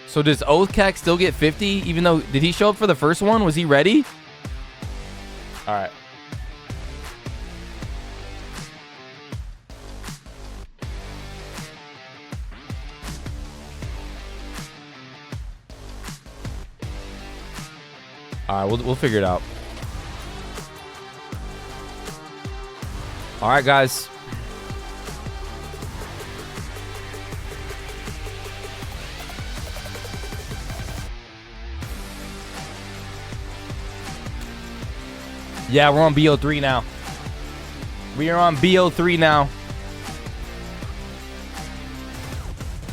So does Oath Kex still get 50? Even though, did he show up for the first one? Was he ready? All right. All right, we'll figure it out. All right, guys. Yeah, we're on BO3 now. We are on BO3 now.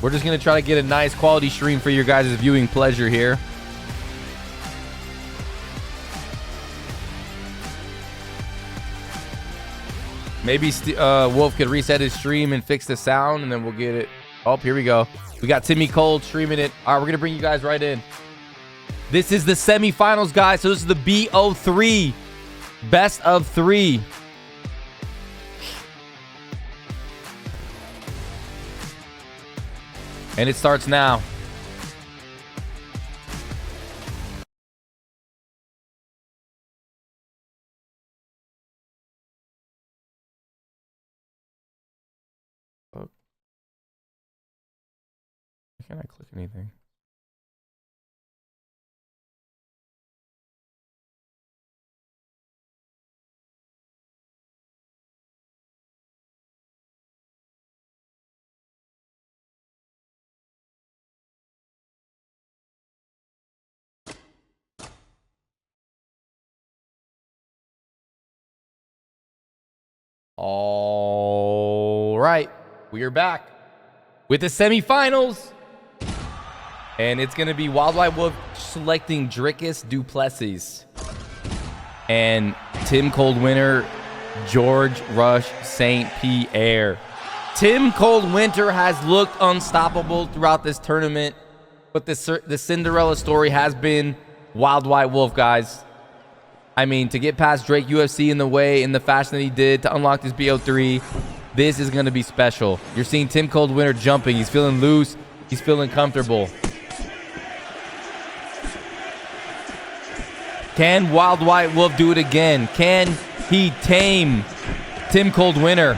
We're just going to try to get a nice quality stream for your guys' viewing pleasure here. Maybe Wolf could reset his stream and fix the sound, and then we'll get it. Oh, here we go. We got Timmy Cold streaming it. All right, we're going to bring you guys right in. This is the semifinals, guys. So this is the BO3. Best of 3. And it starts now. Oh. Can't I click anything? All right, we are back with the semifinals, and it's going to be Wild White Wolf selecting Dricus du Plessis and Tim Cold Winter, George Rush St. Pierre. Tim Cold Winter has looked unstoppable throughout this tournament, but the Cinderella story has been Wild White Wolf, guys. I mean, to get past Drake UFC in the fashion that he did to unlock this BO3, this is going to be special. You're seeing Tim Cold Winter jumping. He's feeling loose. He's feeling comfortable. Can Wild White Wolf do it again? Can he tame Tim Cold Winter,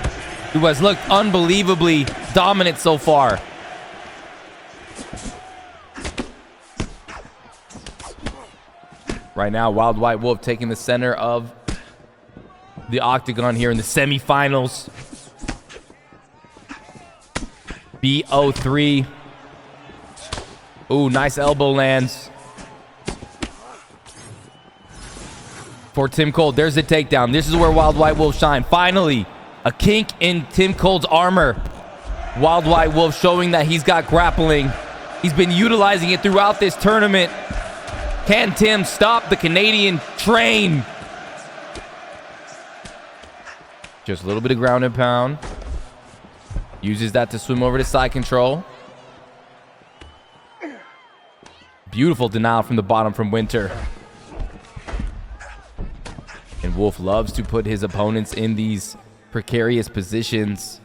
who has looked unbelievably dominant so far? Right now, Wild White Wolf taking the center of the octagon here in the semifinals. BO3. Ooh, nice elbow lands for Tim Cold. There's the takedown. This is where Wild White Wolf shine. Finally, a kink in Tim Cold's armor. Wild White Wolf showing that he's got grappling. He's been utilizing it throughout this tournament. Can Tim stop the Canadian train? Just a little bit of ground and pound. Uses that to swim over to side control. Beautiful denial from the bottom from Winter. And Wolf loves to put his opponents in these precarious positions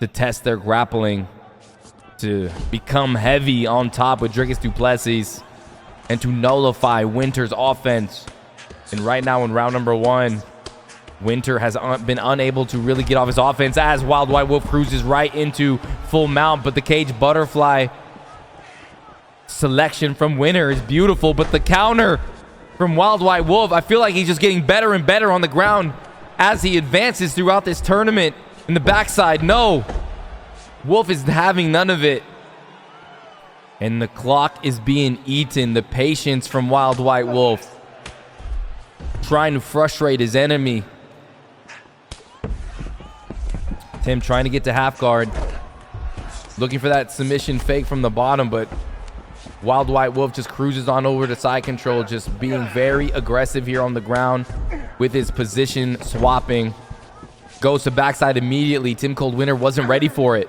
to test their grappling, to become heavy on top with Dricus du Plessis, and to nullify Winter's offense. And right now in round number 1, Winter has been unable to really get off his offense as Wild White Wolf cruises right into full mount. But the cage butterfly selection from Winter is beautiful. But the counter from Wild White Wolf, I feel like he's just getting better and better on the ground as he advances throughout this tournament. In the backside, no. Wolf is having none of it. And the clock is being eaten. The patience from Wild White Wolf, trying to frustrate his enemy. Tim trying to get to half guard. Looking for that submission fake from the bottom, but Wild White Wolf just cruises on over to side control, just being very aggressive here on the ground with his position swapping. Goes to backside immediately. Tim Cold Winter wasn't ready for it.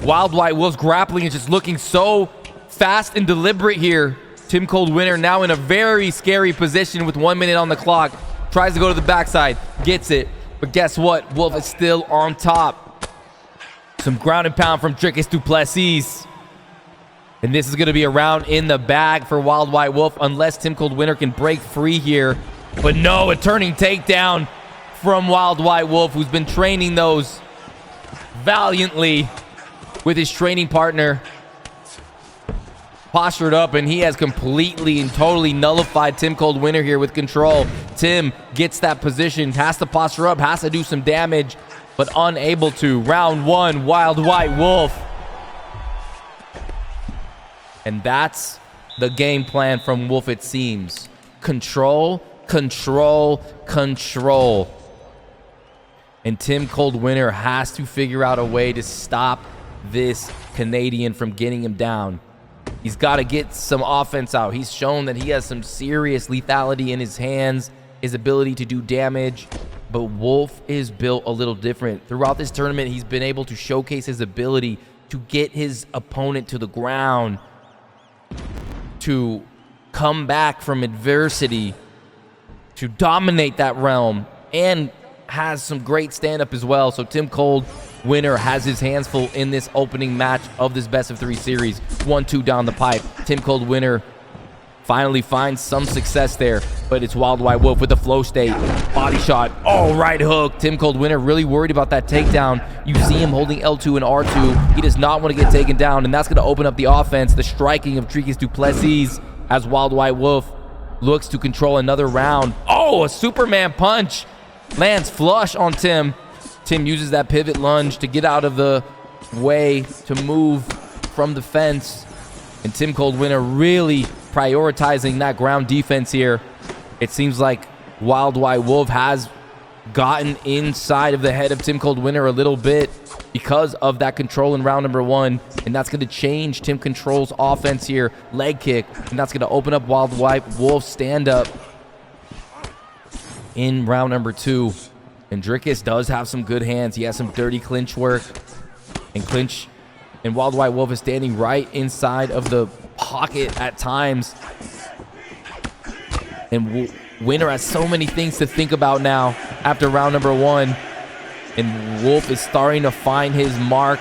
Wild White Wolf's grappling is just looking so fast and deliberate here. Tim Cold Winter now in a very scary position with 1 minute on the clock. Tries to go to the backside, gets it. But guess what? Wolf is still on top. Some ground and pound from Dricus du Plessis. And this is going to be a round in the bag for Wild White Wolf unless Tim Cold Winter can break free here. But no, a turning takedown from Wild White Wolf, who's been training those valiantly with his training partner. Postured up, and he has completely and totally nullified Tim Cold Winter here with control. Tim gets that position, has to posture up, has to do some damage, but unable to. Round 1, Wild White Wolf. And that's the game plan from Wolf, it seems. Control, control, control. And Tim Cold Winter has to figure out a way to stop this Canadian from getting him down. He's got to get some offense out. He's shown that he has some serious lethality in his hands, his ability to do damage. but Wolf is built a little different. Throughout this tournament, he's been able to showcase his ability to get his opponent to the ground, to come back from adversity, to dominate that realm, and has some great stand-up as well. So Tim Cold, winner, has his hands full in this opening match of this best-of-3 series. 1-2 down the pipe. Tim Cold, winner, finally finds some success there, but it's Wild White Wolf with the flow state. Body shot. Oh, right hook. Tim Cold, winner, really worried about that takedown. You see him holding L2 and R2. He does not want to get taken down, and that's going to open up the offense. The striking of Dricus du Plessis as Wild White Wolf looks to control another round. Oh, a Superman punch. Lands flush on Tim. Tim uses that pivot lunge to get out of the way, to move from the fence. And Tim Cold, winner, really prioritizing that ground defense here. It seems like Wild White Wolf has gotten inside of the head of Tim Cold, winner, a little bit because of that control in round number 1. And that's going to change Tim Control's offense here. Leg kick. And that's going to open up Wild White Wolf's stand-up in round number 2. And Dricus does have some good hands. He has some dirty clinch work. And Wild White Wolf is standing right inside of the pocket at times. And winner has so many things to think about now after round number 1. And Wolf is starting to find his mark,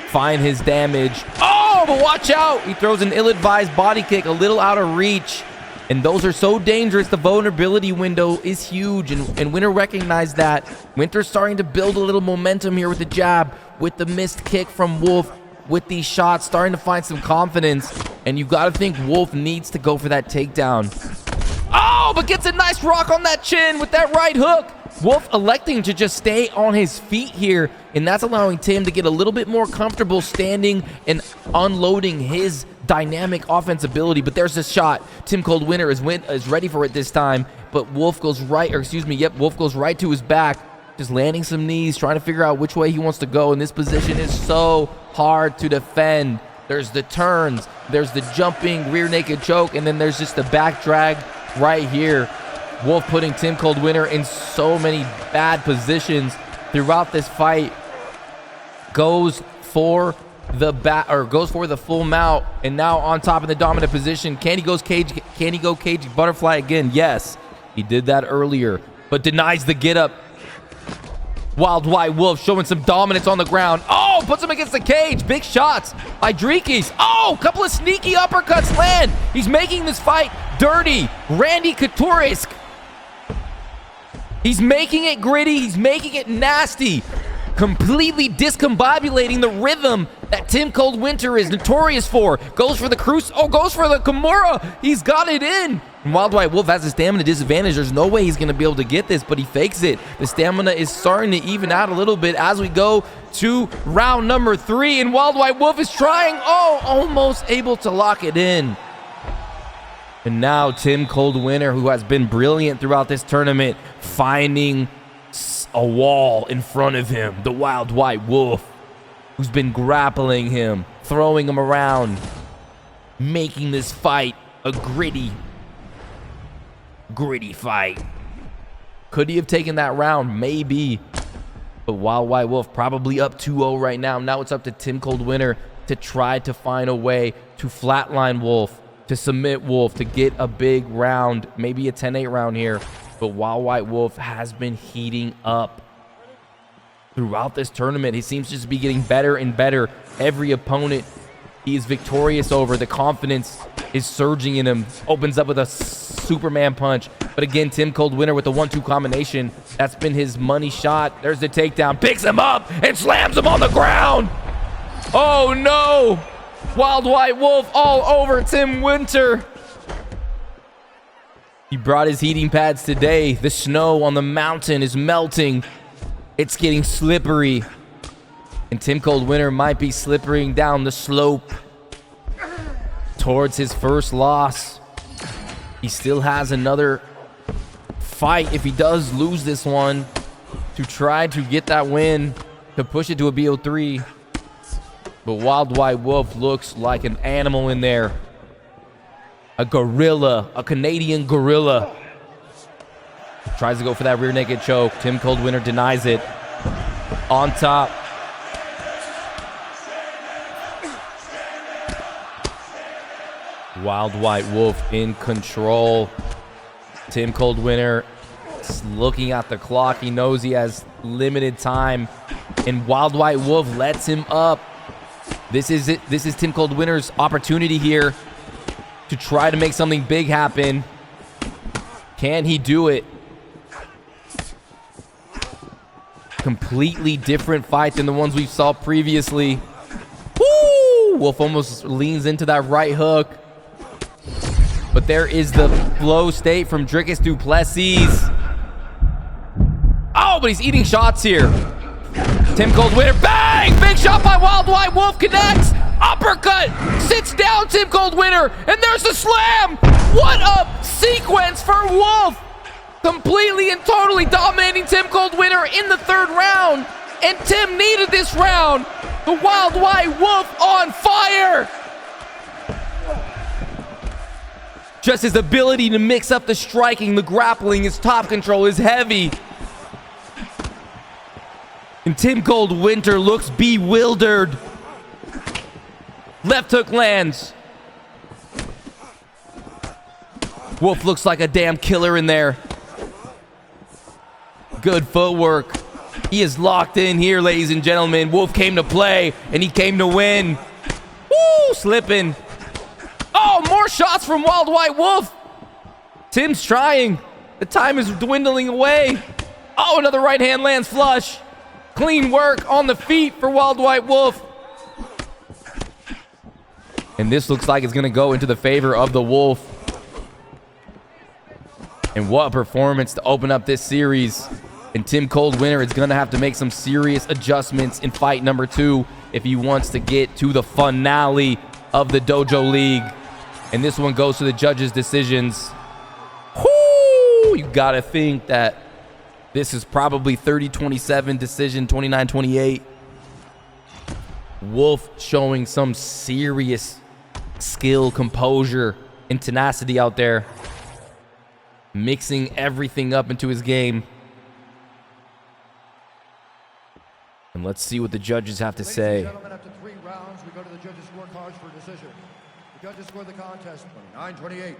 find his damage. Oh, but watch out! He throws an ill-advised body kick, a little out of reach. And those are so dangerous. The vulnerability window is huge, and Winter recognized that. Winter's starting to build a little momentum here with the jab, with the missed kick from Wolf, with these shots, starting to find some confidence. And you've got to think Wolf needs to go for that takedown. Oh, but gets a nice rock on that chin with that right hook. Wolf electing to just stay on his feet here, and that's allowing Tim to get a little bit more comfortable standing and unloading his dynamic offense ability. But there's a shot. Tim Cold, winner, is ready for it this time, but Wolf goes right, Wolf goes right to his back, just landing some knees, trying to figure out which way he wants to go, and this position is so hard to defend. There's the turns, there's the jumping rear naked choke, and then there's just the back drag right here. Wolf putting Tim Cold, winner, in so many bad positions throughout this fight. Goes for the full mount, and now on top in the dominant position. Can he go cage butterfly again? Yes, he did that earlier, but denies the get up. Wild White Wolf showing some dominance on the ground. Oh, puts him against the cage. Big shots by Dricus. Oh, a couple of sneaky uppercuts land. He's making this fight dirty. Randy Couture-esque. He's making it gritty. He's making it nasty. Completely discombobulating the rhythm that Tim Cold, winter is notorious for. Goes for the goes for the Kimura. He's got it in. And Wild White Wolf has a stamina disadvantage. There's no way he's going to be able to get this, but he fakes it. The stamina is starting to even out a little bit as we go to round number 3. And Wild White Wolf is trying, almost able to lock it in. And now Tim Cold, winner, who has been brilliant throughout this tournament, finding a wall in front of him. The Wild White Wolf, who's been grappling him, throwing him around, making this fight a gritty fight. Could he have taken that round? Maybe. But Wild White Wolf probably up 2-0 right now. Now it's up to Tim Cold, winner, to try to find a way to flatline Wolf, to submit Wolf, to get a big round, maybe a 10-8 round here. But Wild White Wolf has been heating up throughout this tournament. He seems to just be getting better and better. Every opponent he is victorious over, the confidence is surging in him. Opens up with a Superman punch. But again, Tim Cold, winner, with the 1-2 combination. That's been his money shot. There's the takedown. Picks him up and slams him on the ground. Oh no! Wild White Wolf all over Tim Winter. He brought his heating pads today. The snow on the mountain is melting. It's getting slippery. And Tim Cold, winner, might be slippering down the slope towards his first loss. He still has another fight if he does lose this one to try to get that win, to push it to a BO3. But Wild White Wolf looks like an animal in there. A gorilla, a Canadian gorilla. Tries to go for that rear naked choke. Tim Coldwinner denies it. On top. Wild White Wolf in control. Tim Coldwinner looking at the clock. He knows he has limited time. And Wild White Wolf lets him up. This is it. This is Tim Coldwinner's opportunity here to try to make something big happen. Can he do it? Completely different fight than the ones we saw previously. Woo! Wolf almost leans into that right hook. But there is the flow state from Dricus du Plessis. Oh, but he's eating shots here. Tim Coldwinner, bang! Big shot by Wild White Wolf, connects. Uppercut, sits down Tim Coldwinner, and there's the slam. What a sequence for Wolf. Completely and totally dominating Tim Coldwinner in the third round. And Tim needed this round. The Wild White Wolf on fire. Just his ability to mix up the striking, the grappling, his top control is heavy. And Tim Coldwinner looks bewildered. Left hook lands. Wolf looks like a damn killer in there. Good footwork. He is locked in here, ladies and gentlemen. Wolf came to play, and he came to win. Woo! Slipping. Oh, more shots from Wild White Wolf. Tim's trying. The time is dwindling away. Oh, another right hand lands flush. Clean work on the feet for Wild White Wolf. And this looks like it's going to go into the favor of the Wolf. And what a performance to open up this series. And Tim Coldwinner is going to have to make some serious adjustments in fight number 2 if he wants to get to the finale of the Dojo League. And this one goes to the judges' decisions. Whoo! You got to think that this is probably 30-27 decision, 29-28. Wolf showing some serious skill, composure, and tenacity out there. Mixing everything up into his game. And let's see what the judges have to say. Ladies and gentlemen, after 3 rounds, we go to the judges' scorecards for decision. The judges scored the contest 29-28,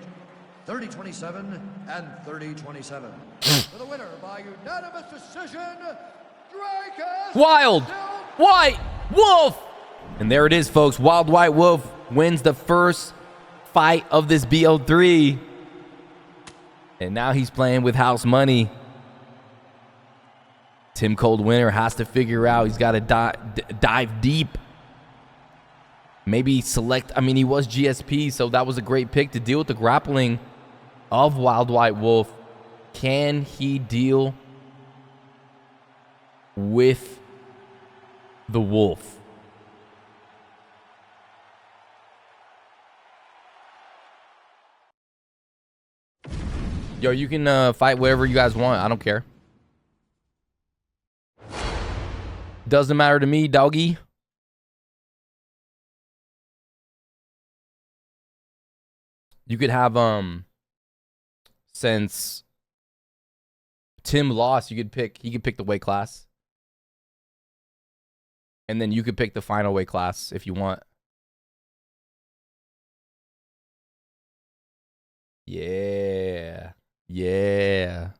30-27, and 30-27. For the winner by unanimous decision, Dricus Wild White Wolf! And there it is, folks. Wild White Wolf wins the first fight of this BO3. And now he's playing with house money. Tim Coldwinner has to figure out. He's got to dive deep. Maybe select. I mean, he was GSP, so that was a great pick to deal with the grappling of Wild White Wolf. Can he deal with the Wolf? Yo, you can fight wherever you guys want. I don't care. Doesn't matter to me, doggy. You could have, since Tim lost, he could pick the weight class. And then you could pick the final weight class if you want. Yeah. Yeah.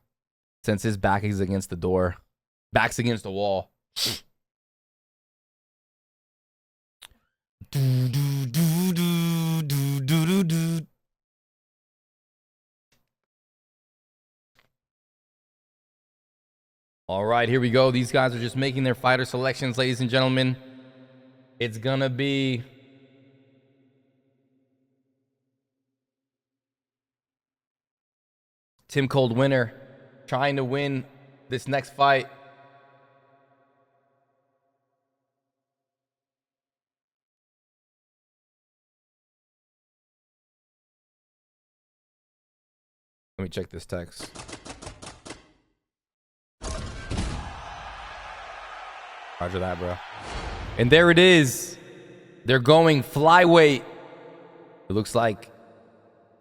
Since his back is against the door. Back's against the wall. All right, here we go. These guys are just making their fighter selections, ladies and gentlemen. It's gonna be Tim Coldwinner trying to win this next fight. Let me check this text. Roger that, bro. And there it is. They're going flyweight. It looks like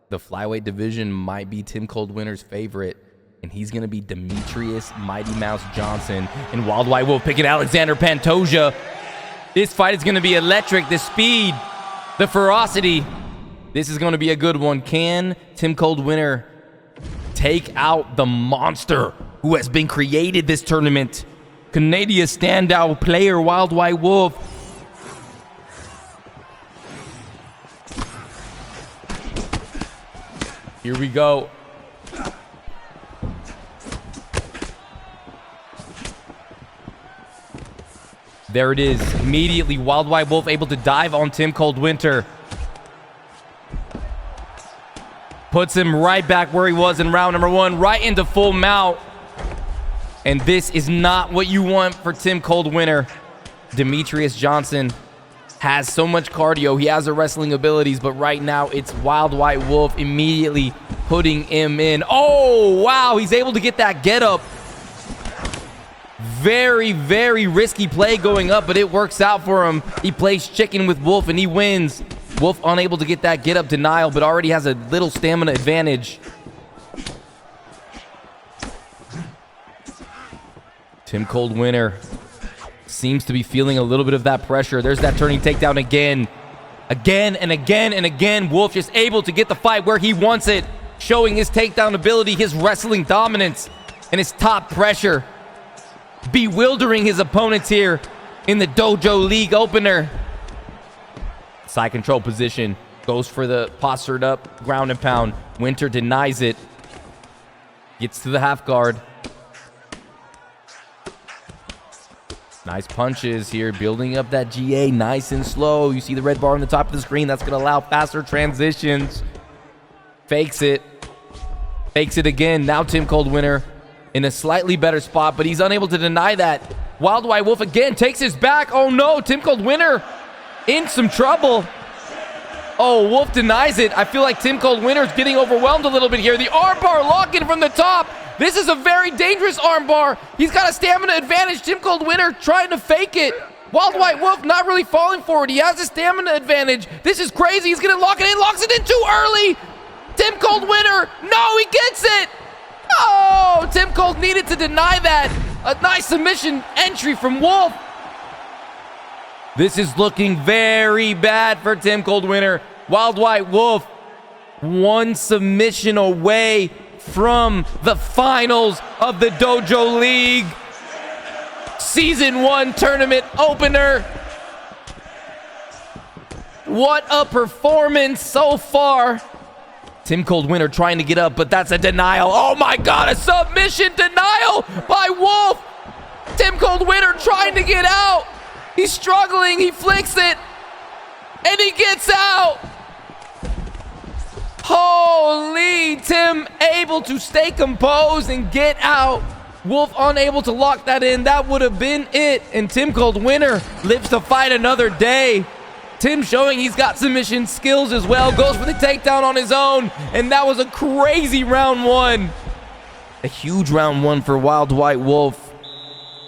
the flyweight division might be Tim Coldwinner's favorite. And he's going to be Demetrius Mighty Mouse Johnson. And Wild White Wolf picking Alexander Pantoja. This fight is going to be electric. The speed, the ferocity. This is going to be a good one. Can Tim Cold Winner take out the monster who has been created this tournament? Canadian standout player, Wild White Wolf. Here we go. There it is. Immediately, Wild White Wolf able to dive on Tim Cold Winter. Puts him right back where he was in round number 1, right into full mount. And this is not what you want for Tim Cold Winter. Demetrius Johnson has so much cardio. He has the wrestling abilities, but right now it's Wild White Wolf immediately putting him in. Oh, wow. He's able to get that get up. Very, very risky play going up, but it works out for him. He plays chicken with Wolf and he wins. Wolf unable to get that get up denial, but already has a little stamina advantage. Tim Cold Winter seems to be feeling a little bit of that pressure. There's that turning takedown again. Again and again and again. Wolf just able to get the fight where he wants it, showing his takedown ability, his wrestling dominance, and his top pressure. Bewildering his opponents here in the Dojo League opener. Side control position. Goes for the postured up ground and pound. Winter denies it. Gets to the half guard. Nice punches here. Building up that GA nice and slow. You see the red bar on the top of the screen. That's going to allow faster transitions. Fakes it. Fakes it again. Now Tim Cold Winter in a slightly better spot, but he's unable to deny that. Wild White Wolf again takes his back. Oh no, Tim Cold Winter in some trouble. Oh, Wolf denies it. I feel like Tim Cold Winter's getting overwhelmed a little bit here. The armbar lock-in from the top. This is a very dangerous armbar. He's got a stamina advantage. Tim Cold Winter trying to fake it. Wild White Wolf not really falling forward. He has a stamina advantage. This is crazy. He's gonna lock it in. Locks it in too early. Tim Cold Winter. No, he gets it. Oh, Tim Cold needed to deny that. A nice submission entry from Wolf. This is looking very bad for Tim Cold Winter. Wild White Wolf, one submission away from the finals of the Dojo League Season 1 tournament opener. What a performance so far. Tim Cold Winter trying to get up, but that's a denial. Oh my God, a submission denial by Wolf. Tim Cold Winter trying to get out. He's struggling, he flicks it, and he gets out. Holy, Tim able to stay composed and get out. Wolf unable to lock that in. That would have been it. And Tim Cold Winter lives to fight another day. Tim showing he's got submission skills as well. Goes for the takedown on his own. And that was a crazy round 1. A huge round 1 for Wild White Wolf.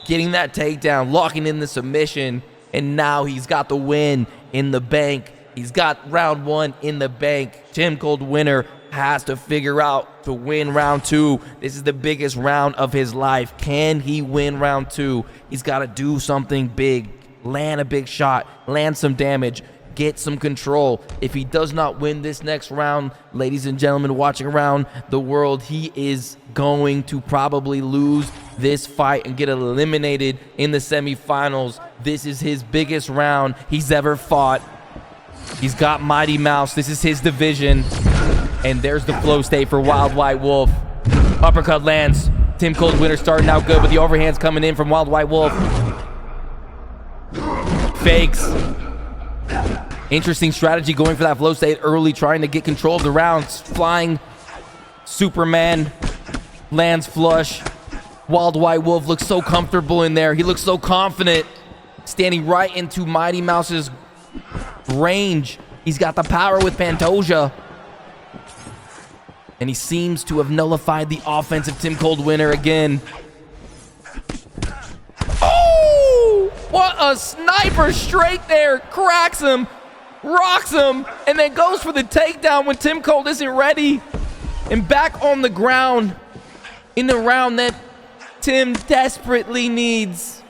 Getting that takedown, locking in the submission. And now he's got the win in the bank. He's got round 1 in the bank. Tim Cold Winter has to figure out to win round 2. This is the biggest round of his life. Can he win round 2? He's got to do something big. Land a big shot, land some damage, get some control. If he does not win this next round, ladies and gentlemen watching around the world, he is going to probably lose this fight and get eliminated in the semifinals. This is his biggest round he's ever fought. He's got Mighty Mouse. This is his division. And there's the flow state for Wild White Wolf. Uppercut lands. Tim Cold Winter starting out good, but the overhand's coming in from Wild White Wolf. Fakes. Interesting strategy going for that flow state early, trying to get control of the rounds. Flying Superman lands flush. Wild White Wolf looks so comfortable in there. He looks so confident, standing right into Mighty Mouse's range. He's got the power with Pantoja. And he seems to have nullified the offense of Tim Cold Winter again. Oh! What a sniper straight there. Cracks him, rocks him, and then goes for the takedown when Tim Cold isn't ready. And back on the ground. in the round that Tim desperately needs.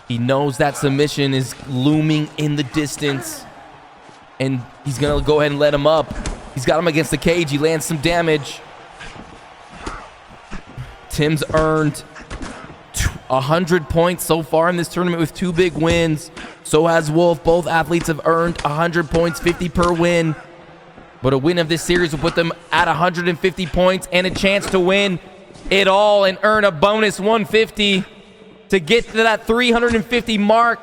He knows that submission is looming in the distance, and he's gonna go ahead and let him up. He's got him against the cage. He lands some damage. Tim's earned 100 points so far in this tournament with 2 big wins. So has Wolf. Both athletes have earned 100 points, 50 per win. But a win of this series will put them at 150 points and a chance to win it all and earn a bonus 150 to get to that 350 mark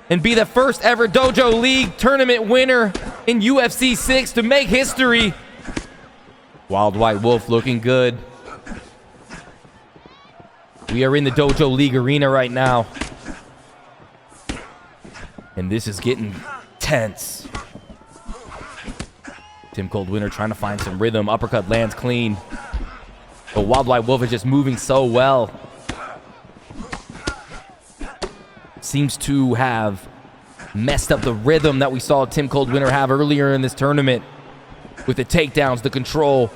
and be the first ever Dojo League tournament winner in UFC 6 to make history. Wild White Wolf looking good. We are in the Dojo League arena right now, and this is getting tense. Tim Cold Winter trying to find some rhythm. Uppercut lands clean, but Wild White Wolf is just moving so well. Seems to have messed up the rhythm that we saw Tim Cold Winter have earlier in this tournament with the takedowns, the control,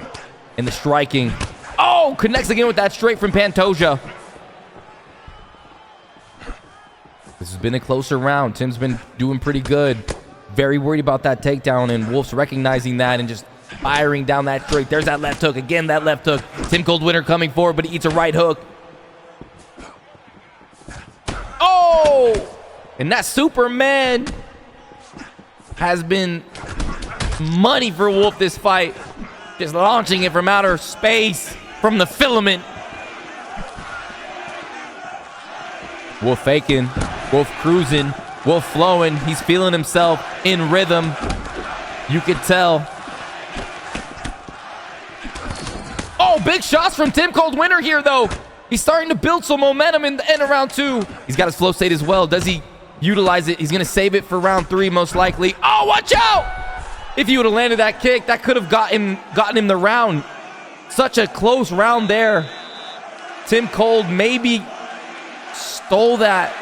and the striking. Oh, connects again with that straight from Pantoja. This has been a closer round. Tim's been doing pretty good. Very worried about that takedown, and Wolf's recognizing that and just firing down that straight. There's that left hook. Again, that left hook. Tim Cold Winter coming forward, but he eats a right hook. Oh! And that Superman has been money for Wolf this fight. Just launching it from outer space, from the filament. Wolf faking. Wolf cruising, Wolf flowing. He's feeling himself in rhythm. You could tell. Oh, big shots from Tim Cold Winter here, though. He's starting to build some momentum in the end of round 2. He's got his flow state as well. Does he utilize it? He's going to save it for round 3, most likely. Oh, watch out! If he would have landed that kick, that could have gotten him the round. Such a close round there. Tim Cold maybe stole that.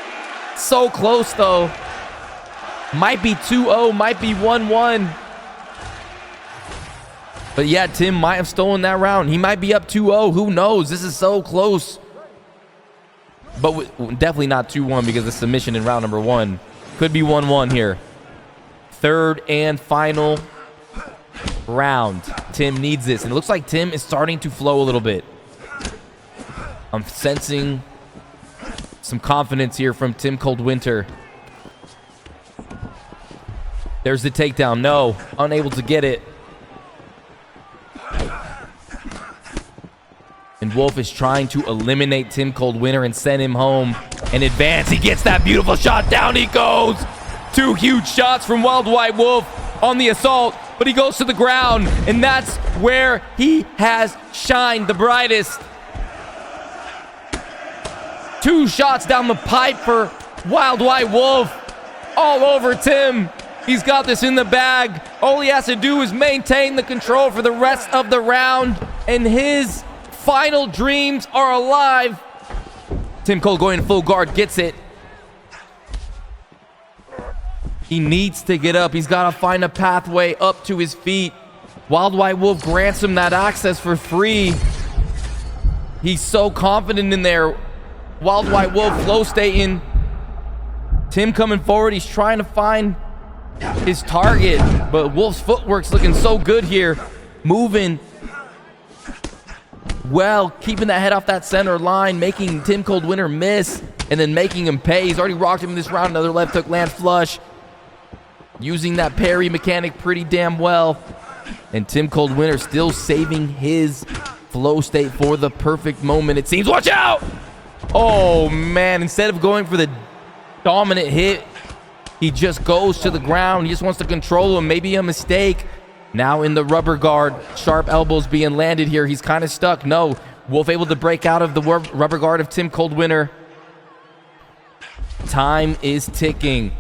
So close, though. Might be 2-0, might be 1-1. But yeah, Tim might have stolen that round. He might be up 2-0. Who knows? This is so close. But definitely not 2-1 because of the submission in round number 1. Could be 1-1 here. Third and final round. Tim needs this. And it looks like Tim is starting to flow a little bit. I'm sensing some confidence here from Tim Cold Winter. There's the takedown. No, unable to get it. And Wolf is trying to eliminate Tim Cold Winter and send him home and advance. He gets that beautiful shot. Down he goes. 2 huge shots from Wild White Wolf on the assault, but he goes to the ground, and that's where he has shined the brightest. 2 shots down the pipe for Wild White Wolf. All over Tim. He's got this in the bag. All he has to do is maintain the control for the rest of the round, and his final dreams are alive. Tim Cold going full guard, gets it. He needs to get up. He's got to find a pathway up to his feet. Wild White Wolf grants him that access for free. He's so confident in there. Wild White Wolf flow stating. Tim coming forward. He's trying to find his target, but Wolf's footwork's looking so good here. Moving well, keeping that head off that center line, making Tim Cold Winter miss, and then making him pay. He's already rocked him in this round. Another left hook lands flush. Using that parry mechanic pretty damn well. And Tim Cold Winter still saving his flow state for the perfect moment, it seems. Watch out! Oh, man. Instead of going for the dominant hit, he just goes to the ground. He just wants to control him. Maybe a mistake. Now in the rubber guard. Sharp elbows being landed here. He's kind of stuck. No. Wolf able to break out of the rubber guard of Tim Cold Winter. Time is ticking.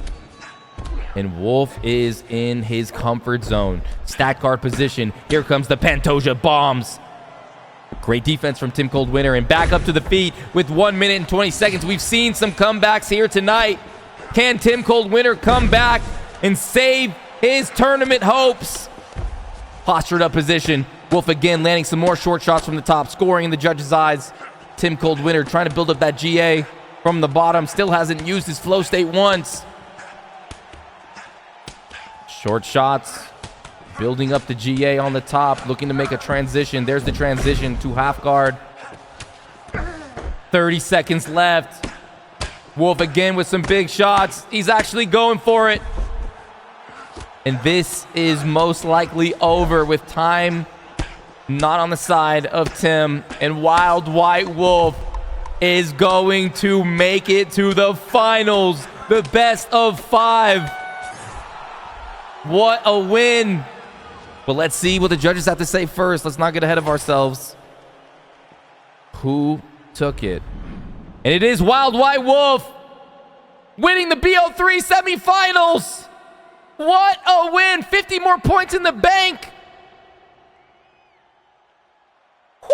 And Wolf is in his comfort zone. Stack guard position. Here comes the Pantoja bombs. Great defense from Tim Cold Winter, and back up to the feet with 1 minute and 20 seconds. We've seen some comebacks here tonight. Can Tim Cold Winter come back and save his tournament hopes? Postured up position. Wolf again landing some more short shots from the top, scoring in the judges' eyes. Tim Cold Winter trying to build up that GA from the bottom. Still hasn't used his flow state once. Short shots. Building up the GA on the top. Looking to make a transition. There's the transition to half guard. 30 seconds left. Wolf again with some big shots. He's actually going for it. And this is most likely over with time not on the side of Tim. And Wild White Wolf is going to make it to the finals. The best of 5. What a win. But let's see what the judges have to say first. Let's not get ahead of ourselves. Who took it? And it is Wild White Wolf winning the BO3 semifinals. What a win. 50 more points in the bank. Woo!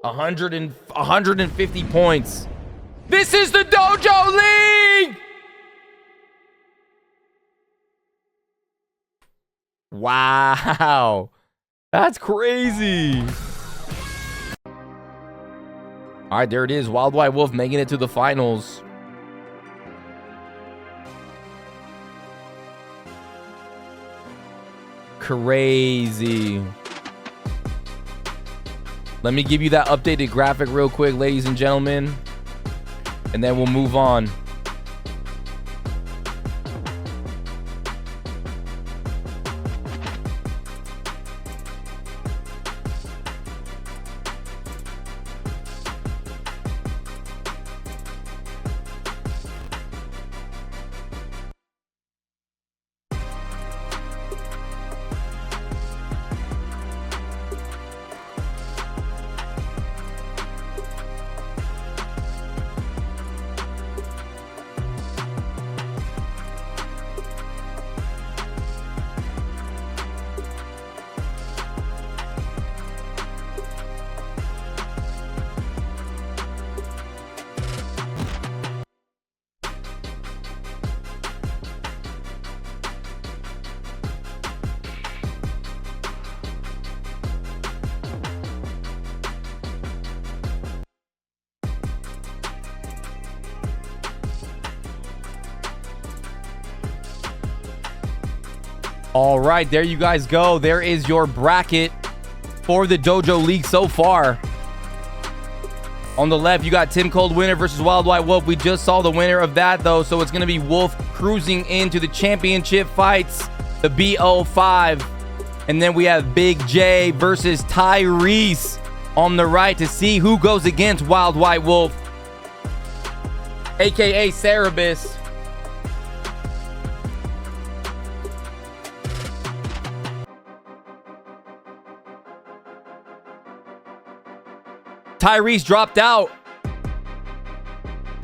150 points. This is the Dojo League. Wow. That's crazy. All right, there it is. Wild White Wolf making it to the finals. Crazy. Let me give you that updated graphic real quick, ladies and gentlemen, and then we'll move on. All right, there you guys go. There is your bracket for the Dojo League so far. On the left, you got Tim Cold Winter versus Wild White Wolf. We just saw the winner of that, though, so it's going to be Wolf cruising into the championship fights, the BO5. And then we have Big J versus Tyrese on the right to see who goes against Wild White Wolf, a.k.a. Cerebus. Tyrese dropped out.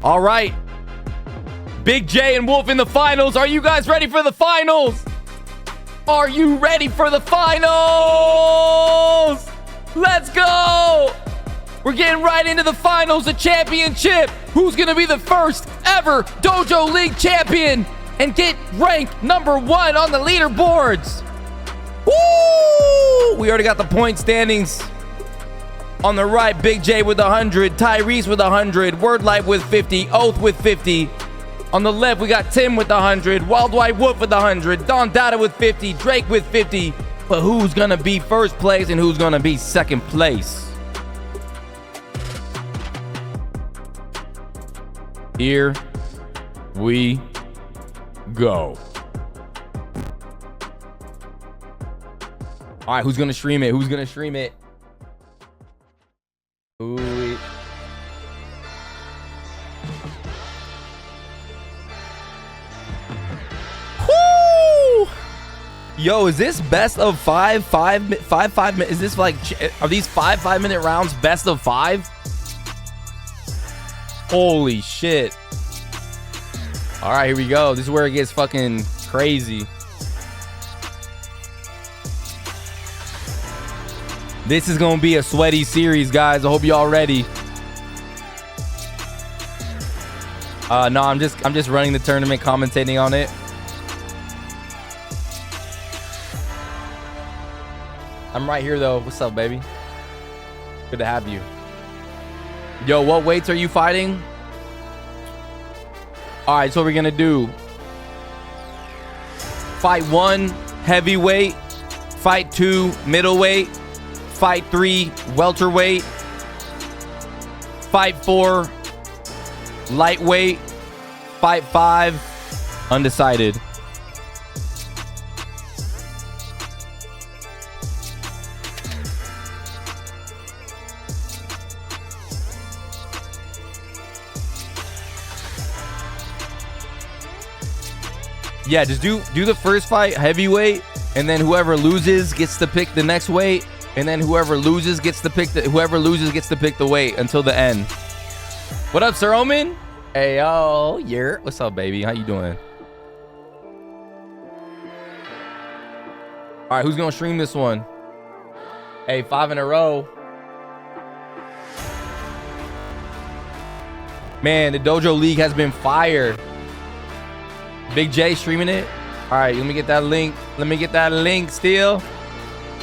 All right. Big J and Wolf in the finals. Are you guys ready for the finals? Are you ready for the finals? Let's go. We're getting right into the finals, the championship. Who's going to be the first ever Dojo League champion and get ranked #1 on the leaderboards? Woo! We already got the point standings. On the right, Big J with 100, Tyrese with 100, Wordlight with 50, Oath with 50. On the left, we got Tim with 100, Wild White Wolf with 100, Don Dada with 50, Drake with 50. But who's gonna be first place and who's gonna be second place? Here we go. All right, who's gonna stream it? Who's gonna stream it? Ooh. Woo! Yo, is this best of 5 minutes? Is this like, are these 5-minute rounds best of 5? Holy shit. All right, here we go. This is where it gets fucking crazy. This is gonna be a sweaty series, guys. I hope y'all ready. No, I'm just running the tournament, commentating on it. I'm right here, though. What's up, baby? Good to have you. Yo, what weights are you fighting? All right, so we're going to do fight 1, heavyweight. Fight 2, middleweight. Fight 3, welterweight. Fight 4, lightweight. Fight 5, undecided. Yeah, just do the first fight heavyweight, and then whoever loses gets to pick the next weight, and then whoever loses gets to pick the weight until the end. What up, Sir Omen? Hey yo, yeah. What's up, baby? How you doing? All right, who's gonna stream this one? Hey, 5 in a row. Man, the Dojo League has been fire. Big J streaming it. All right, let me get that link. Steel.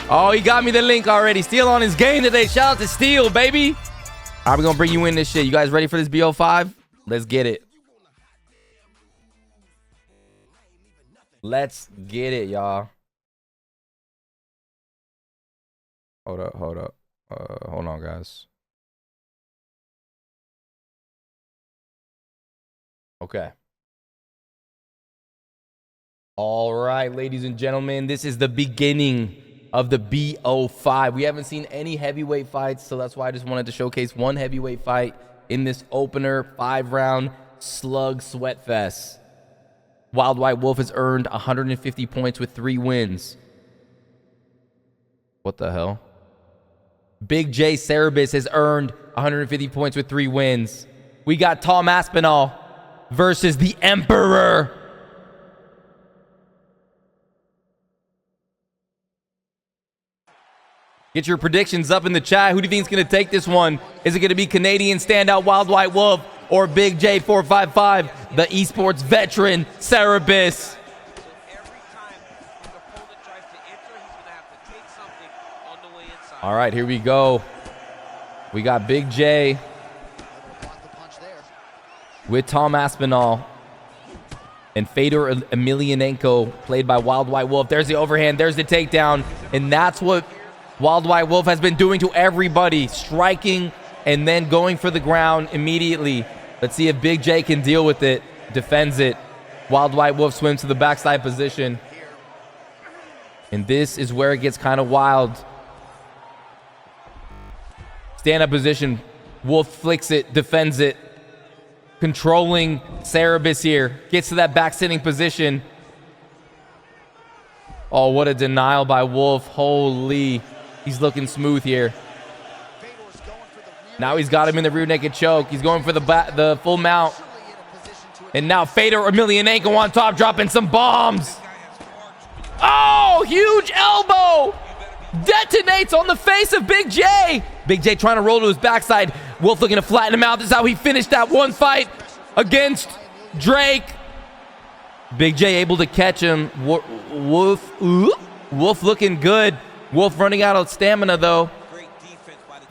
Oh, he got me the link already. Steel on his game today. Shout out to Steel, baby. All right, we're going to bring you in this shit. You guys ready for this BO5? Let's get it. Let's get it, y'all. Hold up. Hold on, guys. Okay. All right, ladies and gentlemen, this is the beginning of the BO5. We haven't seen any heavyweight fights, so that's why I just wanted to showcase one heavyweight fight in this opener 5-round slug sweat fest. Wild White Wolf has earned 150 points with 3 wins. What the hell? Big J Cerebus has earned 150 points with 3 wins. We got Tom Aspinall versus the Emperor. Get your predictions up in the chat. Who do you think is going to take this one? Is it going to be Canadian standout Wild White Wolf or Big J 455, the esports veteran Cerebus? All right, here we go. We got Big J with Tom Aspinall and Fedor Emelianenko, played by Wild White Wolf. There's the overhand. There's the takedown. And that's what Wild White Wolf has been doing to everybody, striking and then going for the ground immediately. Let's see if Big J can deal with it, defends it. Wild White Wolf swims to the backside position. And this is where it gets kind of wild. Stand-up position. Wolf flicks it, defends it. Controlling Cerebus here. Gets to that back sitting position. Oh, what a denial by Wolf. Holy. He's looking smooth here. Now he's got him in the rear naked choke. He's going for the full mount. And now Fedor Emelianenko on top, dropping some bombs. Oh, huge elbow. Detonates on the face of Big J. Big J trying to roll to his backside. Wolf looking to flatten him out. This is how he finished that one fight against Drake. Big J able to catch him. Wolf looking good. Wolf running out of stamina, though.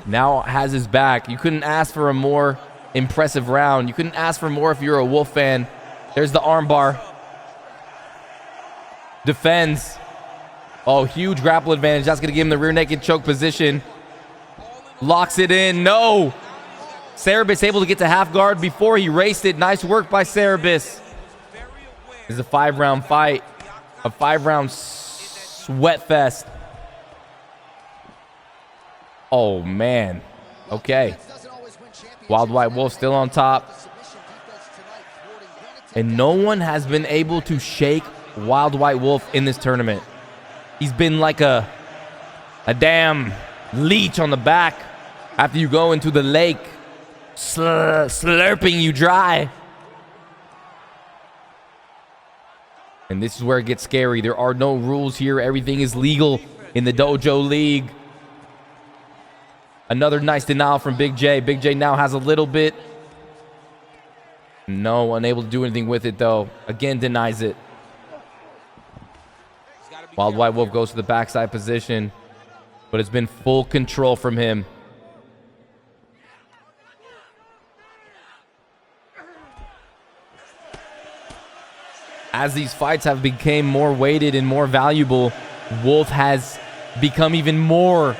Now has his back. You couldn't ask for a more impressive round. You couldn't ask for more if you're a Wolf fan. There's the armbar. Defends. Oh, huge grapple advantage. That's going to give him the rear naked choke position. Locks it in. No. Cerebus able to get to half guard before he raced it. Nice work by Cerebus. This is a 5-round fight. A 5-round sweat fest. Oh, man. Okay. Wild White Wolf still on top. And no one has been able to shake Wild White Wolf in this tournament. He's been like a damn leech on the back after you go into the lake, slurping you dry. And this is where it gets scary. There are no rules here. Everything is legal in the Dojo League. Another nice denial from Big J. Big J now has a little bit. No, unable to do anything with it, though. Again, denies it. Wild White Wolf goes to the backside position. but it's been full control from him. As these fights have become more weighted and more valuable, Wolf has become even more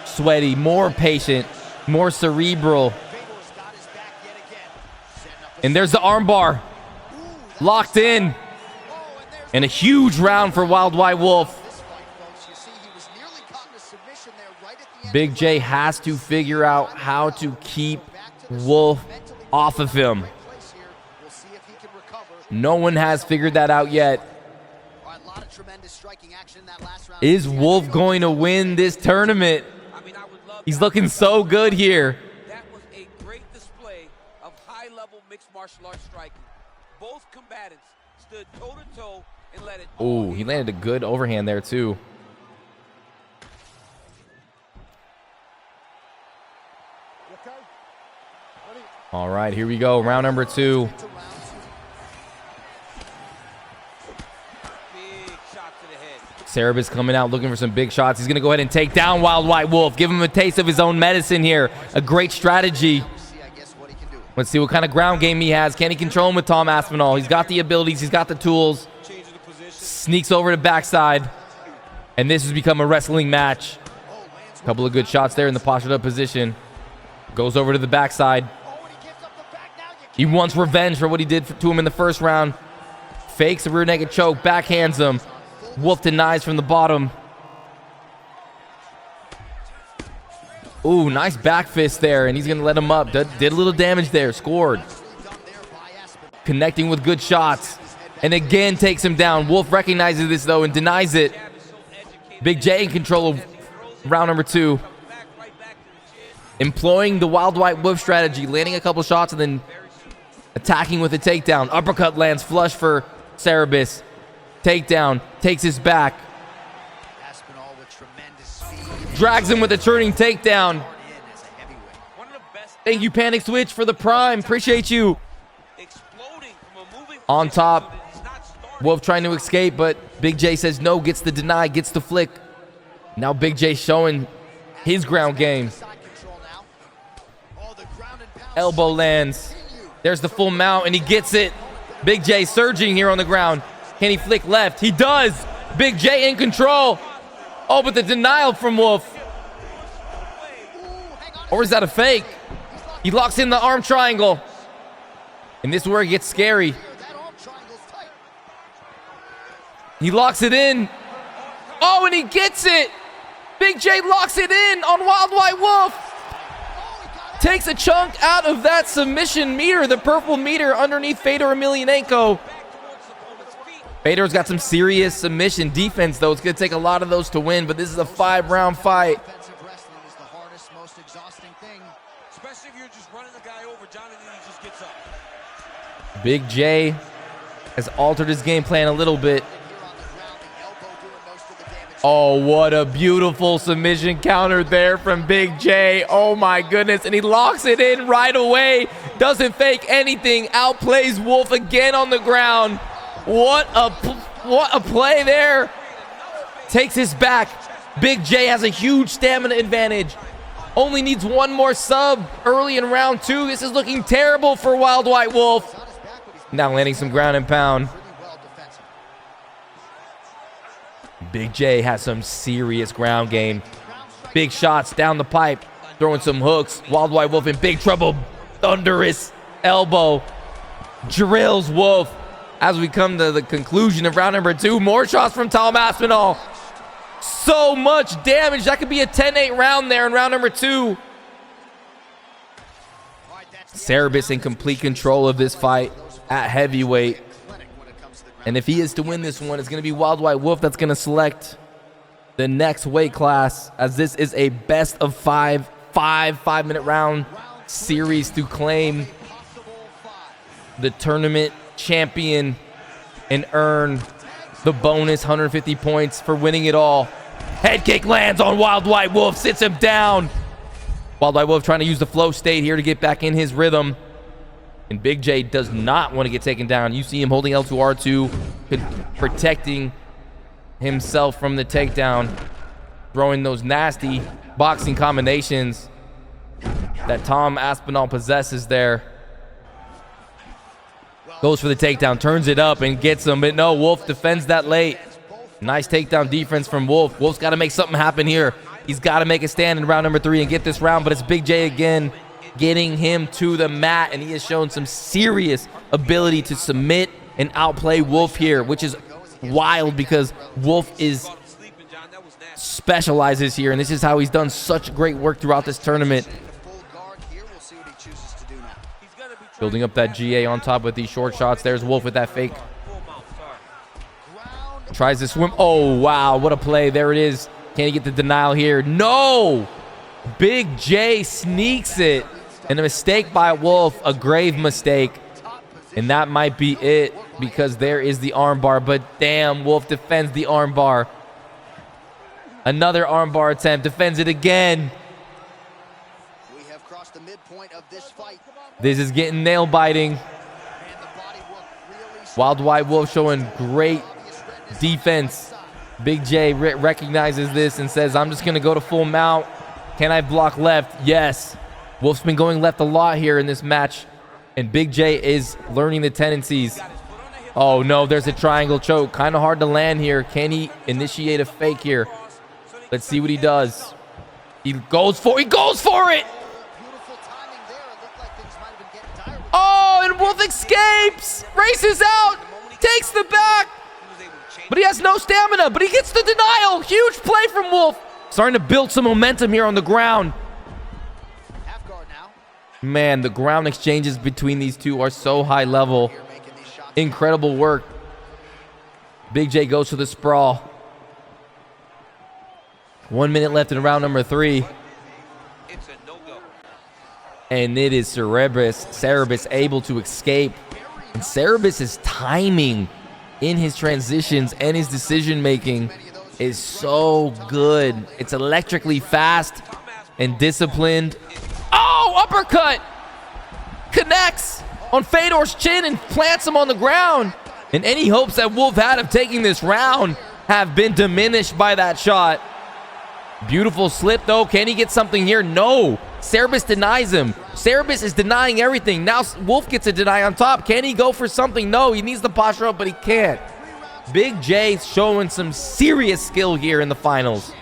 sweaty, more patient, more cerebral. And there's the armbar. Locked in. And a huge round for Wild White Wolf. Big J has to figure out how to keep Wolf off of him. No one has figured that out yet. Is Wolf going to win this tournament? He's looking so good here. That was a great display of high-level mixed martial arts striking. Both combatants stood toe-to-toe and let it. Oh, he landed a good overhand there too. All right, here we go. Round number 2. Big shot to the head. Cerebus coming out looking for some big shots. He's going to go ahead and take down Wild White Wolf. Give him a taste of his own medicine here. A great strategy. Let's see what kind of ground game he has. Can he control him with Tom Aspinall? He's got the abilities. He's got the tools. Sneaks over to backside. And this has become a wrestling match. A couple of good shots there in the postured up position. Goes over to the backside. He wants revenge for what he did to him in the first round. Fakes a rear naked choke. Backhands him. Wolf denies from the bottom. Ooh, nice back fist there, and he's going to let him up. Did a little damage there. Scored. Connecting with good shots. And again takes him down. Wolf recognizes this, though, and denies it. Big J in control of round number 2. Employing the Wild White Wolf strategy. Landing a couple shots and then attacking with a takedown. Uppercut lands flush for Cerebus. Takedown. Takes his back. Drags him with a turning takedown. Thank you, Panic Switch, for the prime. Appreciate you. On top. Wolf trying to escape, but Big J says no. Gets the deny. Gets the flick. Now Big J showing his ground game. Elbow lands. There's the full mount, and he gets it. Big J surging here on the ground. Can he flick left? He does. Big J in control. Oh, but the denial from Wolf. Or is that a fake? He locks in the arm triangle. And this is where it gets scary. He locks it in. Oh, and he gets it. Big J locks it in on Wild White Wolf. Takes a chunk out of that submission meter, the purple meter underneath Fedor Emelianenko. Fedor's got some serious submission defense, though. It's going to take a lot of those to win, but this is a 5-round fight. Big J has altered his game plan a little bit. Oh, what a beautiful submission counter there from Big J. Oh, my goodness. And he locks it in right away. Doesn't fake anything. Outplays Wolf again on the ground. What a play there. Takes his back. Big J has a huge stamina advantage. Only needs one more sub early in round 2. This is looking terrible for Wild White Wolf. Now landing some ground and pound. Big J has some serious ground game. Big shots down the pipe. Throwing some hooks. Wild White Wolf in big trouble. Thunderous elbow. Drills Wolf. As we come to the conclusion of round number 2, more shots from Tom Aspinall. So much damage. That could be a 10-8 round there in round number 2. Cerebus in complete control of this fight at heavyweight. And if he is to win this one, it's going to be Wild White Wolf that's going to select the next weight class, as this is a best of 5 5-minute round series to claim the tournament champion and earn the bonus 150 points for winning it all. Head kick lands on Wild White Wolf, sits him down. Wild White Wolf trying to use the flow state here to get back in his rhythm. And Big J does not want to get taken down. You see him holding L2R2, protecting himself from the takedown. throwing those nasty boxing combinations that Tom Aspinall possesses there. Goes for the takedown, turns it up and gets him, but no, Wolf defends that late. Nice takedown defense from Wolf. Wolf's got to make something happen here. He's got to make a stand in round number 3 and get this round, but it's Big J again getting him to the mat, and he has shown some serious ability to submit and outplay Wolf here, which is wild because Wolf specializes here, and this is how he's done such great work throughout this tournament. Building up that GA on top with these short shots. There's Wolf with that fake. Tries to swim. Oh, wow. What a play. There it is. Can he get the denial here? No! Big J sneaks it. And a mistake by Wolf. A grave mistake. And that might be it because there is the armbar. But damn, Wolf defends the armbar. Another armbar attempt. Defends it again. We have crossed the midpoint of this fight. This is getting nail-biting. Wild White Wolf showing great defense. Big J recognizes this and says, I'm just going to go to full mount. Can I block left? Yes. Wolf's been going left a lot here in this match, and Big J is learning the tendencies. Oh, no, there's a triangle choke. Kind of hard to land here. Can he initiate a fake here? Let's see what he does. He goes for it. Oh, and Wolf escapes, races out, takes the back, but he has no stamina, but he gets the denial. Huge play from Wolf. Starting to build some momentum here on the ground. Man, the ground exchanges between these two are so high level. Incredible work. Big J goes to the sprawl. 1 minute left in round number 3. And it is Cerebus able to escape. And Cerebus' timing in his transitions and his decision making is so good. It's electrically fast and disciplined. Oh, uppercut! Connects on Fedor's chin and plants him on the ground. And any hopes that Wolf had of taking this round have been diminished by that shot. Beautiful slip though. Can he get something here? No. Cerebus denies him. Cerebus is denying everything. Now Wolf gets a deny on top. Can he go for something? No, he needs the posture up, but he can't. Big J's showing some serious skill here in the finals.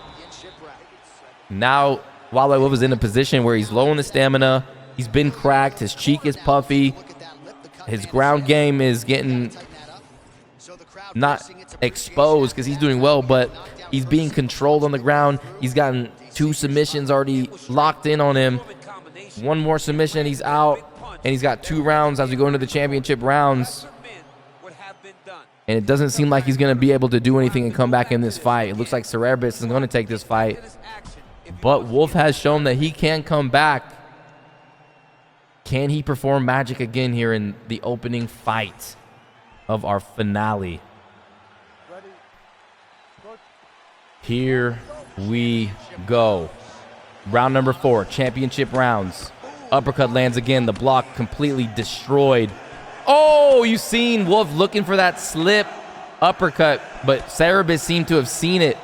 Now, Wild Wolf is in a position where he's low on the stamina. He's been cracked. His cheek is puffy. His ground game is getting not exposed because he's doing well, but he's being controlled on the ground. He's gotten 2 submissions already locked in on him. 1 more submission, he's out. And he's got 2 rounds as we go into the championship rounds. And it doesn't seem like he's going to be able to do anything and come back in this fight. It looks like Cerebus is going to take this fight. But Wolf has shown that he can come back. Can he perform magic again here in the opening fight of our finale? Here we go. Round number 4, championship rounds. Uppercut lands again. The block completely destroyed. Oh, you seen Wolf looking for that slip uppercut, but Cerebus seemed to have seen it.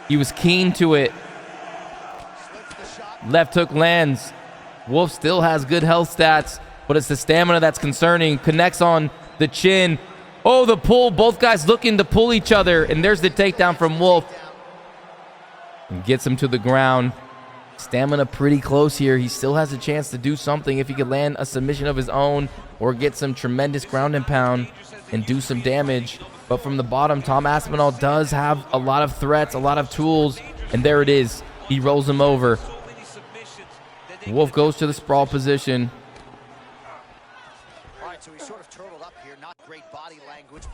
He was keen to it. Left hook lands. Wolf still has good health stats, but it's the stamina that's concerning. Connects on the chin. Oh, the pull. Both guys looking to pull each other, and there's the takedown from Wolf. And gets him to the ground. Stamina pretty close here. He still has a chance to do something if he could land a submission of his own or get some tremendous ground and pound and do some damage. But from the bottom, Tom Aspinall does have a lot of threats, a lot of tools, and there it is. He rolls him over. Wolf goes to the sprawl position.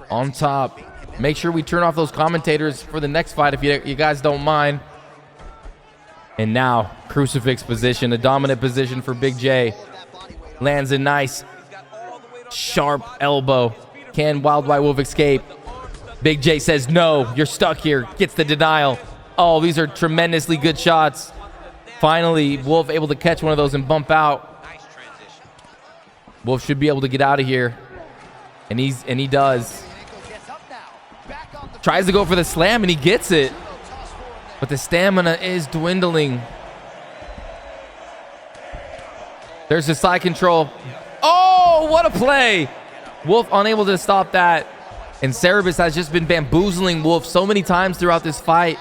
On top. Make sure we turn off those commentators for the next fight if you guys don't mind. And now, crucifix position, a dominant position for Big J. Lands a nice, sharp elbow. Can Wild White Wolf escape? Big J says, no, you're stuck here. Gets the denial. Oh, these are tremendously good shots. Finally, Wolf able to catch one of those and bump out. Wolf should be able to get out of here. And he does. Tries to go for the slam, and he gets it. but the stamina is dwindling. There's the side control. Oh, what a play. Wolf unable to stop that. And Cerebus has just been bamboozling Wolf so many times throughout this fight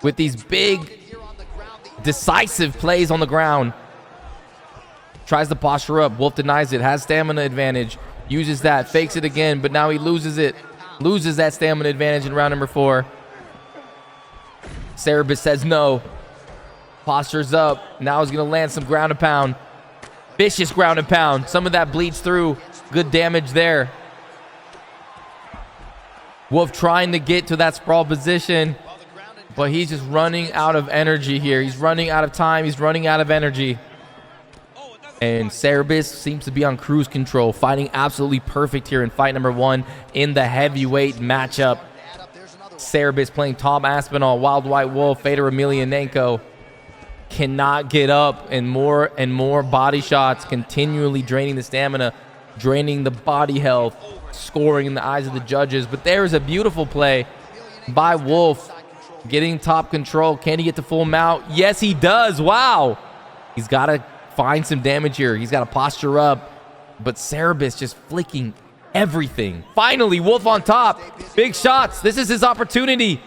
with these big, decisive plays on the ground. Tries to posture up. Wolf denies it. Has stamina advantage. Uses that. Fakes it again, but now he loses it. Loses that stamina advantage in round number 4. Cerebus says no. Postures up. Now he's going to land some ground and pound. Vicious ground and pound. Some of that bleeds through. Good damage there. Wolf trying to get to that sprawl position, but he's just running out of energy here. He's running out of time. He's running out of energy. And Cerebus seems to be on cruise control, fighting absolutely perfect here in fight number 1 in the heavyweight matchup. Cerebus playing Tom Aspinall, Wild White Wolf, Fedor Emelianenko cannot get up, and more body shots, continually draining the stamina, draining the body health, scoring in the eyes of the judges. But there is a beautiful play by Wolf, getting top control. Can he get the full mount? Yes, he does. Wow. He's got to find some damage here. He's got to posture up, but Cerebus just flicking everything. Finally, Wolf on top. Big shots. This is his opportunity.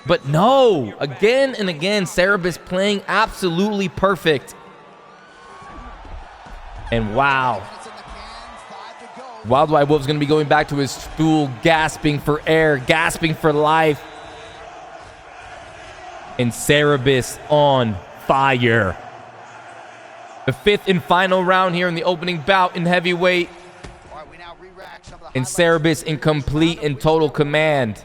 But no, again and again, Cerebus playing absolutely perfect. And wow. Wild White Wolf's going to be going back to his stool, gasping for air, gasping for life. And Cerebus on fire. The 5th and final round here in the opening bout in heavyweight. And Cerebus in complete and total command.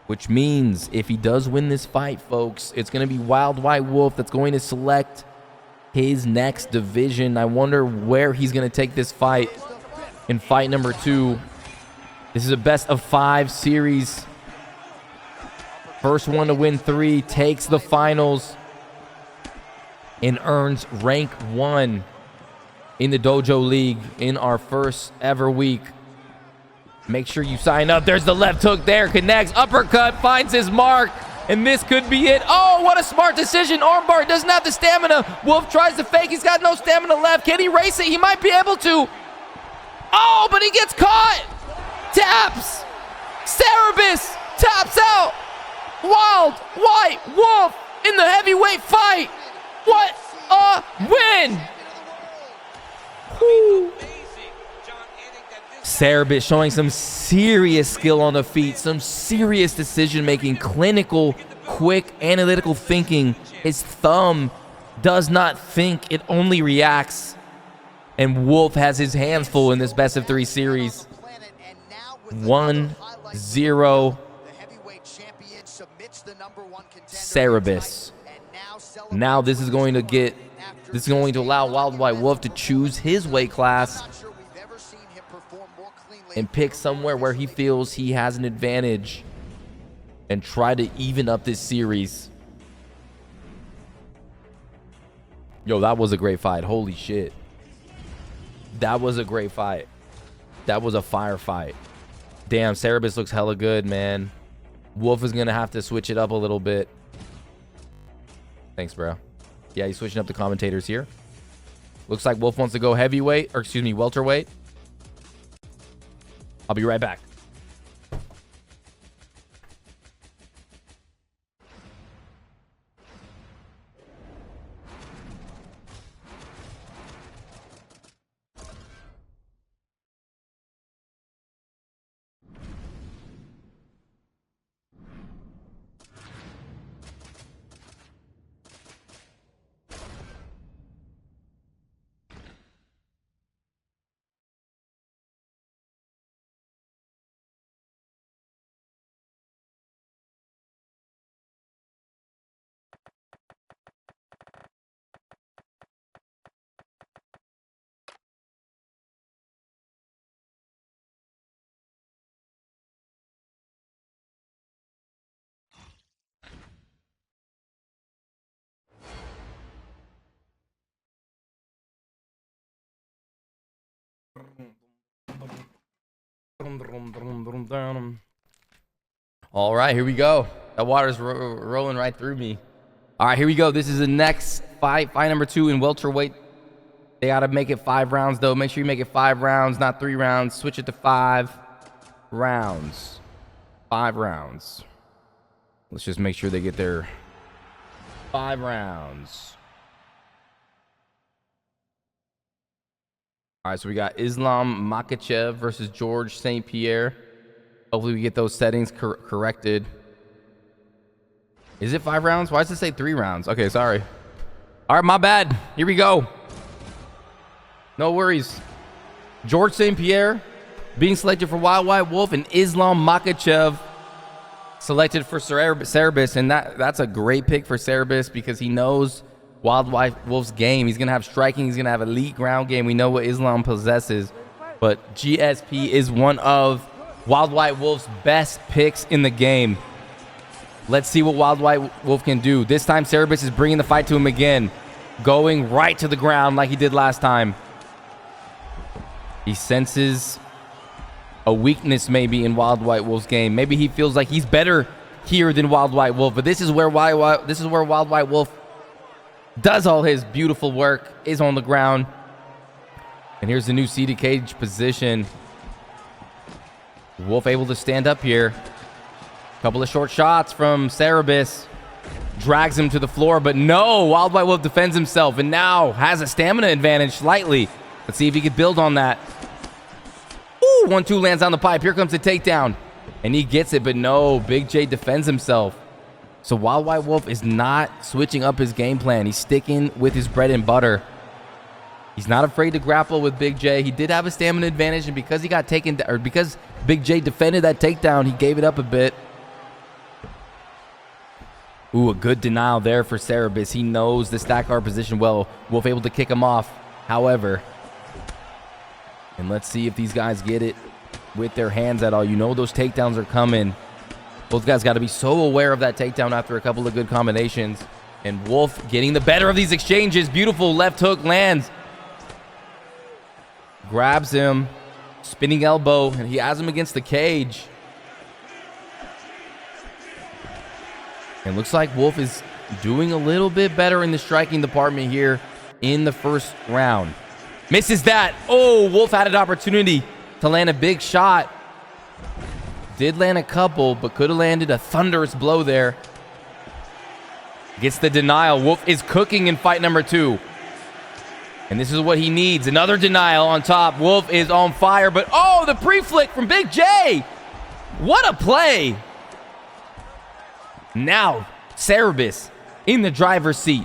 Which means if he does win this fight, folks, it's going to be Wild White Wolf that's going to select his next division. I wonder where he's going to take this fight in fight number 2. This is a best of 5 series. First one to win 3 takes the finals and earns rank 1 in the Dojo League in our first ever week. Make sure you sign up. There's the left hook there. Connects. Uppercut. Finds his mark. And this could be it. Oh, what a smart decision. Armbar doesn't have the stamina. Wolf tries to fake. He's got no stamina left. Can he race it? He might be able to. Oh, but he gets caught. Taps. Cerebus taps out. Wild White Wolf in the heavyweight fight. What a win. Whew. Cerebus showing some serious skill on the feet, some serious decision-making, clinical, quick, analytical thinking. His thumb does not think, it only reacts. And Wolf has his hands full in this best of 3 series. 1-0. Cerebus. Now this is going to allow Wild White Wolf to choose his weight class and pick somewhere where he feels he has an advantage and try to even up this series. Yo, that was a great fight. Holy shit. That was a great fight. That was a fire fight. Damn, Cerebus looks hella good, man. Wolf is going to have to switch it up a little bit. Thanks, bro. Yeah, he's switching up the commentators here. Looks like Wolf wants to go heavyweight, or excuse me, welterweight. I'll be right back. All right, here we go. That water's rolling right through me. All right, here we go. This is the next fight. Fight number 2 in welterweight. They got to make it 5 rounds, though. Make sure you make it 5 rounds, not 3 rounds. Switch it to 5 rounds. 5 rounds. Let's just make sure they get their 5 rounds. All right, so we got Islam Makhachev versus George St. Pierre. Hopefully we get those settings corrected. Is it 5 rounds? Why does it say 3 rounds? Okay, sorry. All right, my bad. Here we go. No worries. George St. Pierre being selected for Wild White Wolf, and Islam Makhachev selected for Cerebus. And that's a great pick for Cerebus because he knows Wild White Wolf's game. He's going to have striking. He's going to have elite ground game. We know what Islam possesses. But GSP is one of Wild White Wolf's best picks in the game. Let's see what Wild White Wolf can do. This time, Cerebus is bringing the fight to him again. Going right to the ground like he did last time. He senses a weakness maybe in Wild White Wolf's game. Maybe he feels like he's better here than Wild White Wolf. But this is where Wild White Wolf does all his beautiful work, is on the ground. And here's the new seated cage position. Wolf able to stand up here. Couple of short shots from Cerebus. Drags him to the floor, but no, Wild White Wolf defends himself and now has a stamina advantage slightly. Let's see if he can build on that. Ooh, 1-2 lands on the pipe. Here comes the takedown. And he gets it, but no, Big J defends himself. So Wild White Wolf is not switching up his game plan. He's sticking with his bread and butter. He's not afraid to grapple with Big J. He did have a stamina advantage, and because he got taken, or because Big J defended that takedown, he gave it up a bit. Ooh, a good denial there for Cerebus. He knows the stack guard position well. Wolf able to kick him off, however. And let's see if these guys get it with their hands at all. You know those takedowns are coming. Both guys got to be so aware of that takedown after a couple of good combinations. And Wolf getting the better of these exchanges. Beautiful left hook lands. Grabs him. Spinning elbow. And he has him against the cage. And looks like Wolf is doing a little bit better in the striking department here in the first round. Misses that. Oh, Wolf had an opportunity to land a big shot. Did land a couple, but could have landed a thunderous blow there. Gets the denial. Wolf is cooking in fight number 2. And this is what he needs. Another denial on top. Wolf is on fire, but oh, the pre-flick from Big J. What a play. Now, Cerebus in the driver's seat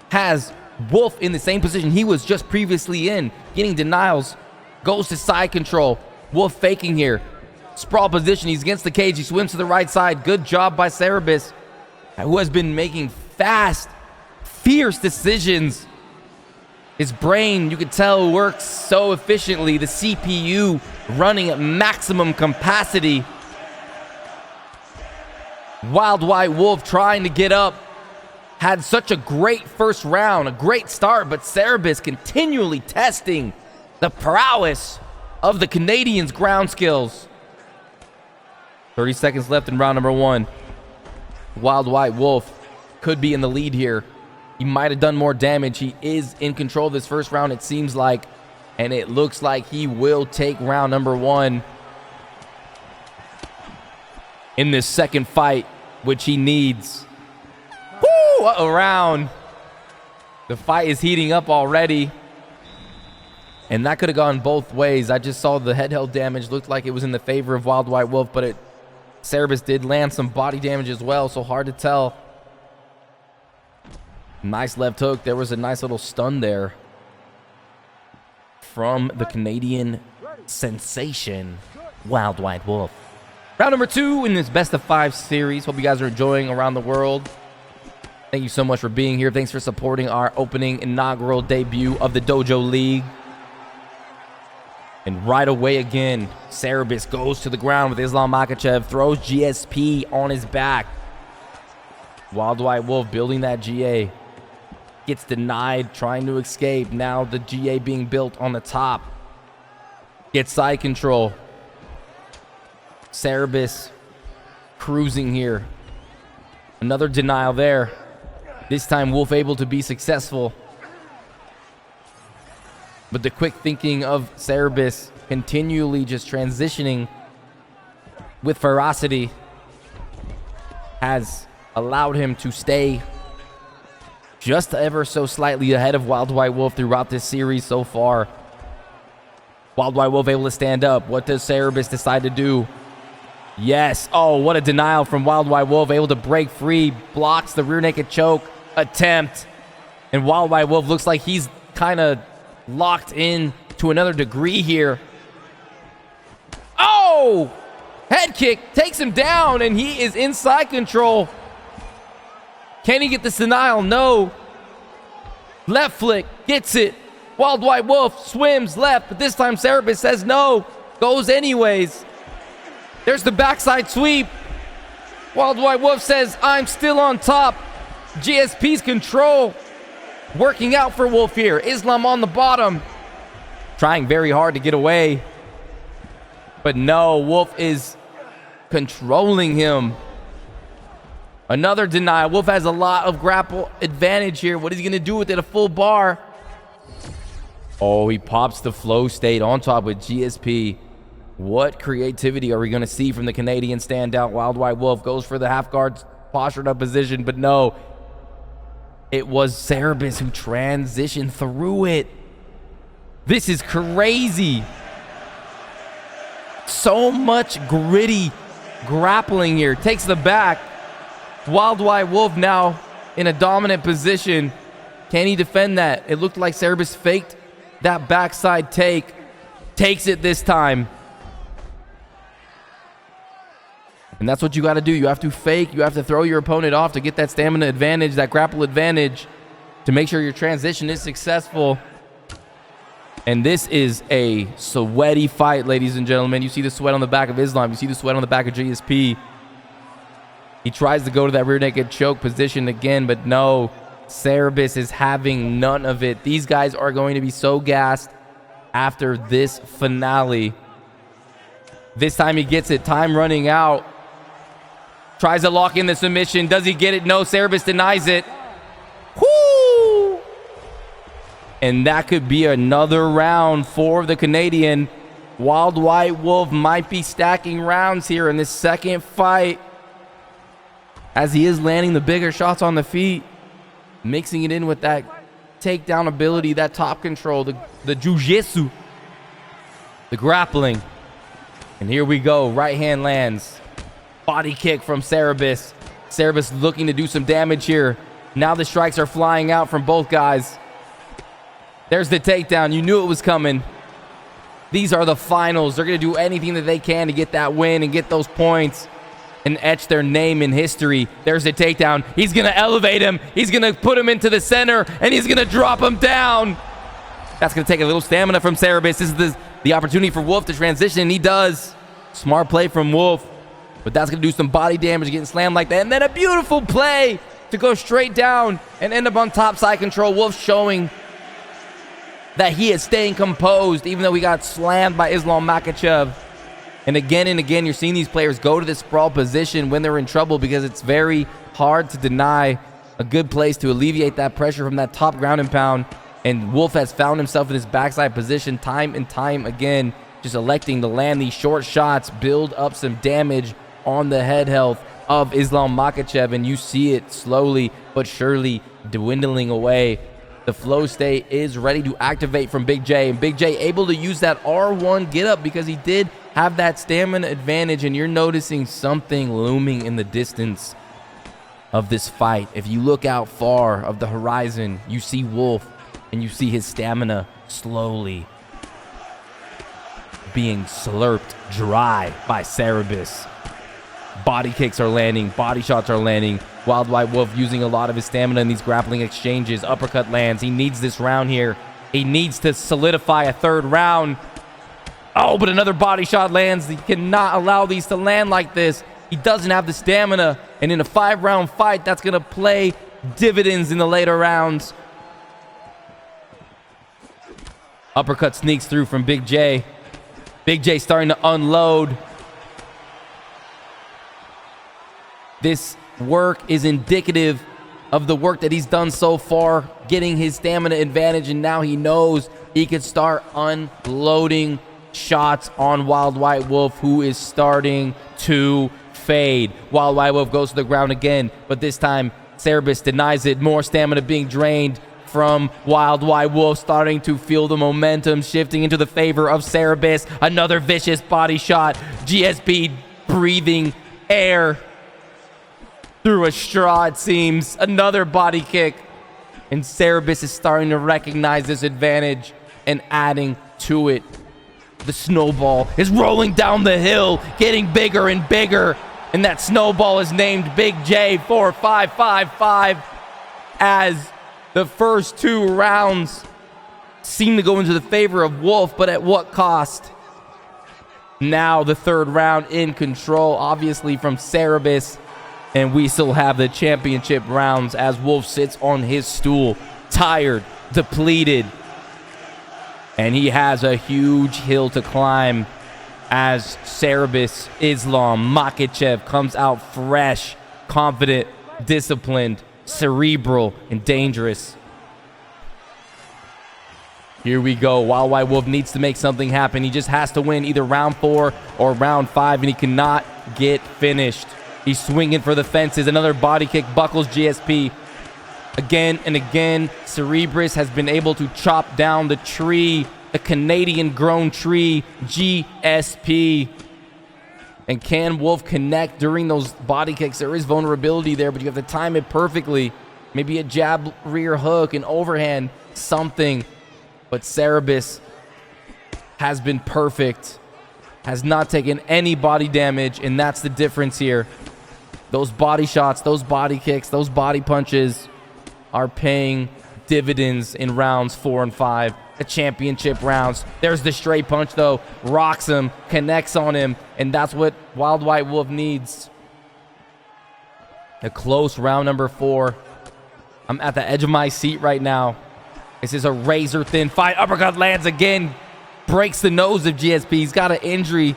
has Wolf in the same position he was just previously in, getting denials, goes to side control. Wolf faking here. Sprawl position, he's against the cage, he swims to the right side. Good job by Cerebus, who has been making fast, fierce decisions. His brain, you could tell, works so efficiently. The CPU running at maximum capacity. Wild White Wolf trying to get up. Had such a great first round, a great start, but Cerebus continually testing the prowess of the Canadian's ground skills. 30 seconds left in round number 1. Wild White Wolf could be in the lead here. He might have done more damage. He is in control of this first round, it seems like. And it looks like he will take round number 1 in this second fight, which he needs. Woo! What a round. The fight is heating up already. And that could have gone both ways. I just saw the head held damage. Looked like it was in the favor of Wild White Wolf, but Cerebus did land some body damage as well, so hard to tell. Nice left hook. There was a nice little stun there from the Canadian sensation, Wild White Wolf. Round number 2 in this best of 5 series. Hope you guys are enjoying around the world. Thank you so much for being here. Thanks for supporting our opening inaugural debut of the Dojo League. And right away again, Cerebus goes to the ground with Islam Makhachev, throws GSP on his back. Wild White Wolf building that GA. Gets denied, trying to escape. Now the GA being built on the top. Gets side control. Cerebus cruising here. Another denial there. This time, Wolf able to be successful. But the quick thinking of Cerebus continually just transitioning with ferocity has allowed him to stay just ever so slightly ahead of Wild White Wolf throughout this series so far. Wild White Wolf able to stand up. What does Cerebus decide to do? Yes. Oh, what a denial from Wild White Wolf. Able to break free. Blocks the rear naked choke attempt. And Wild White Wolf looks like he's kind of locked in to another degree here. Oh! Head kick takes him down, and he is inside control. Can he get this denial? No. Left flick, gets it. Wild White Wolf swims left, but this time Cerebus says no. Goes anyways. There's the backside sweep. Wild White Wolf says, I'm still on top. GSP's control. Working out for Wolf here. Islam on the bottom. Trying very hard to get away. But no, Wolf is controlling him. Another denial. Wolf has a lot of grapple advantage here. What is he going to do with it? A full bar. Oh, he pops the flow state on top with GSP. What creativity are we going to see from the Canadian standout? Wild White Wolf goes for the half guard postured up position, but no. It was Cerebus who transitioned through it. This is crazy. So much gritty grappling here. Takes the back. Wild White Wolf now in a dominant position. Can he defend that? It looked like Cerebus faked that backside take. Takes it this time. And that's what you got to do. You have to fake. You have to throw your opponent off to get that stamina advantage, that grapple advantage, to make sure your transition is successful. And this is a sweaty fight, ladies and gentlemen. You see the sweat on the back of Islam. You see the sweat on the back of GSP. He tries to go to that rear naked choke position again, but no. Cerebus is having none of it. These guys are going to be so gassed after this finale. This time he gets it. Time running out. Tries to lock in the submission. Does he get it? No, Cerebus denies it. Whoo! And that could be another round for the Canadian. Wild White Wolf might be stacking rounds here in this second fight, as he is landing the bigger shots on the feet, mixing it in with that takedown ability, that top control, the jiu-jitsu, the grappling. And here we go. Right hand lands. Body kick from Cerebus. Cerebus looking to do some damage here. Now the strikes are flying out from both guys. There's the takedown. You knew it was coming. These are the finals. They're going to do anything that they can to get that win and get those points and etch their name in history. There's the takedown. He's going to elevate him. He's going to put him into the center, and he's going to drop him down. That's going to take a little stamina from Cerebus. This is the opportunity for Wolf to transition, and he does. Smart play from Wolf. But that's going to do some body damage, getting slammed like that. And then a beautiful play to go straight down and end up on top side control. Wolf showing that he is staying composed, even though he got slammed by Islam Makhachev. And again, you're seeing these players go to this sprawl position when they're in trouble, because it's very hard to deny a good place to alleviate that pressure from that top ground and pound. And Wolf has found himself in his backside position time and time again, just electing to land these short shots, build up some damage on the head health of Islam Makhachev, and you see it slowly but surely dwindling away. The flow state is ready to activate from Big J, and Big J able to use that R1 get up because he did have that stamina advantage, and you're noticing something looming in the distance of this fight. If you look out far of the horizon, you see Wolf, and you see his stamina slowly being slurped dry by Cerebus. Body kicks are landing. Body shots are landing. Wild White Wolf using a lot of his stamina in these grappling exchanges. Uppercut lands. He needs this round here. He needs to solidify a third round. Oh, but another body shot lands. He cannot allow these to land like this. He doesn't have the stamina. And in a 5-round fight, that's going to play dividends in the later rounds. Uppercut sneaks through from Big J. Big J starting to unload. This work is indicative of the work that he's done so far, getting his stamina advantage, and now he knows he can start unloading shots on Wild White Wolf, who is starting to fade. Wild White Wolf goes to the ground again, but this time Cerberus denies it. More stamina being drained from Wild White Wolf, starting to feel the momentum shifting into the favor of Cerberus. Another vicious body shot. GSP breathing air through a straw, it seems. Another body kick. And Cerberus is starting to recognize this advantage and adding to it. The snowball is rolling down the hill, getting bigger and bigger. And that snowball is named Big J4555 as the first 2 rounds seem to go into the favor of Wolf, but at what cost? Now the 3rd round in control, obviously from Cerberus, and we still have the championship rounds as Wolf sits on his stool, tired, depleted, and he has a huge hill to climb as Cerberus Islam Makhachev comes out fresh, confident, disciplined, cerebral, and dangerous. Here we go. Wild White Wolf needs to make something happen. He just has to win either round 4 or round 5, and he cannot get finished. He's swinging for the fences. Another body kick buckles GSP. Again and again, Cerberus has been able to chop down the tree, the Canadian-grown tree, GSP. And can Wolf connect during those body kicks? There is vulnerability there, but you have to time it perfectly. Maybe a jab, rear hook, an overhand, something. But Cerberus has been perfect, has not taken any body damage, and that's the difference here. Those body shots, those body kicks, those body punches are paying dividends in rounds 4 and 5. The championship rounds. There's the straight punch, though. Rocks him, connects on him, and that's what Wild White Wolf needs. A close round number 4. I'm at the edge of my seat right now. This is a razor-thin fight. Uppercut lands again. Breaks the nose of GSP. He's got an injury.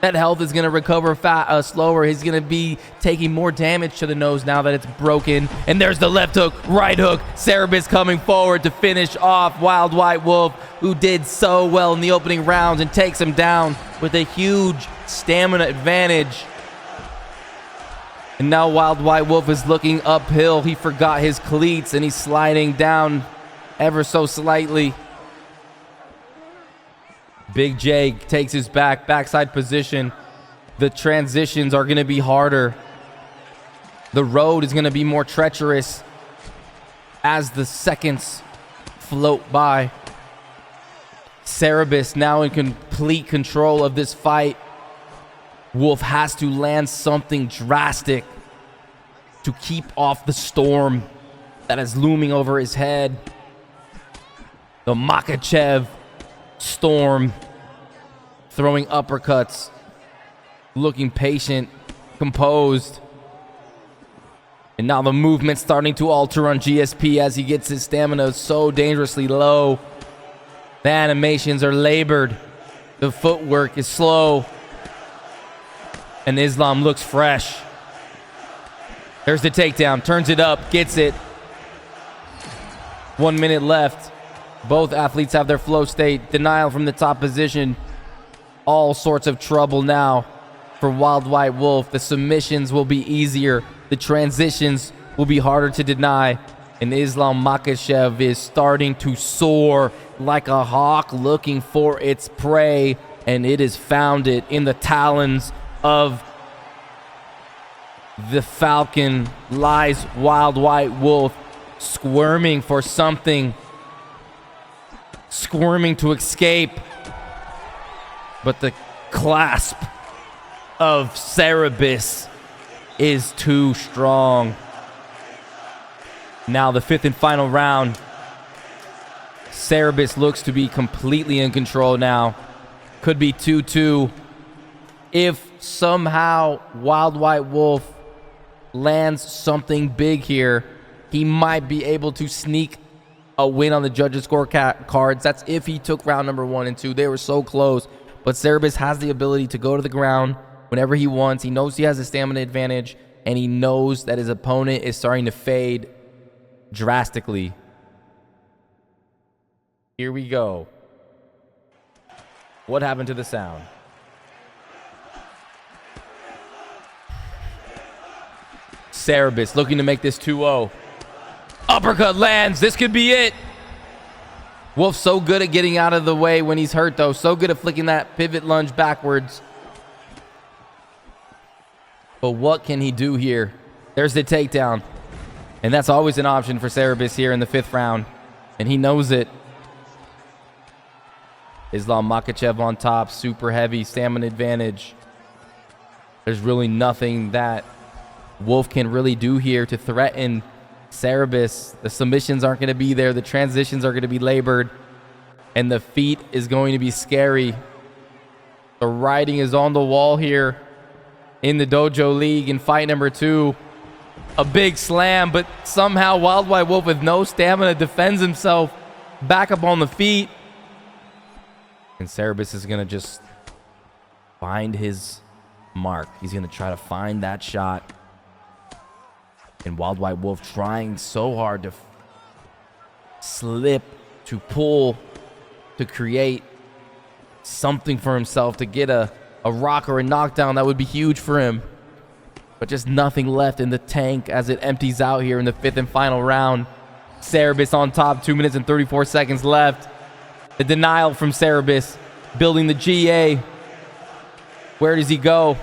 That health is going to recover slower. He's going to be taking more damage to the nose now that it's broken. And there's the left hook, right hook. Cerberus coming forward to finish off Wild White Wolf, who did so well in the opening rounds, and takes him down with a huge stamina advantage. And now Wild White Wolf is looking uphill. He forgot his cleats, and he's sliding down ever so slightly. Big J takes his backside position. The transitions are going to be harder. The road is going to be more treacherous as the seconds float by. Cerberus now in complete control of this fight. Wolf has to land something drastic to keep off the storm that is looming over his head. The Makhachev storm, throwing uppercuts, looking patient, composed. And now the movement's starting to alter on GSP as he gets his stamina so dangerously low. The animations are labored. The footwork is slow. And Islam looks fresh. There's the takedown, turns it up, gets it. 1 minute left. Both athletes have their flow state. Denial from the top position. All sorts of trouble now for Wild White Wolf. The submissions will be easier. The transitions will be harder to deny. And Islam Makhachev is starting to soar like a hawk looking for its prey. And it has found it in the talons of the falcon. Lies Wild White Wolf, squirming for something. Squirming to escape. But the clasp of Cerberus is too strong. Now the 5th and final round. Cerberus looks to be completely in control now. Could be 2-2. If somehow Wild White Wolf lands something big here, he might be able to sneak a win on the judges' scorecards. That's if he took round number 1 and 2. They were so close. But Cerberus has the ability to go to the ground whenever he wants. He knows he has a stamina advantage. and he knows that his opponent is starting to fade drastically. Here we go. What happened to the sound? Cerebus looking to make this 2-0. Uppercut lands. This could be it. Wolf so good at getting out of the way when he's hurt, though. So good at flicking that pivot lunge backwards. But what can he do here? There's the takedown. And that's always an option for Cerebus here in the 5th round. And he knows it. Islam Makhachev on top. Super heavy. Stamina advantage. There's really nothing that Wolf can really do here to threaten Cerebus. The submissions aren't going to be there. The transitions are going to be labored. And the feet is going to be scary. The writing is on the wall here in the Dojo League in fight number 2. A big slam, but somehow Wild White Wolf with no stamina defends himself back up on the feet. And Cerebus is going to just find his mark. He's going to try to find that shot. And Wild White Wolf trying so hard to slip, to pull, to create something for himself, to get a rock or a knockdown that would be huge for him. But just nothing left in the tank as it empties out here in the 5th and final round. Cerebus on top, 2 minutes and 34 seconds left. The denial from Cerebus, building the GA. Where does he go?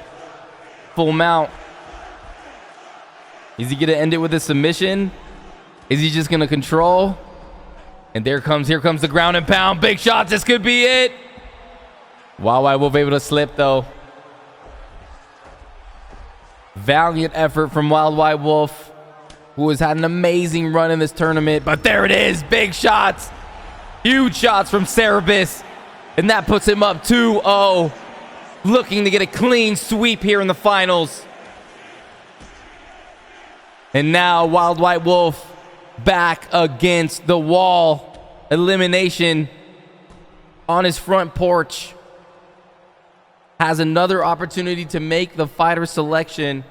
Full mount. Is he going to end it with a submission? Is he just going to control? And here comes the ground and pound. Big shots. This could be it. Wild White Wolf able to slip, though. Valiant effort from Wild White Wolf, who has had an amazing run in this tournament. But there it is. Big shots. Huge shots from Cerebus. And that puts him up 2-0. Looking to get a clean sweep here in the finals. And now Wild White Wolf back against the wall. Elimination on his front porch. Has another opportunity to make the fighter selection.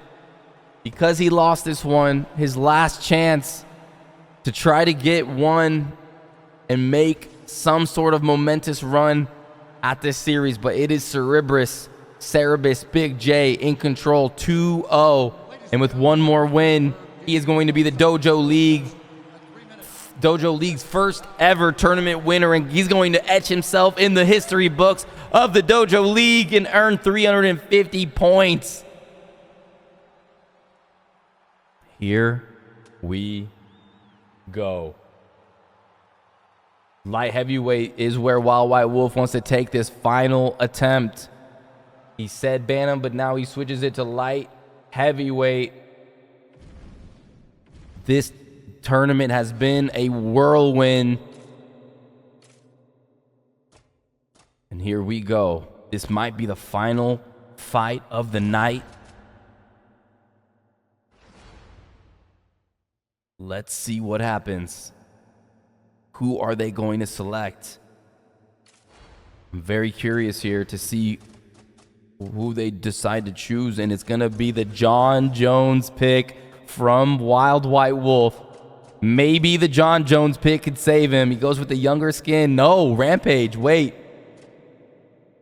Because he lost this one, his last chance to try to get one and make some sort of momentous run at this series. But it is Cerebus, Big J in control, 2-0. And with one more win, he is going to be the Dojo League's first ever tournament winner, and he's going to etch himself in the history books of the Dojo League and earn 350 points. Here we go. Light heavyweight is where Wild White Wolf wants to take this final attempt. He said bantam, but now he switches it to light heavyweight. This tournament has been a whirlwind. And here we go. This might be the final fight of the night. Let's see what happens. Who are they going to select? I'm very curious here to see who they decide to choose, and it's going to be the Jon Jones pick from Wild White Wolf. Maybe the Jon Jones pick could save him. He goes with the younger skin. No, Rampage. Wait.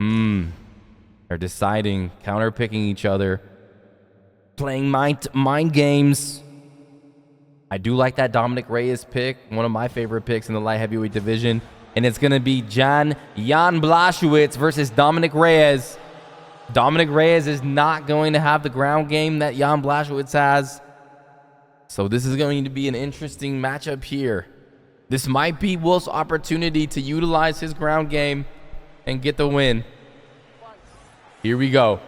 They're deciding, counter-picking each other, playing mind games. I do like that Dominic Reyes pick, one of my favorite picks in the light heavyweight division. And it's going to be Jan Blachowicz versus Dominic Reyes. Dominic Reyes is not going to have the ground game that Jan Blachowicz has. So this is going to be an interesting matchup here. This might be Wolf's opportunity to utilize his ground game and get the win. Here we go.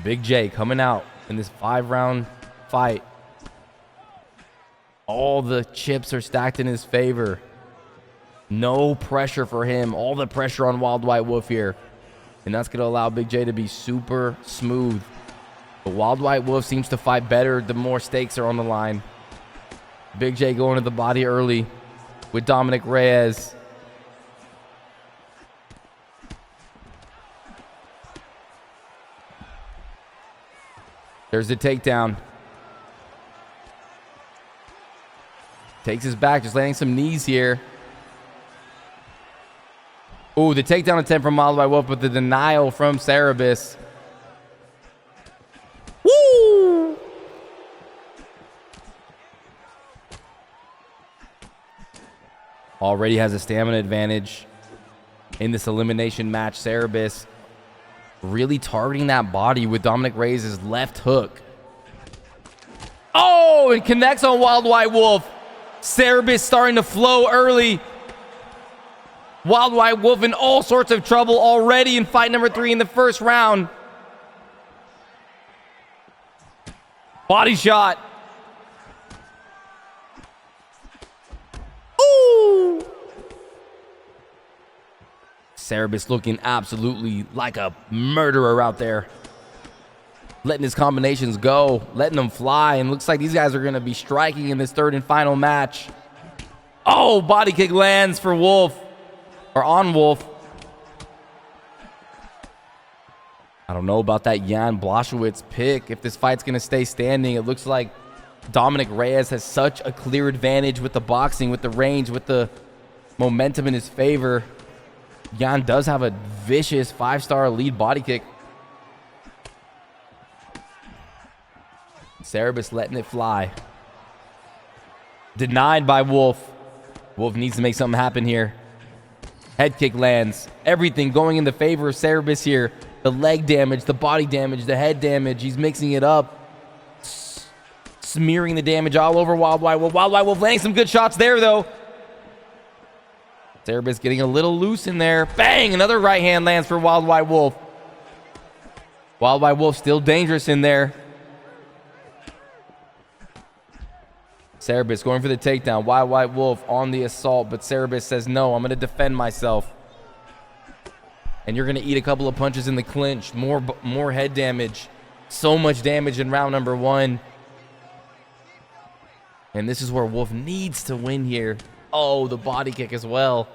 Big J coming out in this 5-round fight. All the chips are stacked in his favor. No pressure for him. All the pressure on Wild White Wolf here. And that's going to allow Big J to be super smooth. But Wild White Wolf seems to fight better the more stakes are on the line. Big J going to the body early with Dominic Reyes. There's the takedown. Takes his back, just landing some knees here. Ooh, the takedown attempt from Wildlife Wolf, but the denial from Cerebus. Woo! Already has a stamina advantage in this elimination match. Cerebus really targeting that body with Dominic Reyes' left hook. Oh, it connects on Wild White Wolf. Cerebus starting to flow early. Wild White Wolf in all sorts of trouble already in fight number 3 in the first round. Body shot. Ooh. Cerebus looking absolutely like a murderer out there. Letting his combinations go, letting them fly, and looks like these guys are going to be striking in this third and final match. Oh, body kick lands for Wolf, or on Wolf. I don't know about that Jan Blachowicz pick, if this fight's going to stay standing. It looks like Dominic Reyes has such a clear advantage with the boxing, with the range, with the momentum in his favor. Jan does have a vicious 5-star lead body kick. Cerebus letting it fly. Denied by Wolf. Wolf needs to make something happen here. Head kick lands. Everything going in the favor of Cerebus here. The leg damage, the body damage, the head damage. He's mixing it up. Smearing the damage all over Wild White Wolf. Wild White Wolf landing some good shots there, though. Cerebus getting a little loose in there. Bang! Another right hand lands for Wild White Wolf. Wild White Wolf still dangerous in there. Cerebus going for the takedown. Wild White Wolf on the assault, but Cerebus says, no, I'm going to defend myself. And you're going to eat a couple of punches in the clinch. More head damage. So much damage in round number 1. And this is where Wolf needs to win here. Oh, the body kick as well.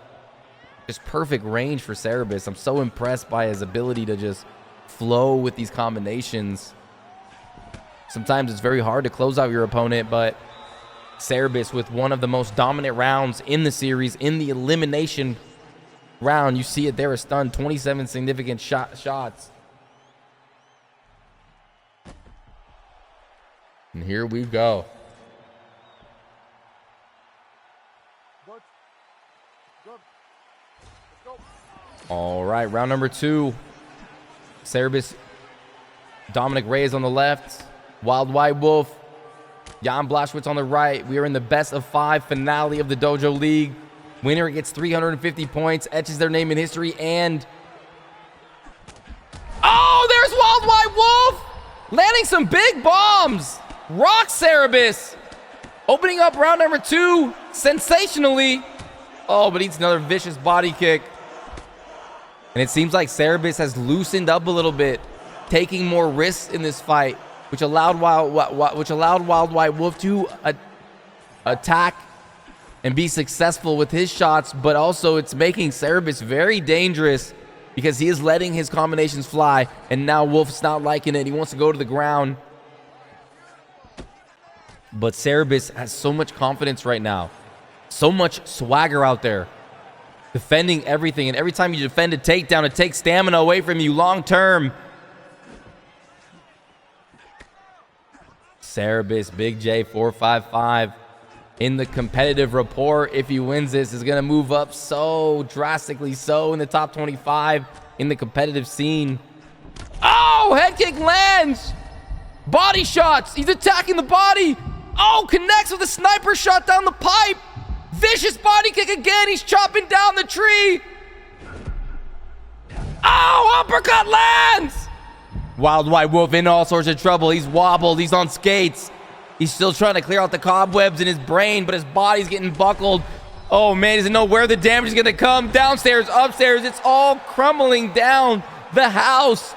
Just perfect range for Cerebus. I'm so impressed by his ability to just flow with these combinations. Sometimes it's very hard to close out your opponent, but Cerebus with one of the most dominant rounds in the series, in the elimination round. You see it there, a stun, 27 significant shots. And here we go. All right, round number 2. Cerebus, Dominic Reyes on the left, Wild White Wolf, Jan Blachowicz on the right. We are in the best of 5 finale of the Dojo League. Winner gets 350 points, etches their name in history, and... oh, there's Wild White Wolf! Landing some big bombs! Rock Cerebus! Opening up round number 2, sensationally. Oh, but eats another vicious body kick. And it seems like Cerebus has loosened up a little bit, taking more risks in this fight, which allowed Wild White Wolf to attack and be successful with his shots, but also it's making Cerebus very dangerous because he is letting his combinations fly, and now Wolf's not liking it. He wants to go to the ground. But Cerebus has so much confidence right now, so much swagger out there, defending everything, and every time you defend a takedown, it takes stamina away from you long term. Cerebus, Big J 455 in the competitive report. If he wins this, is going to move up so drastically so in the top 25 in the competitive scene. Oh, head kick lands. Body shots. He's attacking the body. Oh, connects with a sniper shot down the pipe. Vicious body kick again. He's chopping down the tree. Oh, uppercut lands. Wild White Wolf in all sorts of trouble. He's wobbled. He's on skates. He's still trying to clear out the cobwebs in his brain, but his body's getting buckled. Oh, man, he doesn't know where the damage is going to come. Downstairs, upstairs, it's all crumbling down. The house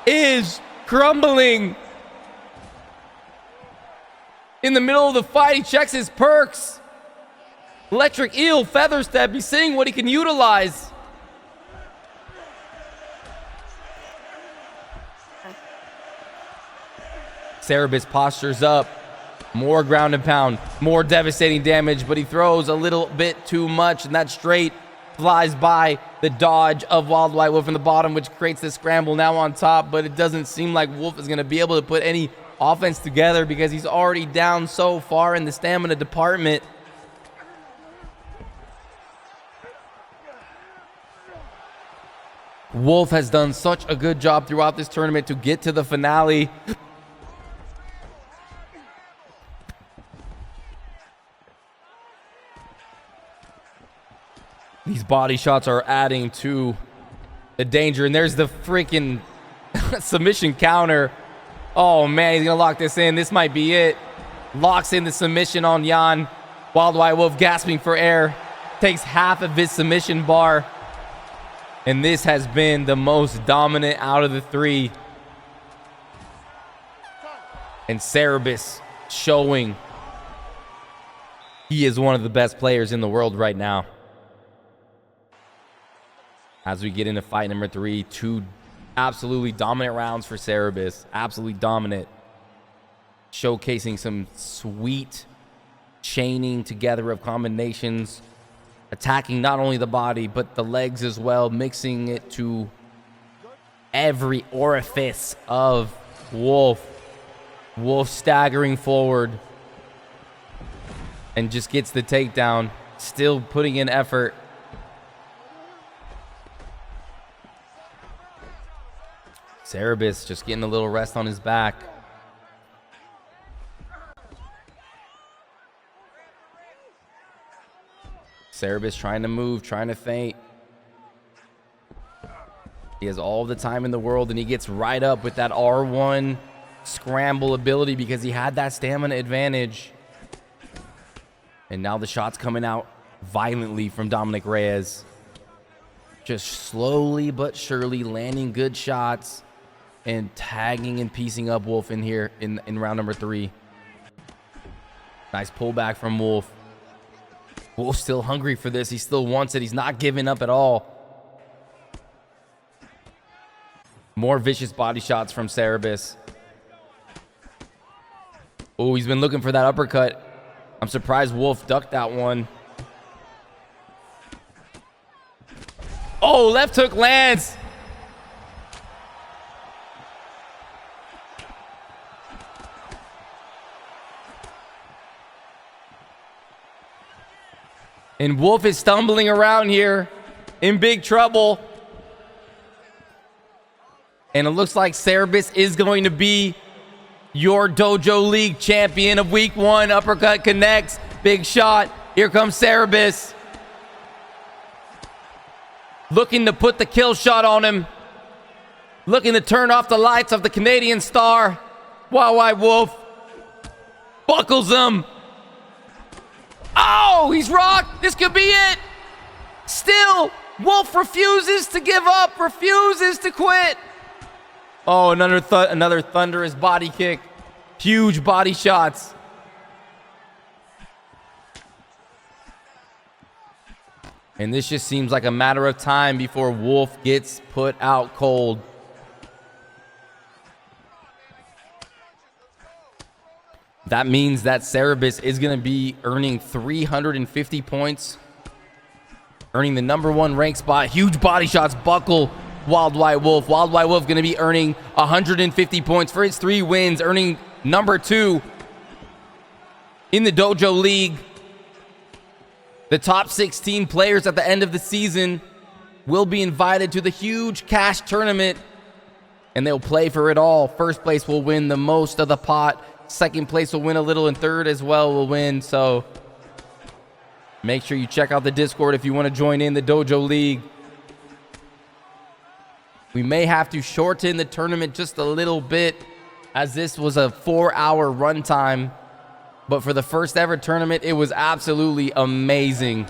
is crumbling. In the middle of the fight, he checks his perks. Electric Eel, Feather Step. He's seeing what he can utilize. Cerebus postures up. More ground and pound, more devastating damage, but he throws a little bit too much, and that straight flies by the dodge of Wild White Wolf in the bottom, which creates the scramble now on top, but it doesn't seem like Wolf is going to be able to put any offense together because he's already down so far in the stamina department. Wolf has done such a good job throughout this tournament to get to the finale. These body shots are adding to the danger. And there's the freaking submission counter. Oh, man, he's going to lock this in. This might be it. Locks in the submission on Jan. Wild White Wolf gasping for air. Takes half of his submission bar. And this has been the most dominant out of the three. And Cerebus showing he is one of the best players in the world right now. As we get into fight number 3, 2 absolutely dominant rounds for Cerebus. Absolutely dominant. Showcasing some sweet chaining together of combinations. Attacking not only the body, but the legs as well. Mixing it to every orifice of Wolf. Wolf staggering forward. And just gets the takedown. Still putting in effort. Cerebus just getting a little rest on his back. Cerebus trying to move, trying to feint. He has all the time in the world, and he gets right up with that R1 scramble ability because he had that stamina advantage. And now the shot's coming out violently from Dominic Reyes. Just slowly but surely landing good shots and tagging and piecing up Wolf in here in round number 3. Nice pullback from Wolf. Wolf's still hungry for this. He still wants it. He's not giving up at all. More vicious body shots from Cerebus. Oh, he's been looking for that uppercut. I'm surprised Wolf ducked that one. Oh, left hook lands. And Wolf is stumbling around here in big trouble. And it looks like Cerebus is going to be your Dojo League champion of week 1. Uppercut connects. Big shot. Here comes Cerebus. Looking to put the kill shot on him. Looking to turn off the lights of the Canadian star. Wild White Wolf buckles him. Oh, he's rocked. This could be it. Still, Wolf refuses to give up, refuses to quit. Oh, another thunderous body kick. Huge body shots. And this just seems like a matter of time before Wolf gets put out cold. That means that Cerebus is going to be earning 350 points. Earning the number 1 rank spot. Huge body shots buckle Wild White Wolf. Wild White Wolf going to be earning 150 points for his 3 wins. Earning number 2 in the Dojo League. The top 16 players at the end of the season will be invited to the huge cash tournament. And they'll play for it all. First place will win the most of the pot. Second place will win a little, and third as well will win. So make sure you check out the Discord if you want to join in the Dojo League. We may have to shorten the tournament just a little bit, as this was a 4-hour runtime. But for the first ever tournament, it was absolutely amazing.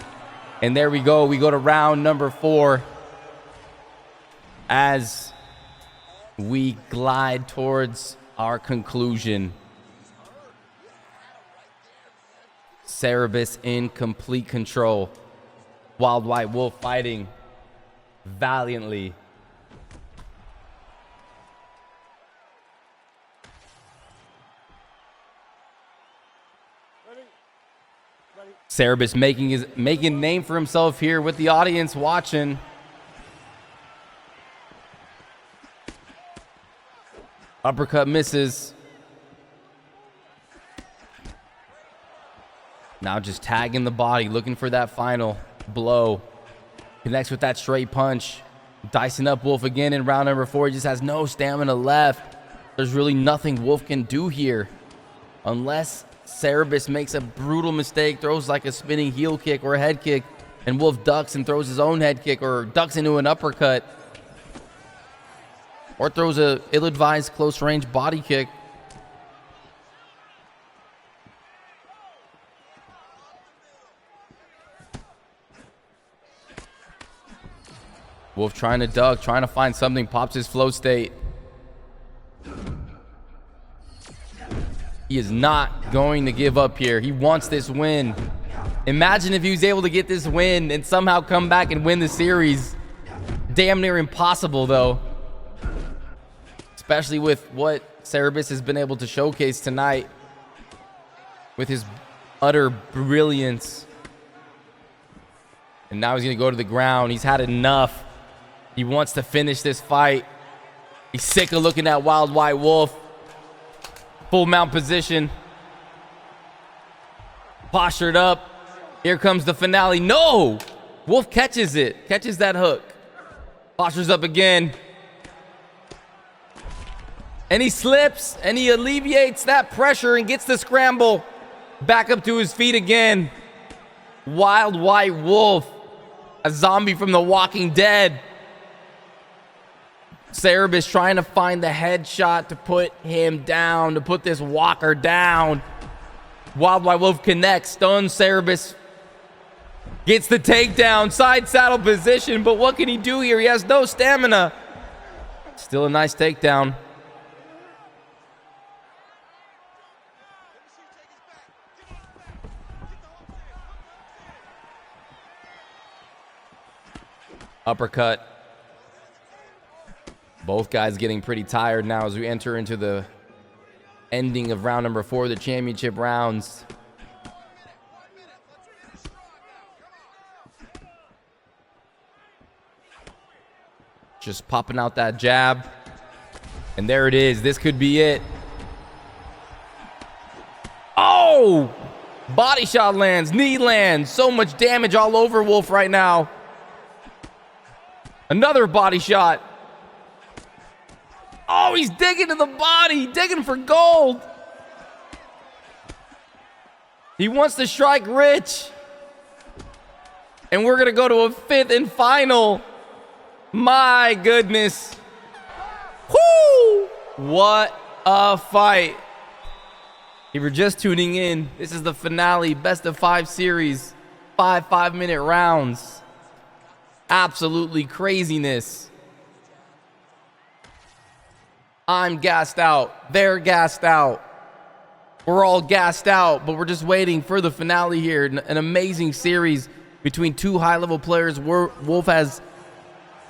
And there we go. We go to round number 4 as we glide towards our conclusion. Cerebus in complete control. Wild White Wolf fighting valiantly. Cerebus making a name for himself here with the audience watching. Uppercut misses. Now just tagging the body, looking for that final blow. Connects with that straight punch. Dicing up Wolf again in round number 4. He just has no stamina left. There's really nothing Wolf can do here. Unless Cerebus makes a brutal mistake, throws like a spinning heel kick or a head kick, and Wolf ducks and throws his own head kick or ducks into an uppercut. Or throws a ill-advised close-range body kick. Wolf trying to duck, trying to find something, pops his flow state. He is not going to give up here. He wants this win. Imagine if he was able to get this win and somehow come back and win the series. Damn near impossible, though. Especially with what Cerebus has been able to showcase tonight. With his utter brilliance. And now he's going to go to the ground. He's had enough. He wants to finish this fight. He's sick of looking at Wild White Wolf. Full mount position. Postured up. Here comes the finale. No! Wolf catches it. Catches that hook. Postures up again. And he slips. And he alleviates that pressure and gets the scramble. Back up to his feet again. Wild White Wolf. A zombie from The Walking Dead. Cerebus trying to find the headshot to put him down, to put this Walker down. Wild White Wolf connects, stuns Cerebus. Gets the takedown, side saddle position, but what can he do here? He has no stamina. Still a nice takedown. Uppercut. Both guys getting pretty tired now as we enter into the ending of round number 4, the championship rounds. Just popping out that jab. And there it is. This could be it. Oh! Body shot lands. Knee lands. So much damage all over Wolf right now. Another body shot. Oh, he's digging to the body. Digging for gold. He wants to strike rich. And we're going to go to a 5th and final. My goodness. Whoo! What a fight. If you're just tuning in, this is the finale, best of 5 series. 5 5-minute rounds. Absolutely craziness. I'm gassed out. They're gassed out. We're all gassed out, but we're just waiting for the finale here. An amazing series between 2 high-level players. Wolf has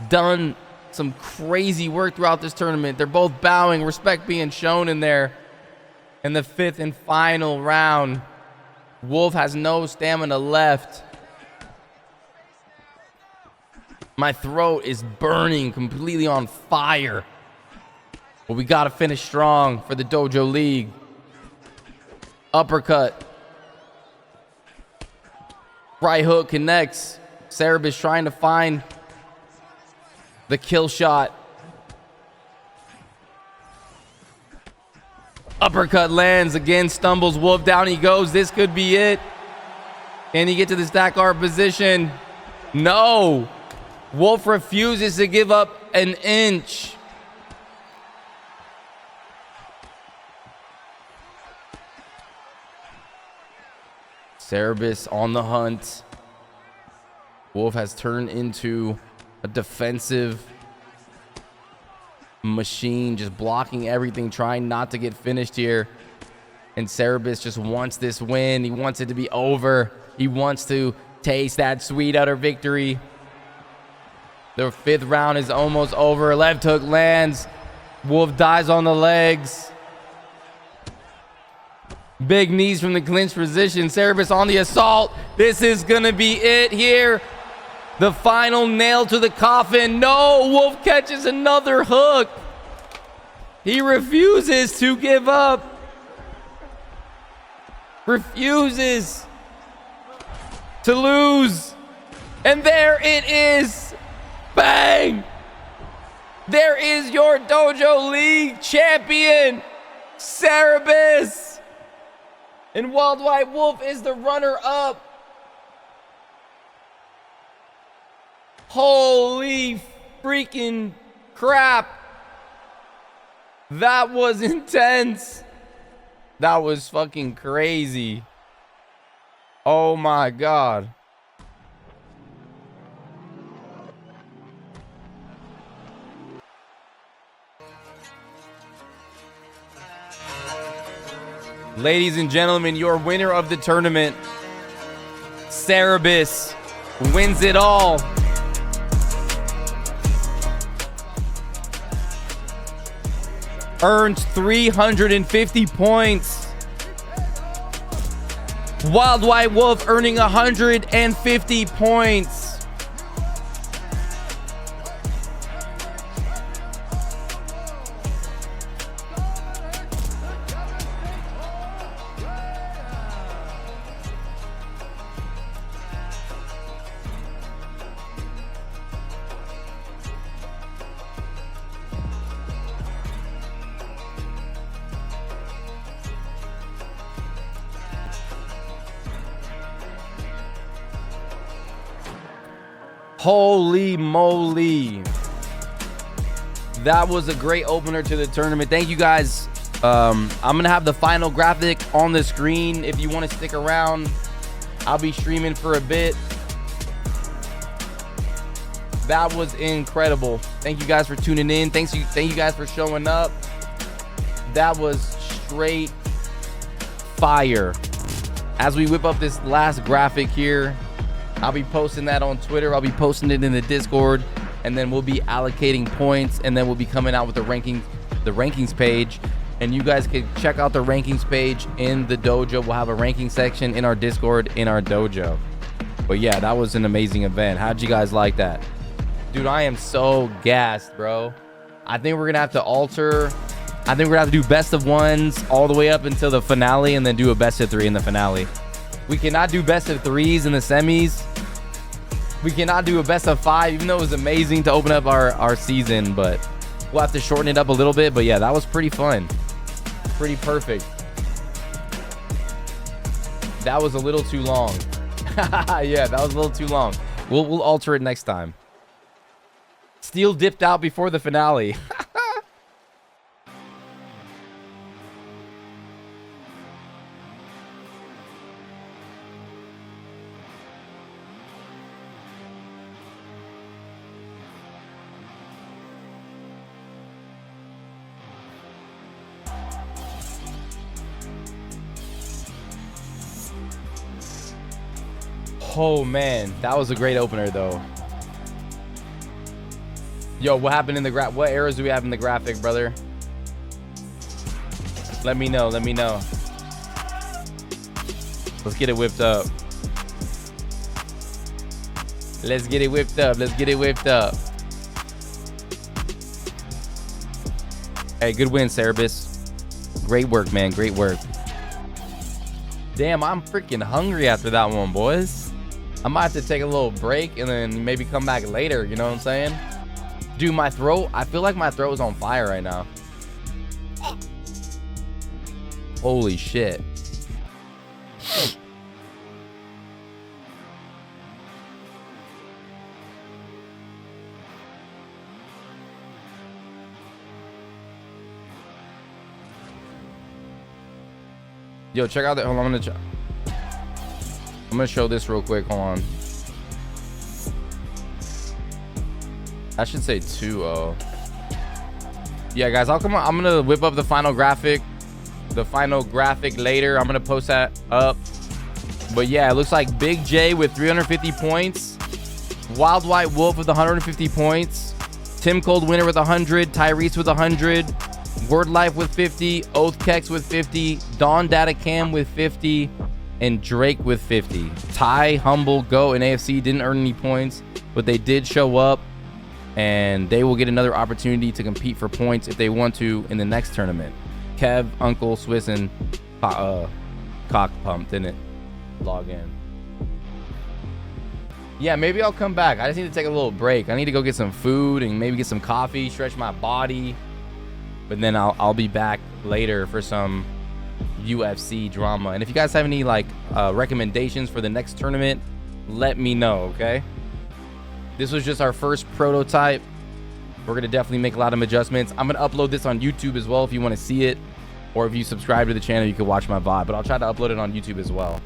done some crazy work throughout this tournament. They're both bowing, respect being shown in there. In the 5th and final round, Wolf has no stamina left. My throat is burning, completely on fire. But we got to finish strong for the Dojo League. Uppercut. Right hook connects. Cerebus trying to find the kill shot. Uppercut lands again, stumbles Wolf, down he goes. This could be it. Can he get to the stack arm position? No. Wolf refuses to give up an inch. Cerebus on the hunt. Wolf has turned into a defensive machine, just blocking everything, trying not to get finished here. And Cerebus just wants this win. He wants it to be over. He wants to taste that sweet utter victory. The 5th round is almost over. Left hook lands. Wolf dies on the legs. Big knees from the clinch position. Cerebus on the assault. This is going to be it here. The final nail to the coffin. No, Wolf catches another hook. He refuses to give up. Refuses to lose. And there it is. Bang. There is your Dojo League Champion, Cerebus. And Worldwide Wolf is the runner-up. Holy freaking crap. That was intense. That was fucking crazy. Oh my God. Ladies and gentlemen, your winner of the tournament, Cerebus, wins it all. Earns 350 points. Wild White Wolf earning 150 points. Holy moly. That was a great opener to the tournament. Thank you guys. I'm going to have the final graphic on the screen. If you want to stick around, I'll be streaming for a bit. That was incredible. Thank you guys for tuning in. Thank you guys for showing up. That was straight fire. As we whip up this last graphic here, I'll be posting that on Twitter. I'll be posting it in the Discord, and then we'll be allocating points, and then we'll be coming out with the rankings page. And you guys can check out the rankings page in the dojo. We'll have a ranking section in our Discord in our dojo. But yeah, that was an amazing event. How'd you guys like that? Dude, I am so gassed, bro. I think we're gonna have to alter. I think we're gonna have to do best of ones all the way up until the finale, and then do a best of 3 in the finale. We cannot do best of 3s in the semis. We cannot do a best of 5, even though it was amazing to open up our season, but we'll have to shorten it up a little bit. But yeah, that was pretty fun. Pretty perfect. That was a little too long. Yeah, that was a little too long. We'll alter it next time. Steel dipped out before the finale. Oh man, that was a great opener though. Yo, what happened in the what errors do we have in the graphic, brother? Let me know, let me know. Let's get it whipped up. Let's get it whipped up, let's get it whipped up. Hey, good win, Cerebus. Great work, man, great work. Damn, I'm freaking hungry after that one, boys. I might have to take a little break and then maybe come back later, you know what I'm saying? Dude, my throat, I feel like my throat is on fire right now. Holy shit. Yo, check out that. Hold on, I'm gonna show this real quick. Hold on. I should say 2-0. Yeah, guys, I'll come on. I'm gonna whip up the final graphic. The final graphic later. I'm gonna post that up. But yeah, it looks like Big J with 350 points. Wild White Wolf with 150 points. Tim Cold winner with 100. Tyrese with 100. Word Life with 50, Oath Kex with 50, Dawn Data Cam with 50, and Drake with 50. Ty, Humble, Go, and AFC didn't earn any points, but they did show up, and they will get another opportunity to compete for points if they want to in the next tournament. Kev, Uncle, Swiss, and Cock Pump didn't log in. Yeah, maybe I'll come back. I just need to take a little break. I need to go get some food and maybe get some coffee, stretch my body. But then I'll be back later for some UFC drama. And if you guys have any like recommendations for the next tournament, let me know, okay? This was just our first prototype. We're gonna definitely make a lot of adjustments. I'm gonna upload this on YouTube as well if you want to see it, or if you subscribe to the channel, you can watch my VOD. But I'll try to upload it on YouTube as well.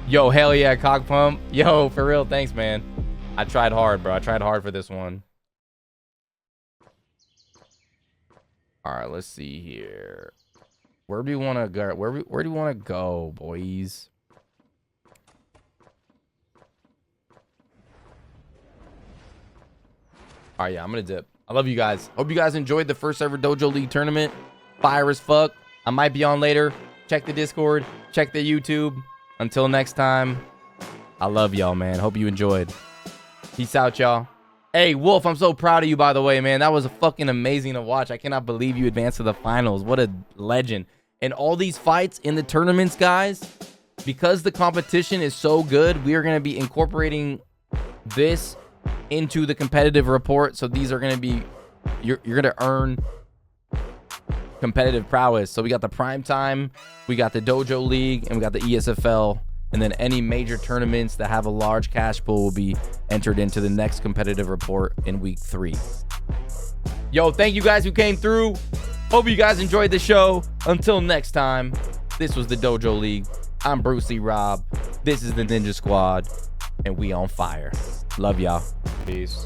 Yo, hell yeah, Cock Pump. Yo, for real, thanks, man. I tried hard, bro. I tried hard for this one. All right, let's see here. Where do we want to go? Where do we want to go, boys? All right, yeah, I'm gonna dip. I love you guys. Hope you guys enjoyed the first ever Dojo League tournament. Fire as fuck. I might be on later. Check the Discord. Check the YouTube. Until next time, I love y'all, man. Hope you enjoyed. Peace out, y'all. Hey, Wolf, I'm so proud of you, by the way, man. That was fucking amazing to watch. I cannot believe you advanced to the finals. What a legend. And all these fights in the tournaments, guys, because the competition is so good, we are going to be incorporating this into the competitive report. So these are going to be, you're going to earn competitive prowess. So we got the Prime Time, we got the Dojo League, and we got the ESFL. And then any major tournaments that have a large cash pool will be entered into the next competitive report in week 3. Yo, thank you guys who came through. Hope you guys enjoyed the show. Until next time, this was the Dojo League. I'm BruceLeeRob. This is the Ninja Squad. And we on fire. Love y'all. Peace.